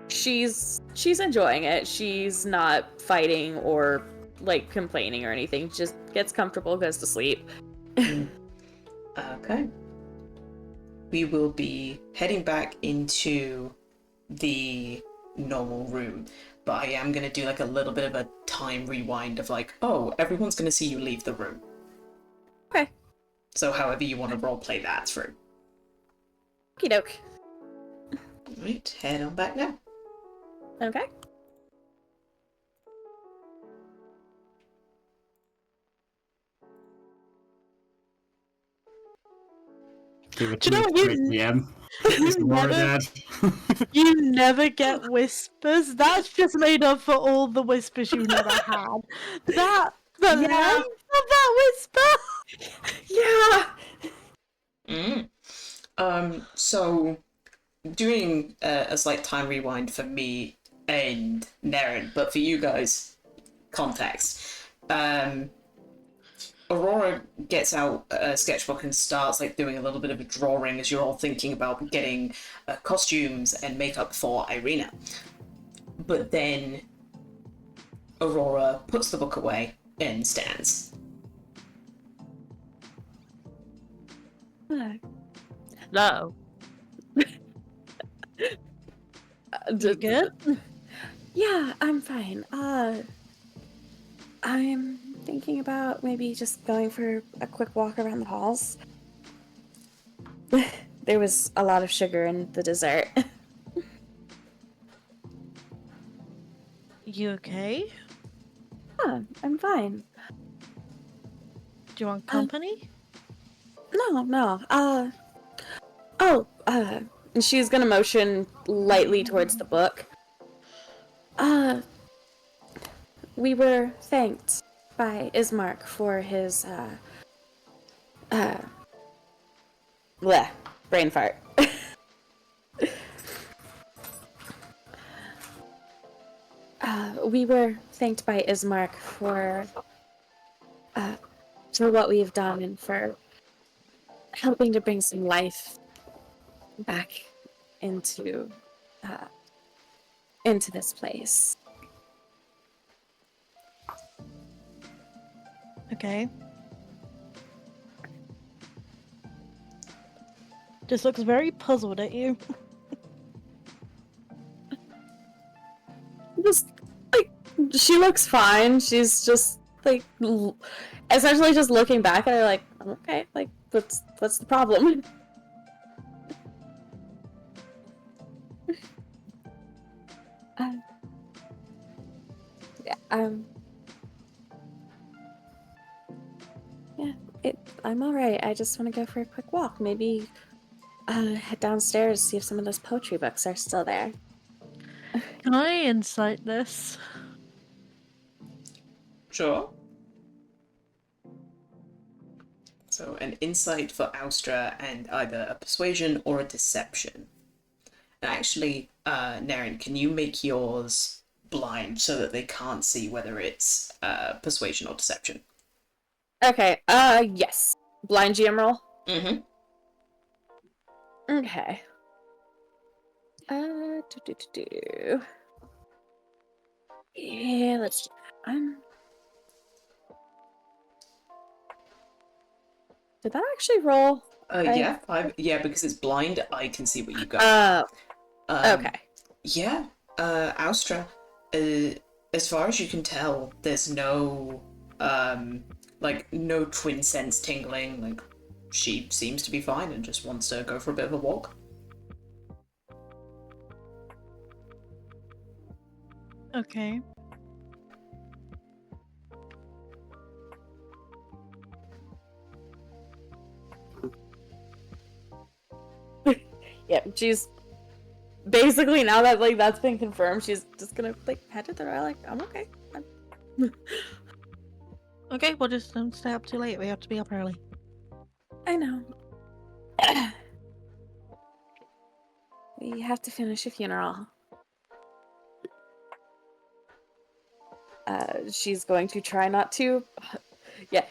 she's enjoying it. She's not fighting or, like, complaining or anything. Just gets comfortable, goes to sleep. Okay. We will be heading back into the normal room, but I am going to do, like, a little bit of a time rewind of, like, oh, everyone's going to see you leave the room. Okay. So however you want to roleplay that through. Okie doke. Right, head on back now. Okay. Give it Do to you me, know, great DM. It's more of that. You never get whispers. That's just made up for all the whispers you never had. The length of that whisper. Yeah. So doing a slight time rewind for me and Naren, but for you guys, context. Aurora gets out a sketchbook and starts, like, doing a little bit of a drawing as you're all thinking about getting costumes and makeup for Irina. But then Aurora puts the book away and stands. No. You good? Yeah, I'm fine. I'm thinking about maybe just going for a quick walk around the halls. There was a lot of sugar in the dessert. You okay? Yeah, I'm fine. Do you want company? No. And she's gonna motion lightly towards the book. we were thanked by Ismark for his, bleh, brain fart. We were thanked by Ismark for what we've done and for helping to bring some life back into this place. Okay. Just looks very puzzled at you. Just like she looks fine. She's just like essentially just looking back at her like, okay, like what's the problem? Yeah, I'm all right. I just want to go for a quick walk. Maybe head downstairs, see if some of those poetry books are still there. Can I insight this? Sure. So an insight for Austra and either a persuasion or a deception. And actually, Naren, can you make yours blind so that they can't see whether it's persuasion or deception? Okay, yes. Blind GM roll? Mm-hmm. Okay. Yeah, let's do that. Did that actually roll? Yeah, because it's blind, I can see what you got. Okay. Yeah, Austra, as far as you can tell, there's no, no twin sense tingling, like, she seems to be fine and just wants to go for a bit of a walk. Okay. Yeah, she's basically, now that like that's been confirmed, she's just gonna like head to the door like, I'm okay. Okay, well just don't stay up too late. We have to be up early. I know. We have to finish a funeral. She's going to try not to. Yeah,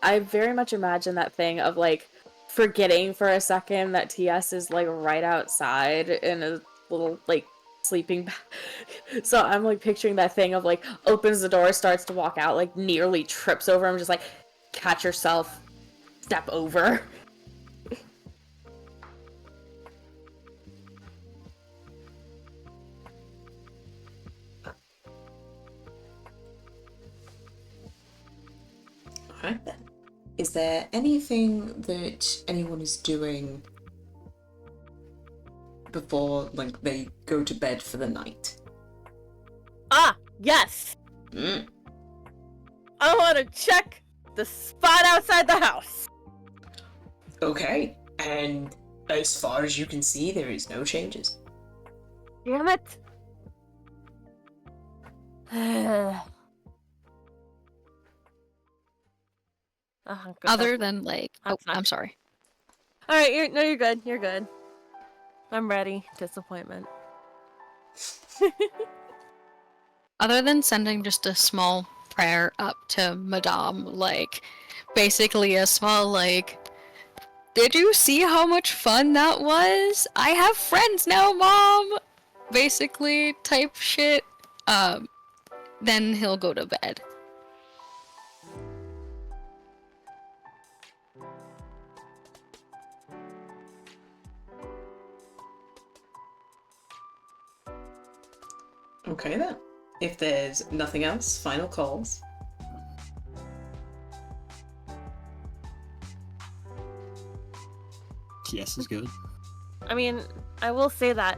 I very much imagine that thing of like forgetting for a second that TS is like right outside in a little like sleeping bag. So I'm like picturing that thing of like opens the door, starts to walk out, like nearly trips over him, just like catch yourself, step over. Alright then. Is there anything that anyone is doing before, like, they go to bed for the night? Ah, yes! Mm. I want to check the spot outside the house. Okay, and as far as you can see, there is no changes. Damn it. Other than like, oh, That's not- I'm sorry. All right, you're good. You're good. I'm ready. Disappointment. Other than sending just a small prayer up to Madame, like, basically a small, like, did you see how much fun that was? I have friends now, Mom! Basically, type shit. Then he'll go to bed. Okay then. If there's nothing else, final calls. TS is good. I mean, I will say that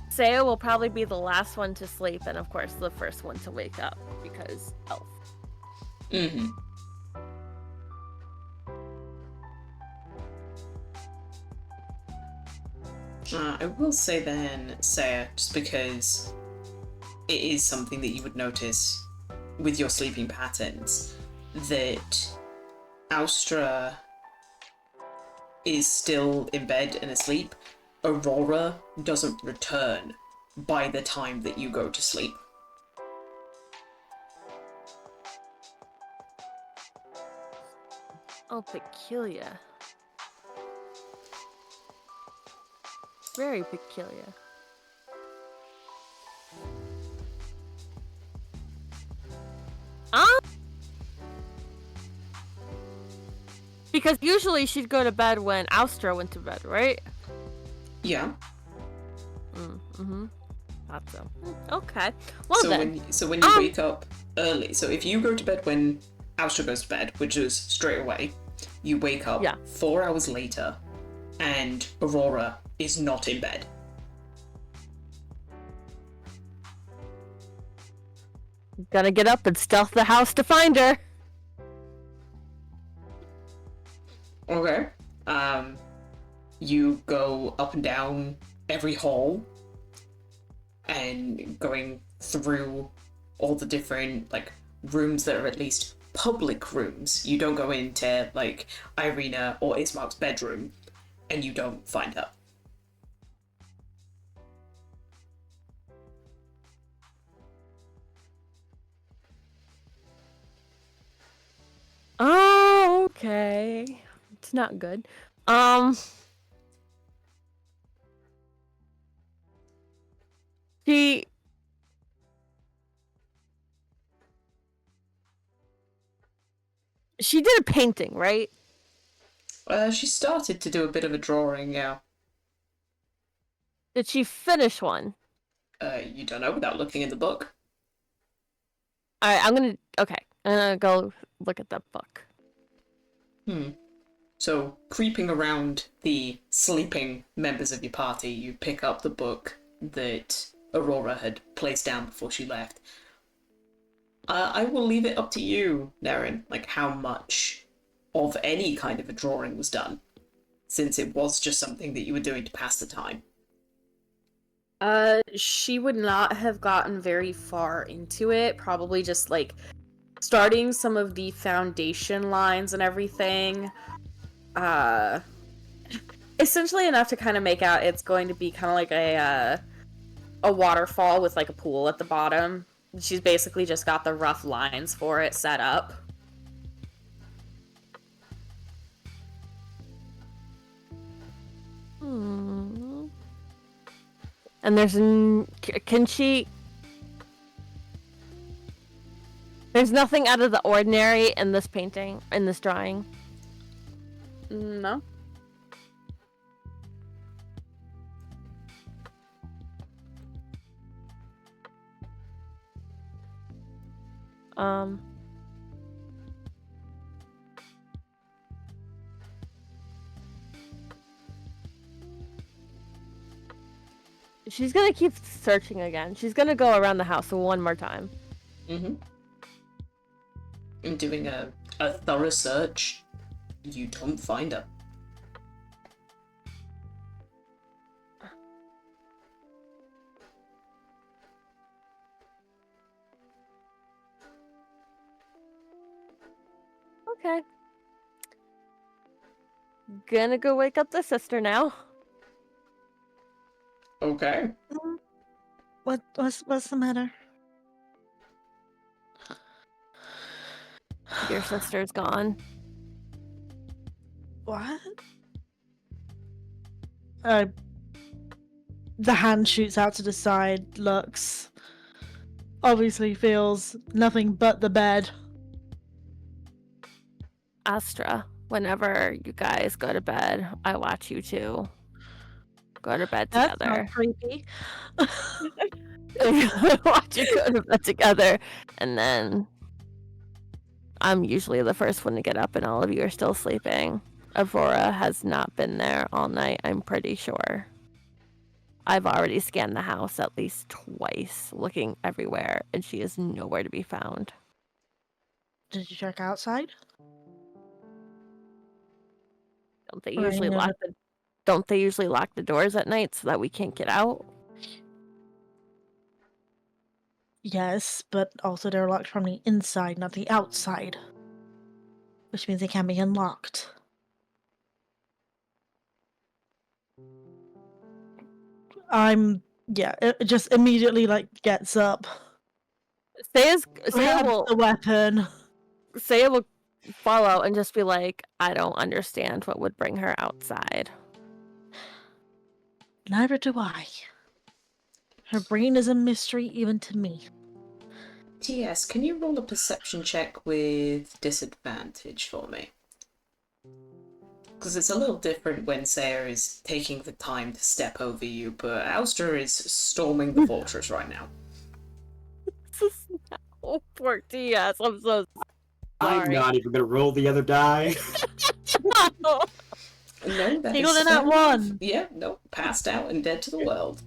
Saya will probably be the last one to sleep, and of course the first one to wake up, because elf. Mm-hmm. I will say then, Saya, just because it is something that you would notice with your sleeping patterns, that Austra is still in bed and asleep. Aurora doesn't return by the time that you go to sleep. Oh, peculiar. Very peculiar. Because usually she'd go to bed when Austra went to bed, right? Yeah. Mm-hmm. Thought so. Okay. Well So then. when you wake up early, so if you go to bed when Austra goes to bed, which is straight away, you wake up 4 hours later, and Aurora is not in bed. Gonna get up and stealth the house to find her. Okay. You go up and down every hall, and going through all the different, like, rooms that are at least public rooms. You don't go into, like, Irina or Ismark's bedroom, and you don't find her. Oh, okay. It's not good. She did a painting, right? She started to do a bit of a drawing, yeah. Did she finish one? You don't know without looking in the book. Alright, I'm gonna go look at that book. So, creeping around the sleeping members of your party, you pick up the book that Aurora had placed down before she left. I will leave it up to you, Naren, like how much of any kind of a drawing was done, since it was just something that you were doing to pass the time. She would not have gotten very far into it, probably just, like, starting some of the foundation lines and everything. Essentially enough to kind of make out it's going to be kind of like a waterfall with, like, a pool at the bottom. She's basically just got the rough lines for it set up. And there's There's nothing out of the ordinary in this painting, in this drawing. No. She's gonna keep searching again. She's gonna go around the house one more time. In doing a thorough search, you don't find her. Okay. Gonna go wake up the sister now. Okay. What's the matter? Your sister's gone. What? The hand shoots out to the side, looks. Obviously feels nothing but the bed. Astra, whenever you guys go to bed, I watch you two go to bed That's together. not creepy. I watch you go to bed together, and then I'm usually the first one to get up, and all of you are still sleeping. Aurora has not been there all night, I'm pretty sure. I've already scanned the house at least twice, looking everywhere, and she is nowhere to be found. Did you check outside? Don't they usually lock the doors at night so that we can't get out? Yes, but also they're locked from the inside, not the outside. Which means they can be unlocked. It just immediately, like, gets up. Saya Grabs the weapon. will follow and just be like, I don't understand what would bring her outside. Neither do I. Her brain is a mystery even to me. TS, can you roll a perception check with disadvantage for me? Because it's a little different when Saya is taking the time to step over you, but Ouster is storming the fortress right now. Oh, poor TS. I'm so I'm sorry. not even gonna roll the other die. No, that He is got in fair that enough. one. Yeah, no, passed out and dead to the world.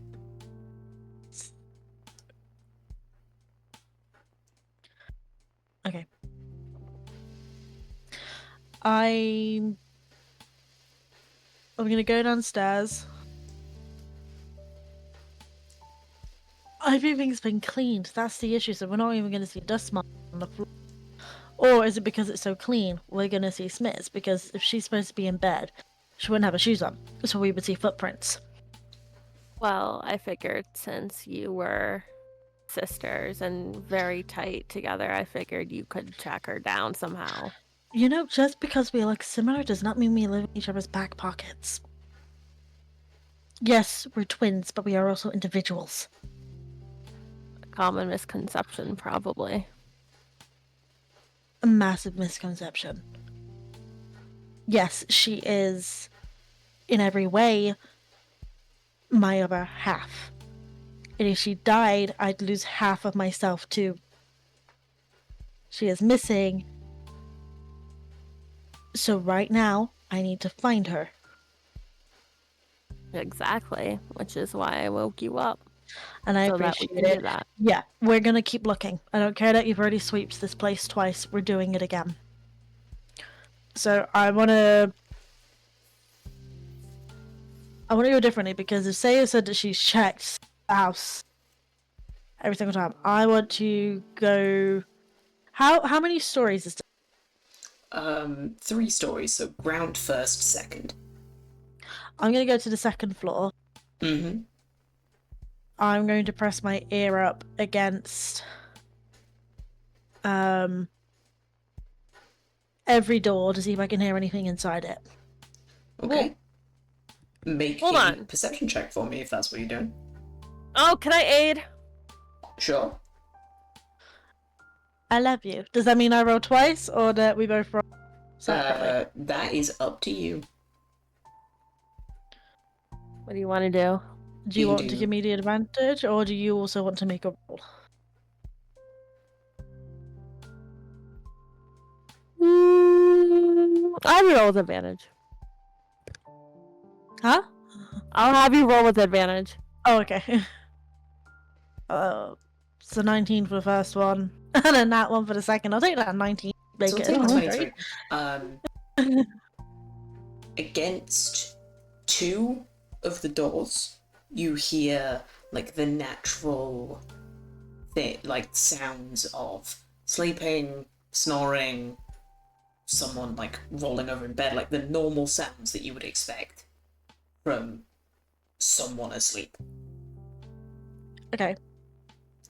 Okay. I'm gonna go downstairs. Everything's been cleaned. That's the issue. So we're not even gonna see dust marks on the floor. Or is it because it's so clean we're gonna see smears? Because if she's supposed to be in bed, she wouldn't have her shoes on, so we would see footprints. Well, I figured since you were sisters and very tight together, I figured you could track her down somehow. You know, just because we look similar does not mean we live in each other's back pockets. Yes, we're twins, but we are also individuals. A common misconception, probably. A massive misconception. Yes, she is, in every way, my other half. And if she died, I'd lose half of myself too. She is missing. So right now, I need to find her. Exactly, which is why I woke you up. And I So that we appreciate can do it. that. Yeah, we're gonna keep looking. I don't care that you've already sweeped this place twice. We're doing it again. So I wanna go differently because if Saya said that she's checked the house every single time, I want to go. How many stories is it? 3 stories, so ground first, second. I'm gonna go to the second floor. Mm-hmm. I'm going to press my ear up against every door to see if I can hear anything inside it. Okay. Make hold a on. perception check for me if that's what you're doing. Oh, can I aid? Sure. I love you. Does that mean I roll twice, or that we both roll separately? That is up to you. What do you want to do? Do you want to give me the advantage, or do you also want to make a roll? I'll have you roll with advantage. Huh? I'll have you roll with advantage. Oh, okay. So 19 for the first one, and then that one for the second. I'll take that 19. So we'll take 23. Against 2 of the doors, you hear like the natural like sounds of sleeping, snoring, someone like rolling over in bed, like the normal sounds that you would expect from someone asleep. Okay.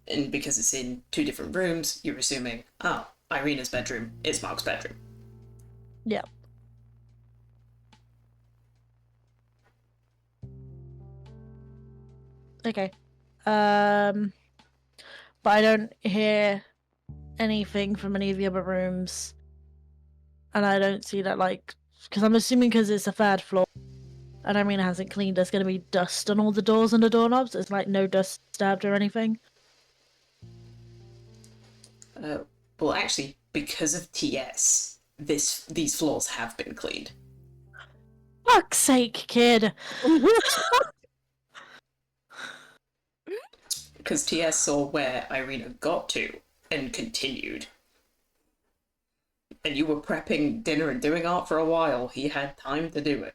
And because it's in 2 different rooms, you're assuming, oh, Irina's bedroom is Mark's bedroom. Yeah. Okay. But I don't hear anything from any of the other rooms. And I don't see that, like, because I'm assuming because it's a 3rd floor and Irina hasn't cleaned, there's going to be dust on all the doors and the doorknobs. It's like no dust stabbed or anything. Well, actually, because of TS, these floors have been cleaned. Fuck's sake, kid! Because TS saw where Irina got to and continued. And you were prepping dinner and doing art for a while. He had time to do it.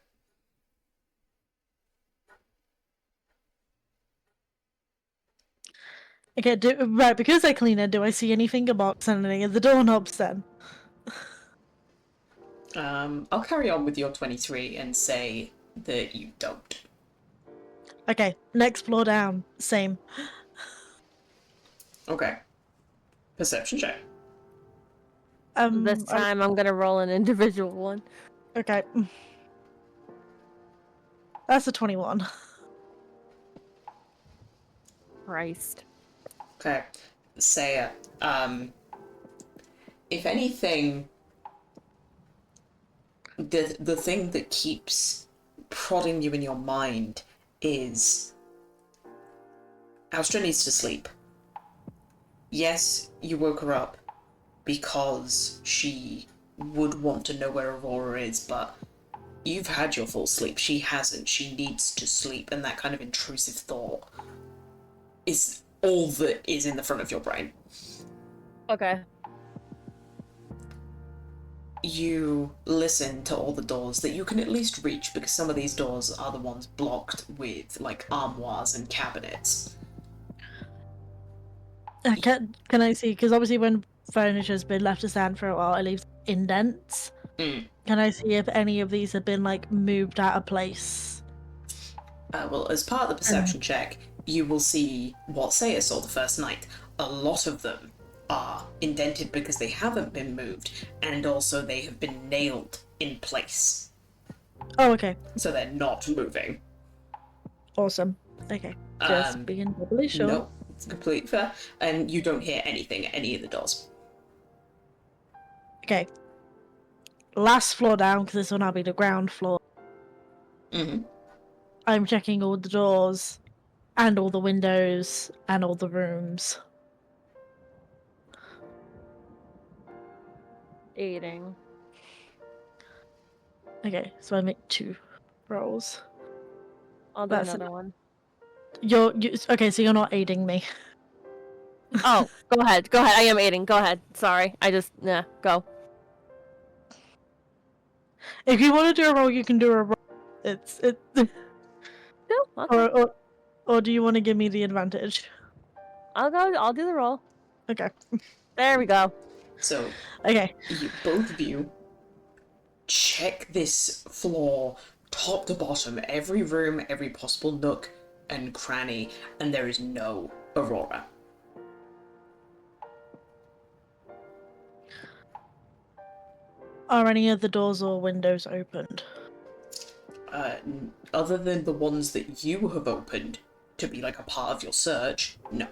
Okay, right, because I clean it, do I see any finger marks on any of the doorknobs then? I'll carry on with your 23 and say that you don't. Okay, next floor down, same. Okay. Perception check. This time I'm gonna roll an individual one. Okay. That's a 21. Christ. Okay. Saya, if anything, the thing that keeps prodding you in your mind is Austra needs to sleep. Yes, you woke her up because she would want to know where Aurora is, but you've had your full sleep. She hasn't. She needs to sleep, and that kind of intrusive thought is all that is in the front of your brain. Okay. You listen to all the doors that you can at least reach, because some of these doors are the ones blocked with, like, armoires and cabinets. Can I see? Because obviously when furniture's been left to stand for a while, it leaves indents. Mm. Can I see if any of these have been, like, moved out of place? Well, as part of the perception check, you will see what Saya saw the first night. A lot of them are indented because they haven't been moved, and also they have been nailed in place. Oh, okay. So they're not moving. Awesome. Okay. Just being doubly sure. No, it's completely fair. And you don't hear anything at any of the doors. Okay. Last floor down, because this will now be the ground floor. Mm-hmm. I'm checking all the doors, and all the windows, and all the rooms. Aiding. Okay, so I make 2 rolls. I'll do another one. Okay, so you're not aiding me. Oh, go ahead. Go ahead. I am aiding. Go ahead. Sorry. Go. If you want to do a roll, you can do a roll. No, okay. Or do you want to give me the advantage? I'll go. I'll do the roll. Okay. There we go. So, Okay. both of you check this floor top to bottom, every room, every possible nook and cranny, and there is no Aurora. Are any of the doors or windows opened? Other than the ones that you have opened to be like a part of your search, no.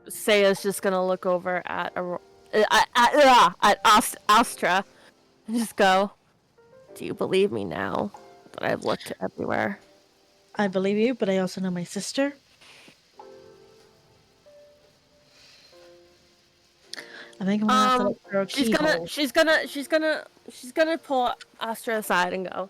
Saya's just gonna look over at Astra and just go, "Do you believe me now that I've looked everywhere?" I believe you, but I also know my sister. I think I'm gonna have to look for a keyhole. She's gonna pull Astra aside and go,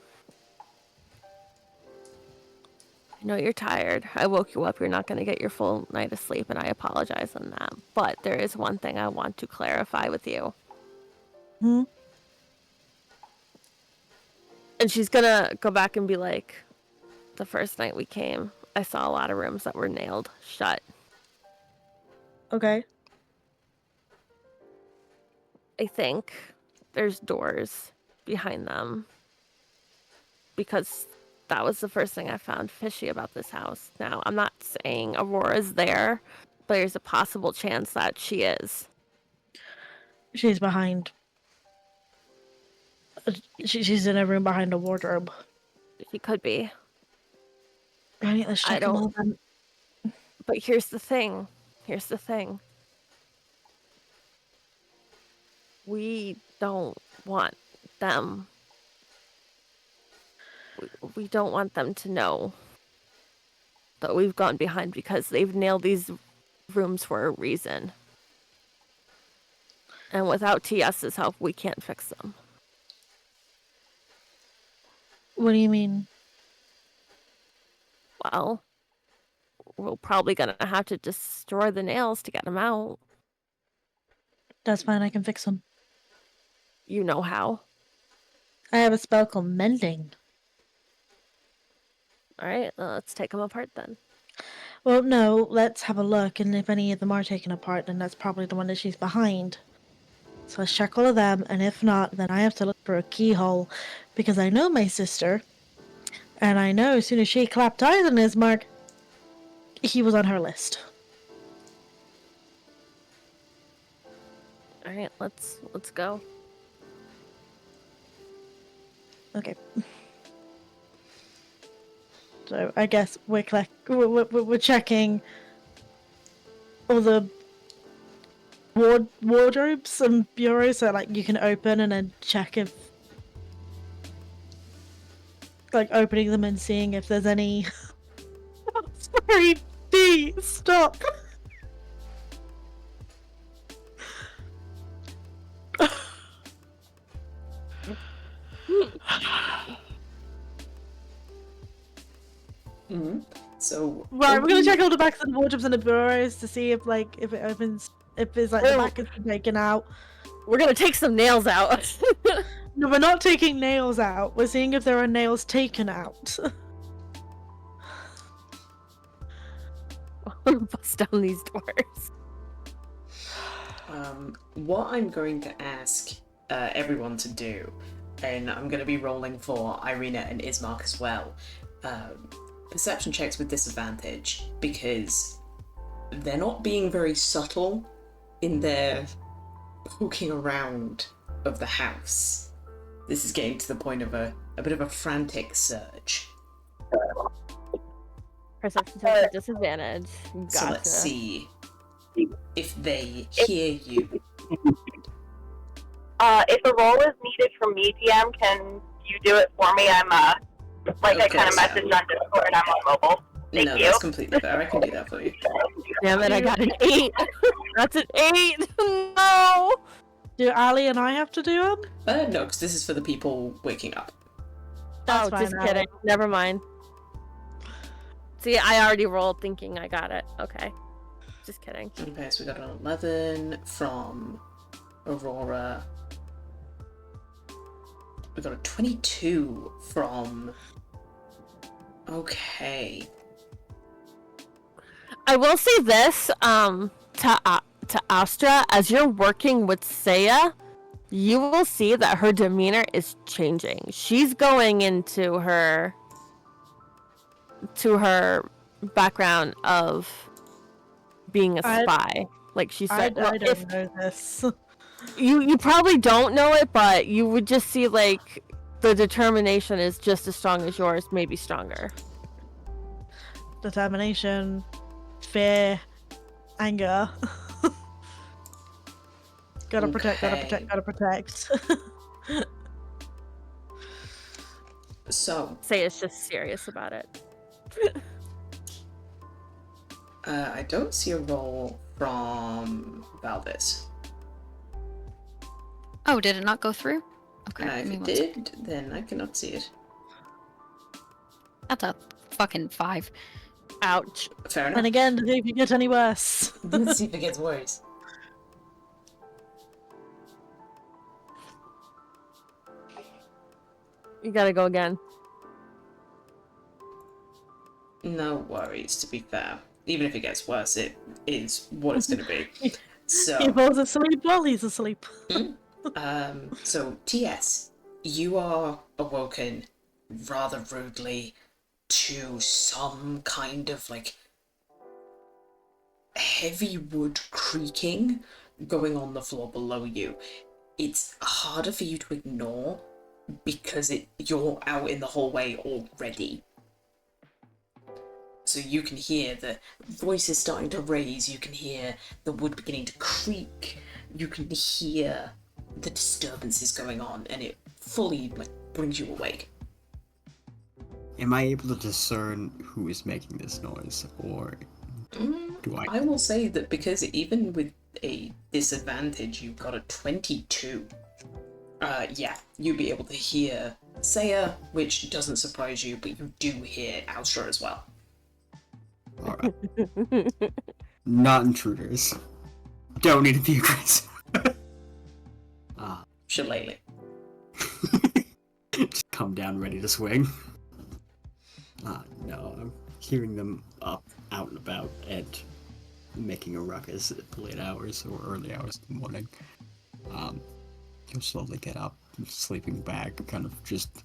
"I know you're tired. I woke you up. You're not gonna get your full night of sleep, and I apologize on that. But there is one thing I want to clarify with you." Hmm? And she's gonna go back and be like, "The first night we came, I saw a lot of rooms that were nailed shut. Okay. I think there's doors behind them. Because that was the first thing I found fishy about this house. Now, I'm not saying Aurora's there, but there's a possible chance that she is." She's behind. She's in a room behind a wardrobe. She could be. Right, let's check them all then. But here's the thing. We don't want them. We don't want them to know that we've gone behind, because they've nailed these rooms for a reason. And without TS's help, we can't fix them. What do you mean? Well, we're probably gonna have to destroy the nails to get them out. That's fine, I can fix them. You know how. I have a spell called Mending. All right, let's take them apart then. Well, no, let's have a look, and if any of them are taken apart, then that's probably the one that she's behind. So let's check all of them, and if not, then I have to look for a keyhole, because I know my sister, and I know as soon as she clapped eyes on Ismark, he was on her list. All right, let's go. Okay. So I guess we're checking all the wardrobes and bureaus, so like you can open and then check if, like, opening them and seeing if there's any. Sorry, D, stop. So Right, we're gonna check all the backs of the wardrobes and the bureaus to see if, like, if it opens, if it's like the back has been taken out. We're gonna take some nails out. No, we're not taking nails out. We're seeing if there are nails taken out. Bust down these doors. What I'm going to ask everyone to do, and I'm going to be rolling for Irina and Ismark as well, perception checks with disadvantage, because they're not being very subtle in their poking around of the house. This is getting to the point of a bit of a frantic search. Perception check at disadvantage. Gotcha. So let's see if they hear you. If a roll is needed from me, DM, can you do it for me? I'm I kind of messaged on Discord and I'm on mobile. Thank you. That's completely fair. I can do that for you. Damn it, I got an 8. That's an 8. No. Do Ali and I have to do them? No, because this is for the people waking up. Oh, just kidding. Never mind. See, I already rolled thinking I got it. Okay. Just kidding. Okay, so we got an 11 from Aurora. We got a 22 from... Okay. I will say this, to Astra, as you're working with Saya, you will see that her demeanor is changing. She's going into her background of being a spy. Like she said, I don't know this. You probably don't know it, but you would just see like the determination is just as strong as yours, maybe stronger. Determination, fear, anger. Gotta protect, gotta protect, gotta protect. So... Saya's just serious about it. I don't see a roll from Valdez. Oh, did it not go through? Okay. If it did, then I cannot see it. That's a fucking 5. Ouch. Fair enough. And again, to see if it gets any worse. Let's see if it gets worse. You gotta go again. No worries, to be fair. Even if it gets worse, it is what it's going to be. So, He falls asleep while he's asleep. So TS, you are awoken rather rudely to some kind of like heavy wood creaking going on the floor below you. It's harder for you to ignore because you're out in the hallway already. So you can hear the voices starting to raise, you can hear the wood beginning to creak, you can hear the disturbances going on, and it fully brings you awake. Am I able to discern who is making this noise, or do I? I will say that because even with a disadvantage, you've got a 22. Yeah, you'll be able to hear Saya, which doesn't surprise you, but you do hear Alstra as well. Alright. Not intruders. Don't need to be aggressive. Shillelagh. Just come down ready to swing. No, I'm hearing them up, out and about, and making a ruckus at the late hours or early hours of the morning. He'll slowly get up, sleeping bag, kind of just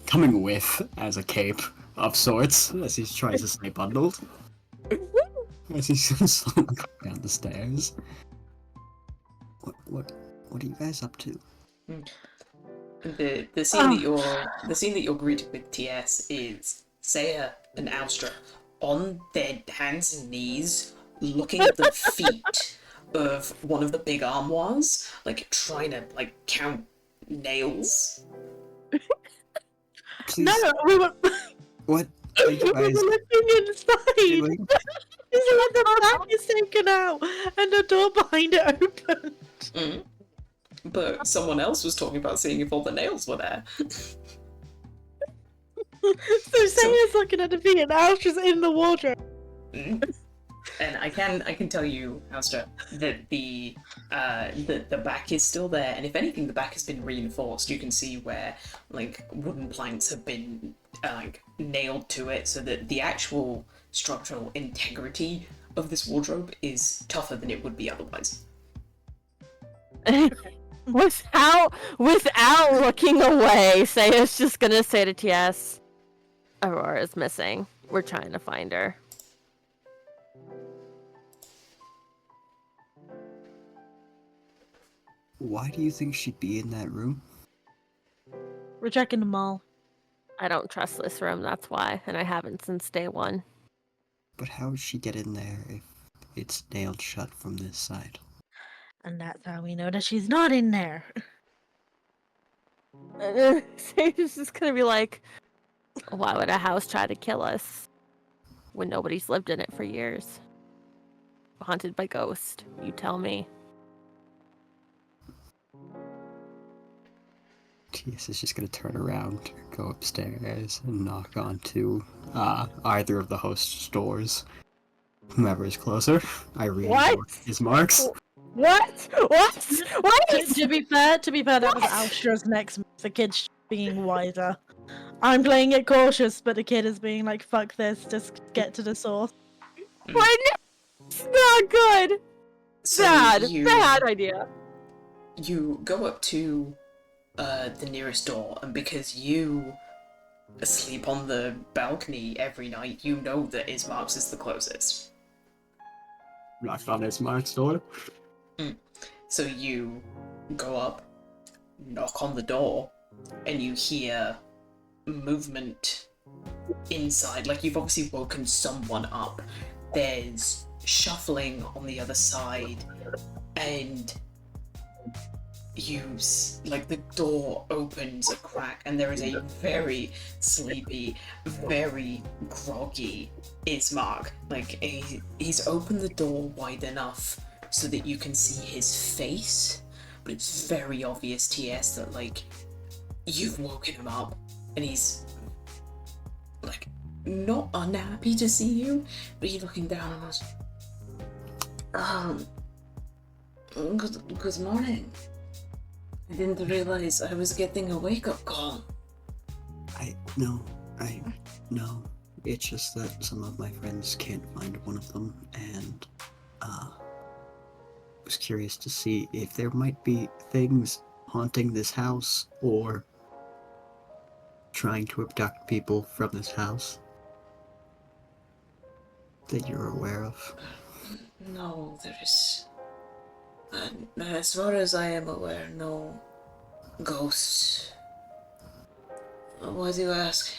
coming with as a cape of sorts as he tries to stay bundled. As he's slowly going down the stairs. What are you guys up to? The scene that you're greeted with, TS, is Saya and Austra on their hands and knees, looking at the feet of one of the big armoires, like trying to count nails. Please. No, we were. What are you guys looking inside. doing? It's like the back is taken out and the door behind it opened. Mm. But someone else was talking about seeing if all the nails were there. So Saya's looking at the feet and Alstra's in the wardrobe. Mm. And I can tell you, Austra, that the back is still there, and if anything, the back has been reinforced. You can see where wooden planks have been nailed to it, so that the actual structural integrity of this wardrobe is tougher than it would be otherwise. Without looking away, Saya's just gonna say to TS, Aurora's missing. We're trying to find her. Why do you think she'd be in that room? We're checking the mall. I don't trust this room, that's why, and I haven't since day one. But how would she get in there if it's nailed shut from this side? And that's how we know that she's not in there. Saya's just gonna be like, why would a house try to kill us when nobody's lived in it for years? Haunted by ghosts, you tell me. TS is just gonna turn around, go upstairs, and knock on either of the host's doors. Whomever is closer. Irene or his marks. What? To be fair, that was Alstra's next move. The kid's being wiser. I'm playing it cautious, but the kid is being like, fuck this, just get to the source. Why no? It's not good! So Bad idea. You go up to the nearest door, and because you sleep on the balcony every night, you know that Ismark's is the closest. Knocked on Ismark's door. So you go up, knock on the door, and you hear movement inside. Like, you've obviously woken someone up. There's shuffling on the other side, and the door opens a crack, and there is a very sleepy, very groggy Ismark. He's opened the door wide enough so that you can see his face, but it's very obvious, TS, that you've woken him up, and he's not unhappy to see you, but he's looking down and goes, good morning. I didn't realize I was getting a wake-up call. No. It's just that some of my friends can't find one of them, and was curious to see if there might be things haunting this house or trying to abduct people from this house that you're aware of. No, there's... as far as I am aware, no ghosts. Why do you ask?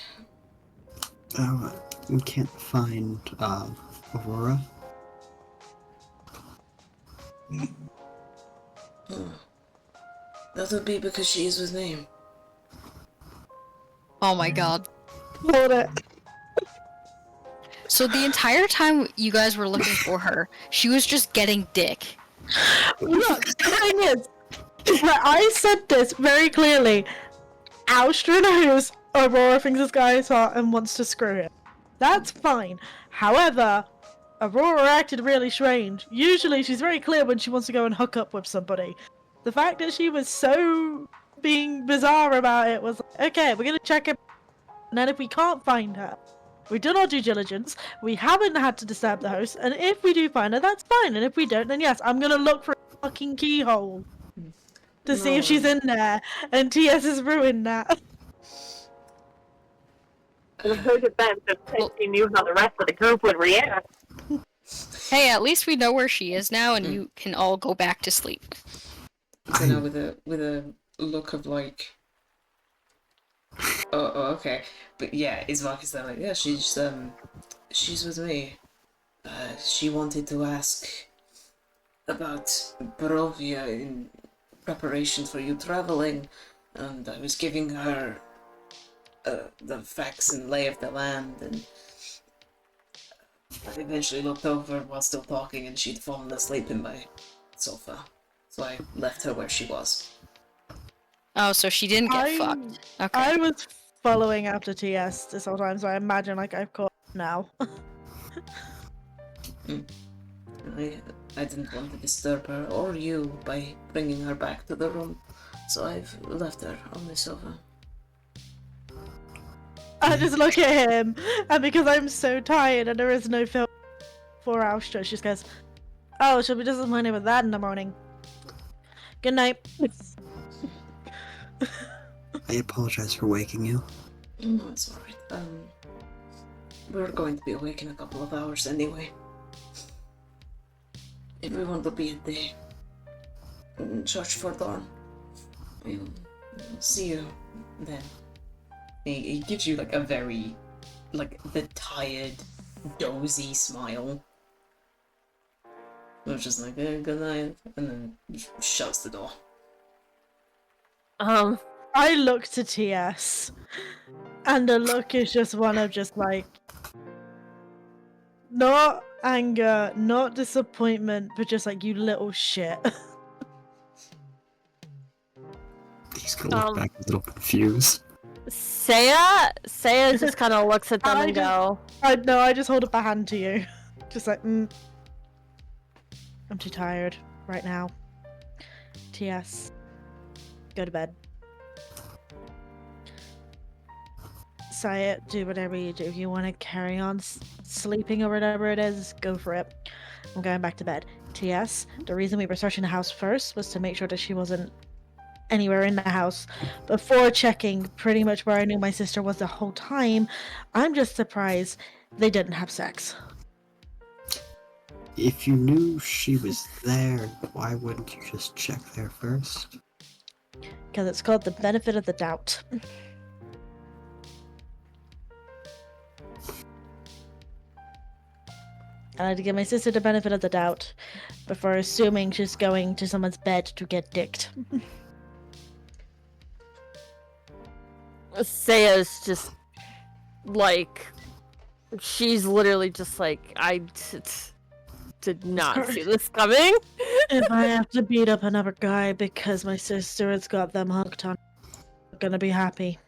We can't find, Aurora. That would be because she is with me. Oh my god. Hold it. So the entire time you guys were looking for her, she was just getting dick. Look, the thing is, I said this very clearly. Austra knows Aurora thinks this guy is hot and wants to screw him. That's fine. However, Aurora acted really strange. Usually she's very clear when she wants to go and hook up with somebody. The fact that she was so being bizarre about it was like, okay, we're gonna check him. And then if we can't find her, we done our due diligence, we haven't had to disturb the host, and if we do find her, that's fine. And if we don't, then yes, I'm gonna look for a fucking keyhole to see if she's in there. And TS has ruined that. In her defense, if she knew how the rest of the group would react. Hey, at least we know where she is now, and you can all go back to sleep. So now with a look of like, oh, okay, but yeah, Ismark is there like, yeah, she's with me. She wanted to ask about Barovia in preparation for you traveling, and I was giving her the facts and lay of the land, and I eventually looked over while still talking, and she'd fallen asleep in my sofa. So I left her where she was. Oh, so she didn't get fucked. Okay. I was following after TS this whole time, so I imagine like I've caught up now. I didn't want to disturb her or you by bringing her back to the room, so I've left her on the sofa. I just look at him, and because I'm so tired and there is no film for Austra, she just goes, "Oh, she'll be disappointed with that in the morning. Good night." I apologize for waking you. No, it's alright. We're going to be awake in a couple of hours anyway. Everyone will be at the church for dawn. We'll see you then. He gives you like a very, like, the tired, dozy smile. It was just like, good night, and then shuts the door. I look to TS, and the look is just one of just like, not anger, not disappointment, but just like, you little shit. He's gonna look back a little confused. Saya just kind of looks at them and go. I just hold up a hand to you. Just like, I'm too tired right now. TS, go to bed. Saya, do whatever you do. If you want to carry on sleeping or whatever it is, go for it. I'm going back to bed. TS, the reason we were searching the house first was to make sure that she wasn't anywhere in the house before checking pretty much where I knew my sister was the whole time. I'm just surprised they didn't have sex. If you knew she was there, why wouldn't you just check there first? Because it's called the benefit of the doubt. I like to give my sister the benefit of the doubt before assuming she's going to someone's bed to get dicked. Saya's just like, she's literally just like, I did not see this coming. If I have to beat up another guy because my sister has got them hooked on, I'm gonna be happy.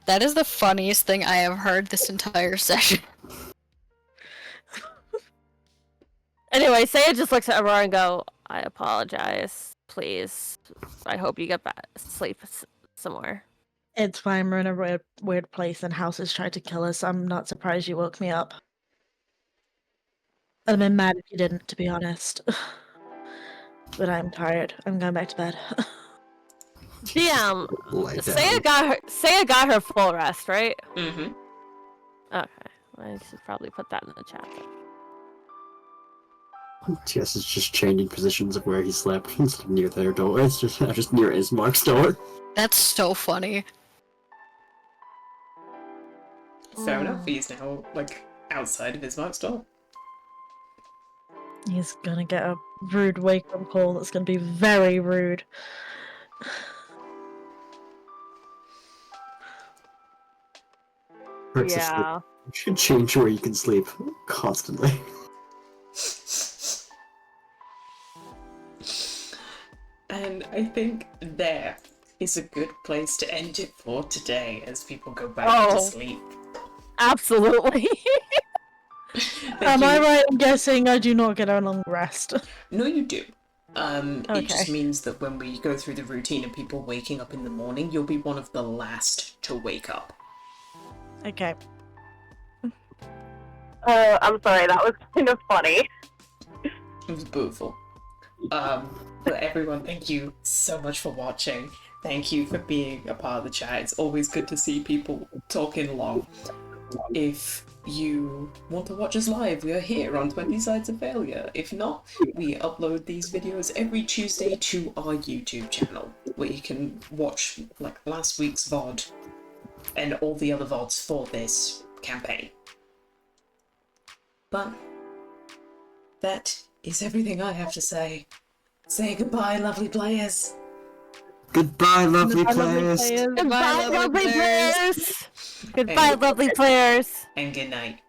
That is the funniest thing I have heard this entire session. Anyway, Saya just looks at Aurora and go, I apologize. Please. I hope you get back sleep somewhere. It's fine, we're in a weird place and houses tried to kill us. I'm not surprised you woke me up. I'd have been mad if you didn't, to be honest. But I'm tired. I'm going back to bed. DM, Saya got her full rest, right? Mm-hmm. Okay. I should probably put that in the chat. TS is just changing positions of where he slept instead of near their door. It's just near Ismark's door. That's so funny. Fair enough, he's now, like, outside of Ismark's door. He's gonna get a rude wake-up call that's gonna be very rude. Yeah. You should change where you can sleep constantly. And I think there is a good place to end it for today as people go back to sleep. Absolutely. Am I right in guessing I do not get a long rest? No, you do. It just Okay. means that when we go through the routine of people waking up in the morning, you'll be one of the last to wake up. Okay. I'm sorry, that was kind of funny. It was beautiful. But everyone, thank you so much for watching. Thank you for being a part of the chat. It's always good to see people talking along. If you want to watch us live, we are here on 20 Sides of Failure. If not, we upload these videos every Tuesday to our YouTube channel, where you can watch like last week's VOD and all the other VODs for this campaign. But that is everything I have to say. Say goodbye, lovely players. Goodbye, lovely Goodbye, players. lovely players. Goodbye, lovely players. Goodbye, And- lovely players. And good night.